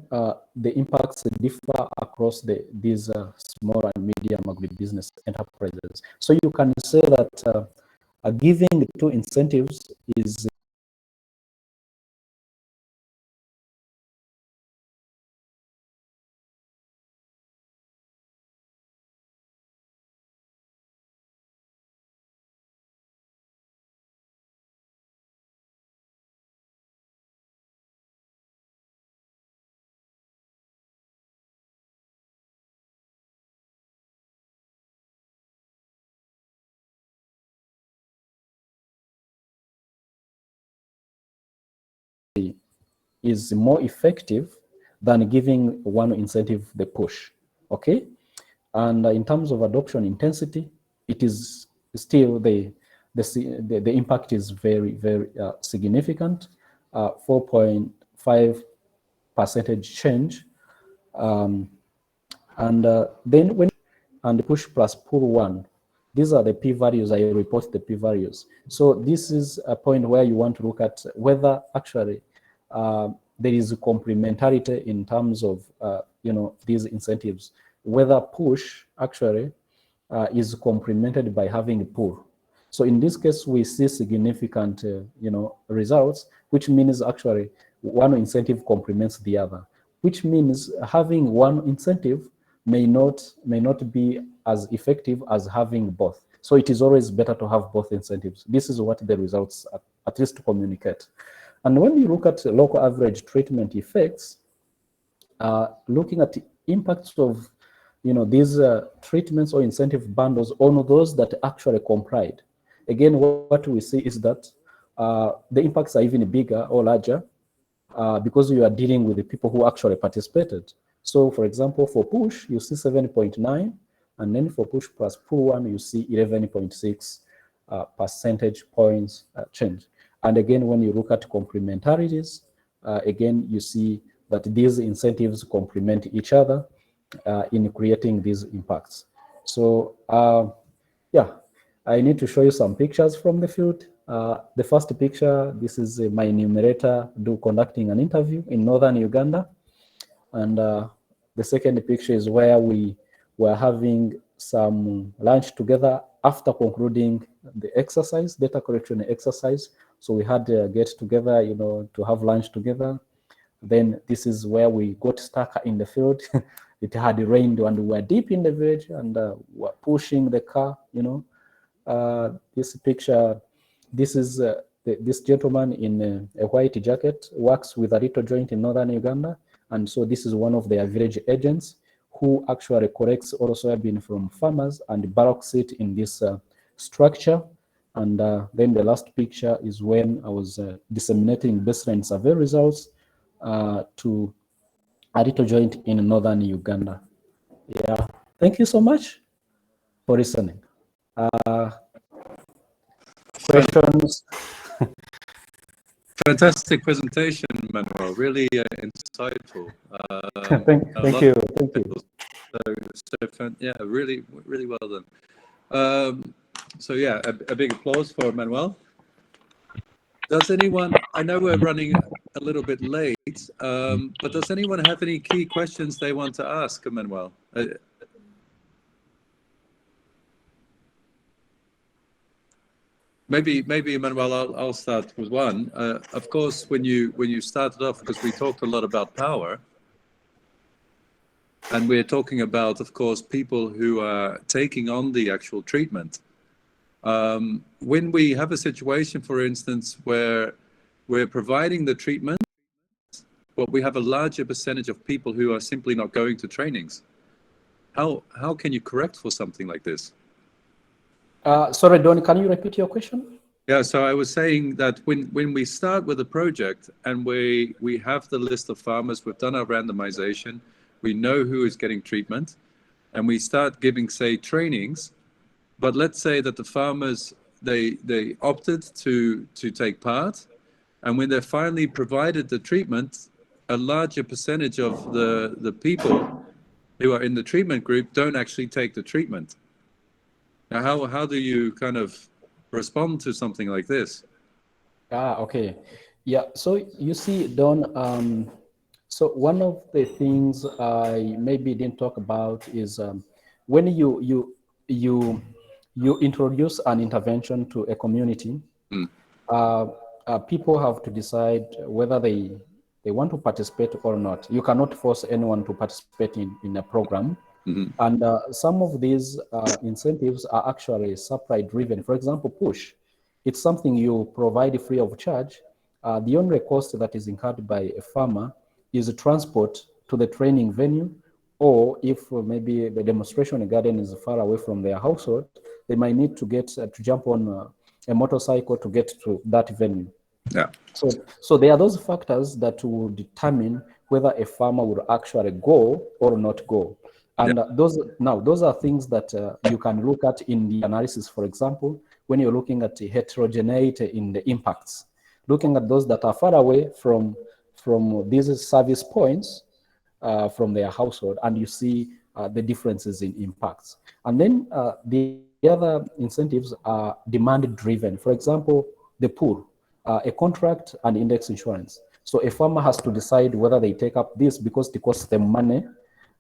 the impacts differ across these small and medium agribusiness enterprises. So you can say that giving 2 incentives is more effective than giving one incentive the push. Okay, and in terms of adoption intensity, it is still the impact is very significant, 4.5 percentage change, and then when and push plus pull 1. These are the p-values. I report the p-values. So this is a point where you want to look at whether actually there is complementarity in terms of these incentives, whether push actually is complemented by having pull. So in this case, we see significant results, which means actually one incentive complements the other, which means having one incentive may not be as effective as having both. So it is always better to have both incentives. This is what the results at least communicate. And when you look at local average treatment effects, looking at the impacts of these treatments or incentive bundles on those that actually complied, again, what we see is that the impacts are even bigger or larger because you are dealing with the people who actually participated. So for example, for push, you see 7.9, and then for push plus pull 1, you see 11.6 percentage points change. And again, when you look at complementarities, again, you see that these incentives complement each other in creating these impacts. So yeah, I need to show you some pictures from the field. The first picture, this is my enumerator conducting an interview in northern Uganda. And the second picture is where we were having some lunch together after concluding the exercise, data collection exercise. So we had a get together, to have lunch together. Then this is where we got stuck in the field. It had rained and we were deep in the village and were pushing the car, this picture, this is this gentleman in a white jacket works with a little joint in northern Uganda. And so this is one of their village agents who actually collects all soybean from farmers and barracks it in this structure. And then the last picture is when I was disseminating baseline survey results to a little joint in northern Uganda. Yeah, thank you so much for listening. Questions? Fantastic presentation, Manuel. Really insightful. Thank you. Yeah, really well done. So yeah, a big applause for Manuel. Does anyone? I know we're running a little bit late, but does anyone have any key questions they want to ask Manuel? Maybe Manuel, I'll start with one. Of course, when you started off, because we talked a lot about power, and we're talking about, of course, people who are taking on the actual treatment. When we have a situation, for instance, where we're providing the treatment, but we have a larger percentage of people who are simply not going to trainings, how can you correct for something like this? Sorry, Don, can you repeat your question? Yeah, so I was saying that when we start with a project and we have the list of farmers, we've done our randomization, we know who is getting treatment, and we start giving, say, trainings, but let's say that the farmers, they opted to take part, and when they're finally provided the treatment, a larger percentage of the people who are in the treatment group don't actually take the treatment. Now, how do you kind of respond to something like this? Okay. Yeah, so you see, Don, so one of the things I maybe didn't talk about is when you introduce an intervention to a community, people have to decide whether they want to participate or not. You cannot force anyone to participate in a program. And some of these incentives are actually supply driven. For example, push. It's something you provide free of charge. The only cost that is incurred by a farmer is transport to the training venue, or if maybe the demonstration garden is far away from their household, they might need to get to jump on a motorcycle to get to that venue. Yeah. So there are those factors that will determine whether a farmer will actually go or not go. And those are things that you can look at in the analysis. For example, when you're looking at the heterogeneity in the impacts, looking at those that are far away from these service points from their household, and you see the differences in impacts. And then the other incentives are demand driven. For example, the pool, a contract and index insurance. So a farmer has to decide whether they take up this because it costs them money.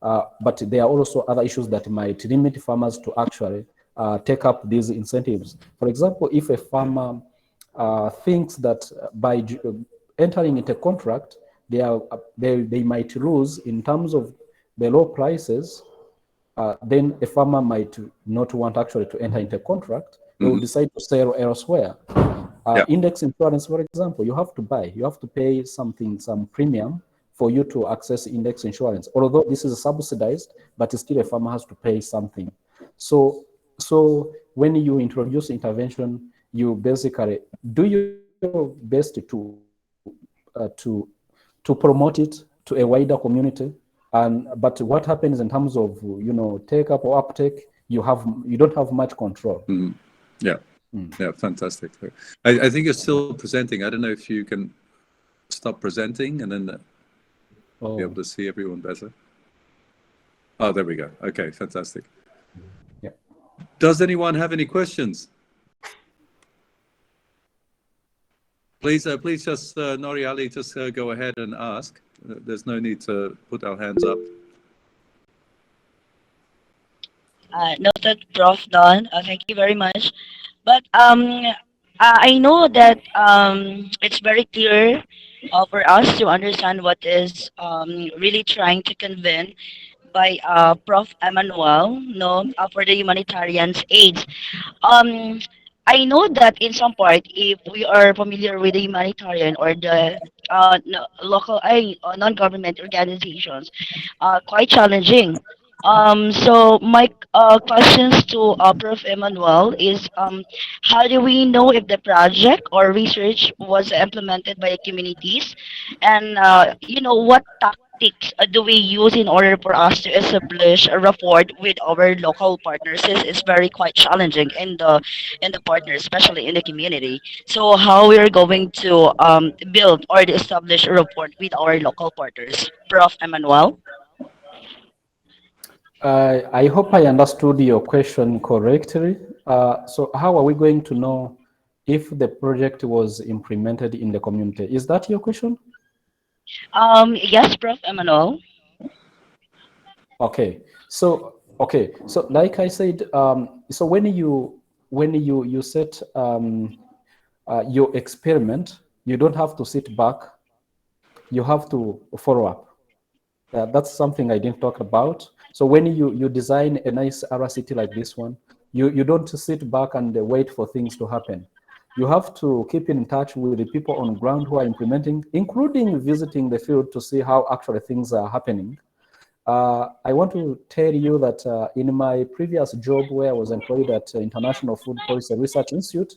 But there are also other issues that might limit farmers to actually take up these incentives. For example, if a farmer thinks that by entering into a contract, they might lose in terms of the low prices, then a farmer might not want actually to enter into a contract. They will decide to sell elsewhere. Index insurance, for example, you have to pay some premium for you to access index insurance. Although this is subsidized, but still a farmer has to pay something. So when you introduce intervention, you basically do your best to promote it to a wider community. But what happens in terms of take up or uptake, you don't have much control. Yeah, fantastic. I think you're still presenting. I don't know if you can stop presenting and then be able to see everyone better. Oh, there we go. Okay, fantastic. Yeah. Does anyone have any questions? Please just Nori Ali, just go ahead and ask. There's no need to put our hands up. Noted, Prof. Don. Thank you very much. But I know that it's very clear for us to understand what is really trying to convey by Prof. Emmanuel, no, for the humanitarian aid. Um, I know that in some part, if we are familiar with the humanitarian or the local non-government organizations, quite challenging. So my questions to Prof. Emmanuel is, how do we know if the project or research was implemented by the communities, and what tactics do we use in order for us to establish a rapport with our local partners? It's very quite challenging in the partners, especially in the community. So how we are going to build or establish a rapport with our local partners, Prof. Emmanuel? I hope I understood your question correctly. So how are we going to know if the project was implemented in the community? Is that your question? Yes, Prof. Emmanuel. Okay. So like I said, so when you set your experiment, you don't have to sit back. You have to follow up. That's something I didn't talk about. So when you design a nice RCT like this one, you don't sit back and wait for things to happen. You have to keep in touch with the people on ground who are implementing, including visiting the field to see how actually things are happening. I want to tell you that in my previous job where I was employed at International Food Policy Research Institute,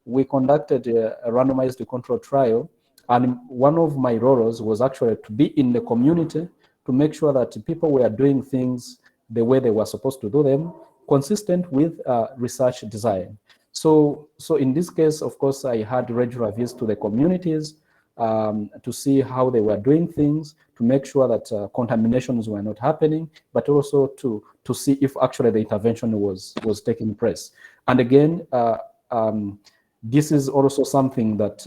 we conducted a randomized control trial. And one of my roles was actually to be in the community to make sure that people were doing things the way they were supposed to do them, consistent with research design. So in this case, of course, I had regular visits to the communities to see how they were doing things, to make sure that contaminations were not happening, but also to see if actually the intervention was taking place. And again, this is also something that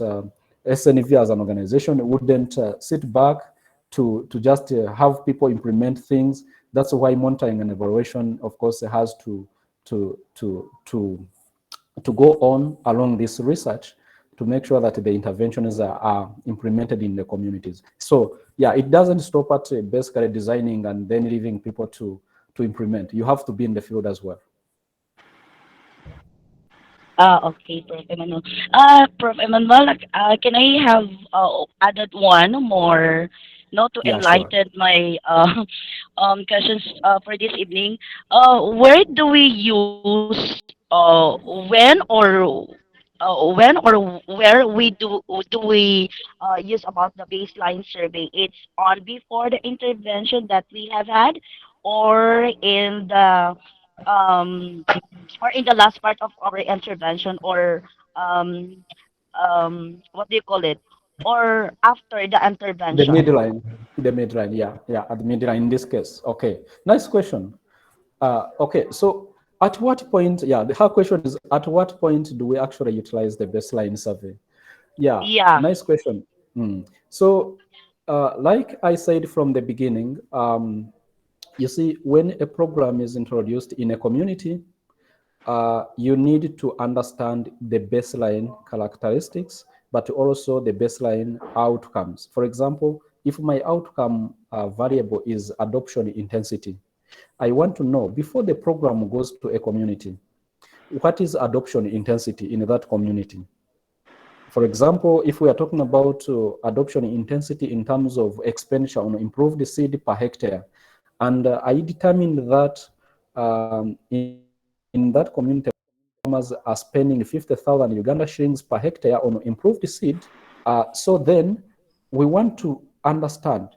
SNV as an organization wouldn't sit back to just have people implement things. That's why monitoring and evaluation, of course, has to go on along this research to make sure that the interventions are implemented in the communities. So yeah, it doesn't stop at basically designing and then leaving people to implement. You have to be in the field as well. Okay, Prof. Emmanuel. Prof. Emmanuel, like, can I have added one more, to Yeah, sure. enlighten my questions for this evening? Where do we use when or where do we use about the baseline survey? It's on before the intervention that we have had, or in the um last part of our intervention, or um what do you call it, or after the The intervention? midline, yeah, at the midline in this case. Okay, nice question. Okay, so at what point, yeah, her question is, at what point do we actually utilize the baseline survey? Yeah, Yeah. nice question. So, like I said from the beginning, you see, when a program is introduced in a community, you need to understand the baseline characteristics, but also the baseline outcomes. For example, if my outcome variable is adoption intensity, I want to know before the program goes to a community, what is adoption intensity in that community? For example, if we are talking about adoption intensity in terms of expenditure on improved seed per hectare, and I determined that in that community, farmers are spending 50,000 Uganda shillings per hectare on improved seed. So then we want to understand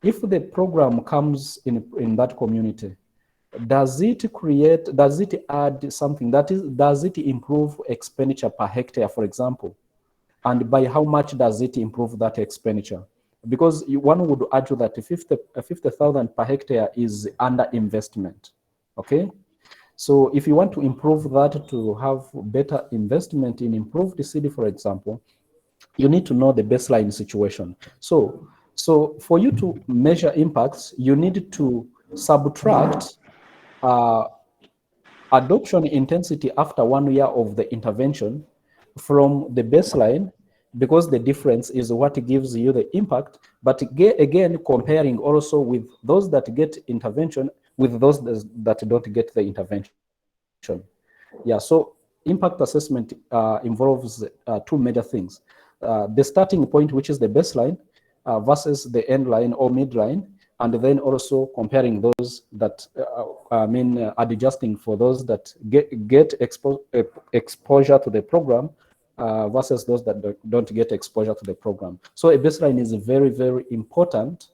if the program comes in that community, does it add something, that is, does it improve expenditure per hectare, for example? And by how much does it improve that expenditure? Because one would argue that 50,000 per hectare is under investment, okay? So if you want to improve that to have better investment in improved seed, for example, you need to know the baseline situation. So for you to measure impacts, you need to subtract uh, adoption intensity after 1 year of the intervention from the baseline, because the difference is what gives you the impact. But again, comparing also with those that get intervention with those that don't get the intervention. Yeah, so impact assessment involves two major things. The starting point, which is the baseline, versus the end line or midline, and then also comparing those that, adjusting for those that get exposure to the program versus those that don't get exposure to the program. So a baseline is very, very important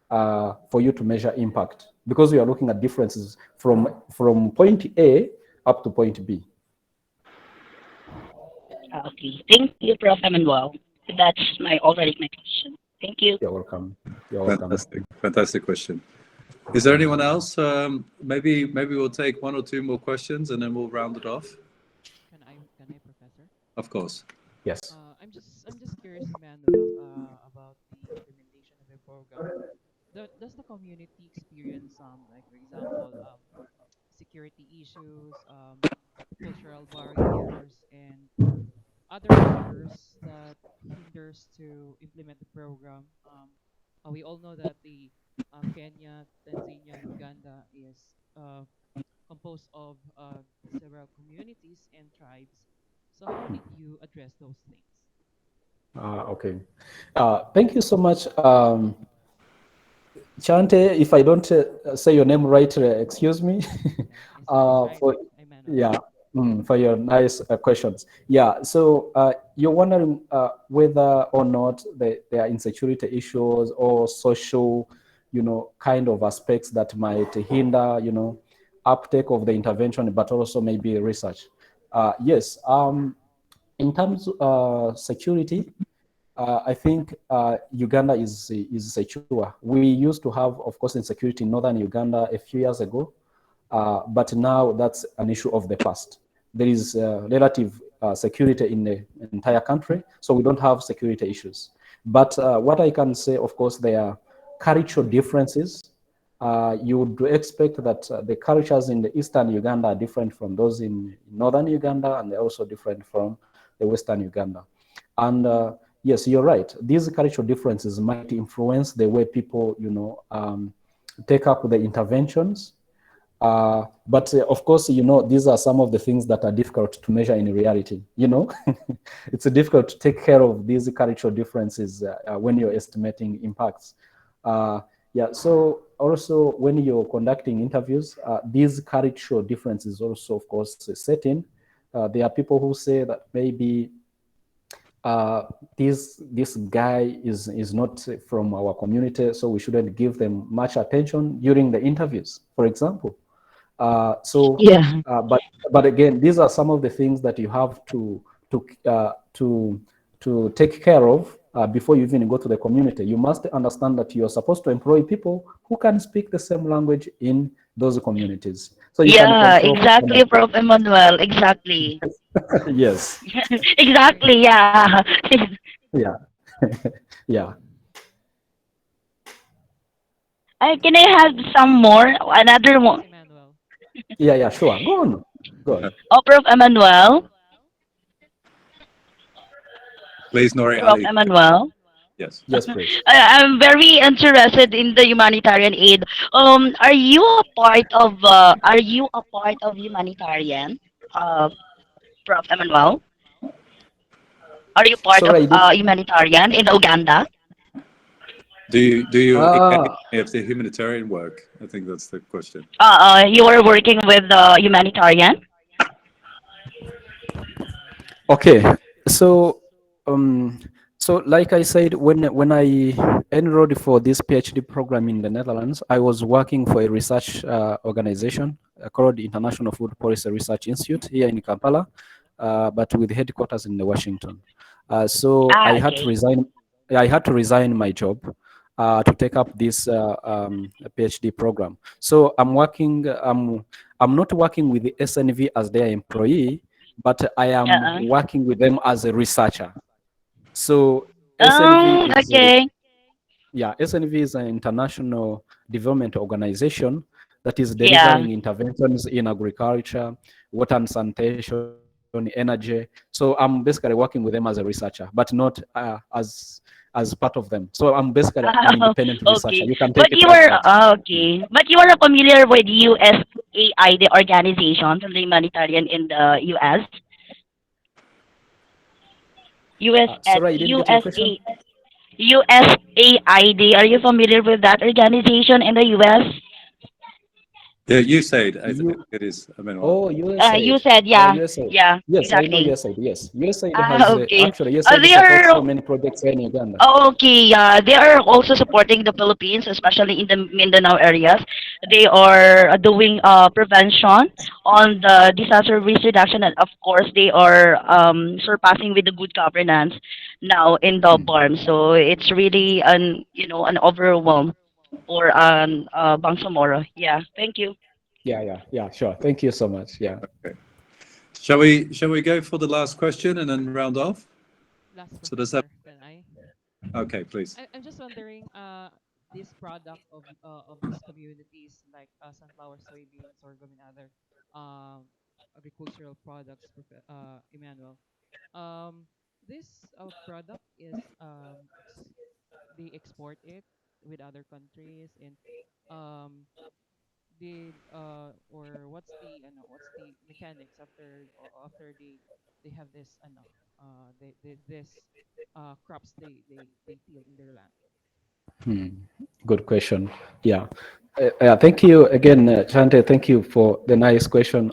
for you to measure impact, because we are looking at differences from point A up to point B. Okay, thank you, Prof. Emmanuel. That's my question. Thank you. You're welcome. You're welcome. Fantastic question. Is there anyone else? Maybe we'll take one or two more questions and then we'll round it off. Can I, Professor? Of course. Yes. I'm just curious, Emmanuel, about the implementation of a program. Does the community experience some, like for example, security issues, cultural barriers, and other factors that hinders to implement the program? We all know that the Kenya, Tanzania, and Uganda is composed of several communities and tribes. So how did you address those things? Okay. Thank you so much, Chante. If I don't say your name right, excuse me. It's right, For Emmanuel. yeah, for your nice questions. Yeah. So you're wondering whether or not there are insecurity issues or social, kind of aspects that might hinder, uptake of the intervention, but also maybe research. Yes, in terms of security, I think Uganda is secure. We used to have, of course, insecurity in northern Uganda a few years ago, but now that's an issue of the past. There is relative security in the entire country, so we don't have security issues. But what I can say, of course, there are cultural differences. You would expect that the cultures in the eastern Uganda are different from those in northern Uganda, and they're also different from the western Uganda. And yes, you're right. These cultural differences might influence the way people, take up the interventions. But of course, these are some of the things that are difficult to measure in reality. It's difficult to take care of these cultural differences when you're estimating impacts. Yeah, so also when you're conducting interviews, these cultural differences also, of course, set in. There are people who say that maybe this guy is not from our community, so we shouldn't give them much attention during the interviews, for example. Yeah. But again, these are some of the things that you have to take care of before you even go to the community. You must understand that you're supposed to employ people who can speak the same language in those communities, so you can Yeah, control for some exactly, of Prof. Emmanuel. Exactly. it. Yes. Exactly, yeah. Yeah. Yeah. Can I have some more? Another Yes, one. Emmanuel. Yeah. Sure. Go on. Go on. Oh, Prof. Emmanuel. Please, Nori Prof. Ali. Emmanuel. Yes. Yes, please. I'm very interested in the humanitarian aid. Are you a part of humanitarian? Prof. Emmanuel? Are you part of Sorry, I did. humanitarian in Uganda? Do you engage Uh, in any of the humanitarian work? I think that's the question. You are working with humanitarian? okay. So, um, so like I said, when I enrolled for this PhD program in the Netherlands, I was working for a research organization called International Food Policy Research Institute here in Kampala, but with headquarters in Washington. So Ah, okay. I had to resign my job to take up this PhD program. So I'm not working with the SNV as their employee, but I am Uh-uh. working with them as a researcher. So SNV is Okay. SNV is an international development organization that is Yeah. delivering interventions in agriculture, water and sanitation, energy. So I'm basically working with them as a researcher, but not as part of them. So I'm basically an independent researcher. Okay. You can take But it you like are that. okay. But you are familiar with USAID, the organization from the humanitarian in the US? US at Sorry, I didn't get your question. USAID. Are you familiar with that organization in the US? Yeah, you said I think You it is. I mean, well, Oh, USAID. You said, Oh, yeah. USAID. Yeah, Yes, I know exactly. USAID. Yes, USAID Ah, has okay. actually USAID They supports so are many projects here in Uganda. okay. Yeah, they are also supporting the Philippines, especially in the Mindanao areas. They are doing prevention on the disaster risk reduction, and of course, they are surpassing with the good governance now in the Hmm. farm. So it's really an overwhelm for Bangsamoro. Yeah. Thank you. Yeah. Sure. Thank you so much. Yeah. okay. Shall we go for the last question and then round off? Last So question, does that? sir. Can I? Okay, please. I'm just wondering, this product of these communities like sunflower, soybeans, sorghum, and other um, agricultural products, Emmanuel. Um, this product is they export it with other countries, and um, what's the mechanics after they have this they this crops they till in their land. Hmm. Good question. Yeah. Thank you again, Chante. Thank you for the nice question.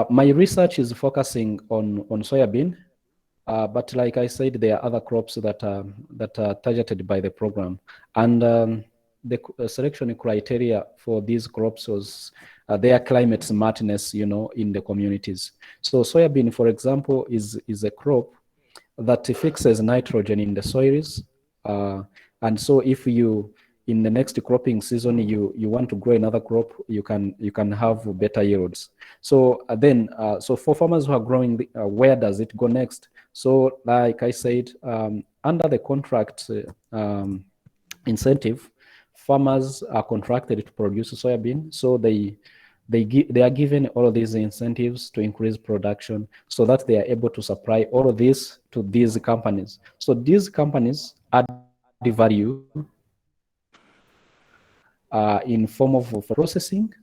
My research is focusing on soybean, but like I said, there are other crops that are targeted by the program, and the selection criteria for these crops was their climate smartness, in the communities. So soybean, for example, is a crop that fixes nitrogen in the soils. And so if you, in the next cropping season, you want to grow another crop, you can have better yields. So so for farmers who are growing, where does it go next? So like I said, under the contract incentive, farmers are contracted to produce soybean. So they are given all of these incentives to increase production so that they are able to supply all of this to these companies. So these companies add the value in form of processing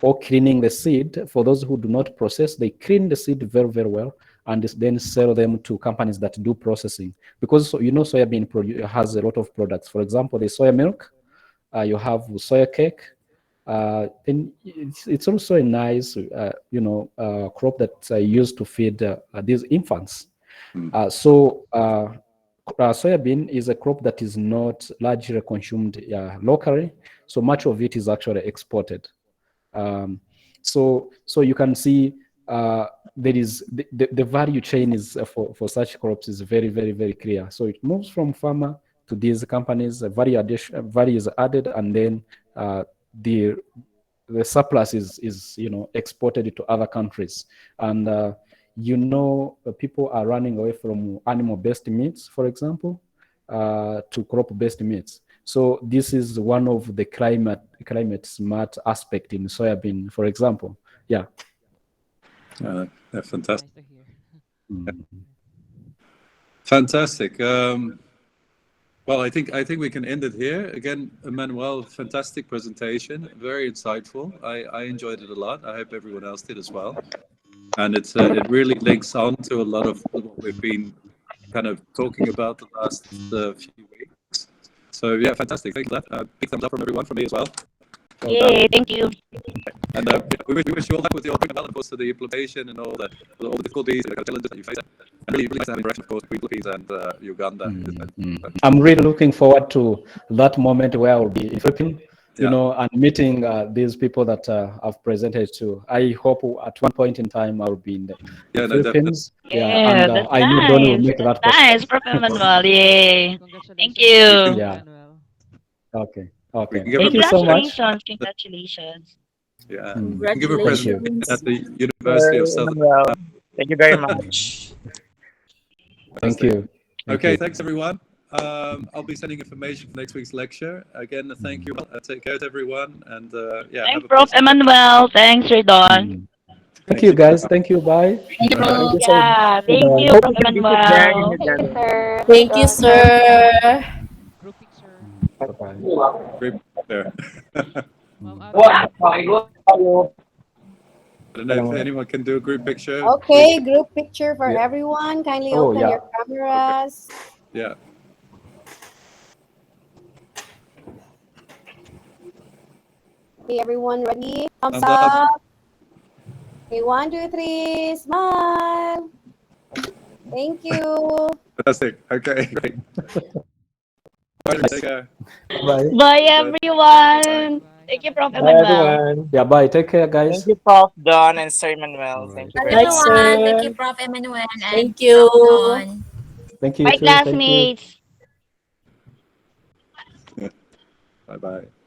or cleaning the seed. For those who do not process, they clean the seed very, very well and then sell them to companies that do processing. Because soybean has a lot of products. For example, the soya milk, you have soya cake, and it's also a nice, crop that's used to feed these infants. Soybean is a crop that is not largely consumed locally, so much of it is actually exported. So you can see there is the value chain is for such crops is very, very, very clear. So it moves from farmer to these companies, value is added, and then the surplus is exported to other countries. And people are running away from animal-based meats, for example, to crop-based meats. So this is one of the climate smart aspect in soybean, for example. Yeah. Fantastic. Nice to hear. Fantastic. Well, I think we can end it here. Again, Emmanuel, fantastic presentation, very insightful. I enjoyed it a lot. I hope everyone else did as well. And it really links on to a lot of what we've been kind of talking about the last few weeks. So yeah, fantastic. Thank you for that. Big thumbs up from everyone, from me as well. Yay, thank you. And we wish you all luck with your program, of course, to the implementation and all the difficulties and the challenges that you face. And really nice to have interaction, of course, between Philippines and Uganda. I'm really looking forward to that moment where I'll be in Philippines, and meeting these people that I've presented to. I hope at one point in time I'll be in the Philippines. Yeah, And that's I know Donnie will nice. make that. Nice, Prof. Emmanuel. Yay. Congratulations. Thank you. Yeah. Emmanuel. Okay. Give a Thank you so much. Congratulations. Yeah. Give a Congratulations. presentation at the University of Southern. Thank you very much. Thank you. Okay, thanks everyone. I'll be sending information for next week's lecture. Again, thank you. Take care to everyone, and Thanks, Prof. Emmanuel. Thanks, Redon. Thank you, guys. Thank you. Bye. Thank you, bro. Yeah, thank you, Hope Prof. you can visit there in Emmanuel. Uganda. Thank you, sir. Group picture. Bye-bye. Great there. Ma'am I don't know if anyone can do a group picture. Okay, group picture for Yeah. everyone. Kindly Oh, open yeah. your cameras. Yeah. Okay, everyone ready? Thumbs Thumbs up. up. Okay, 1, 2, 3, smile. Thank you. Fantastic. Okay, great. Bye. Take care. Bye. Bye, everyone. Thank you, Prof. Bye, Emmanuel. everyone. Yeah, bye. Take care, guys. Thank you, Prof. Don and Sir Manuel. Thank you Bye, very much. everyone. Thank you, Prof. Emmanuel and Thank you. Prof. Don. Thank you Bye, too. Thank you. classmates. Bye-bye.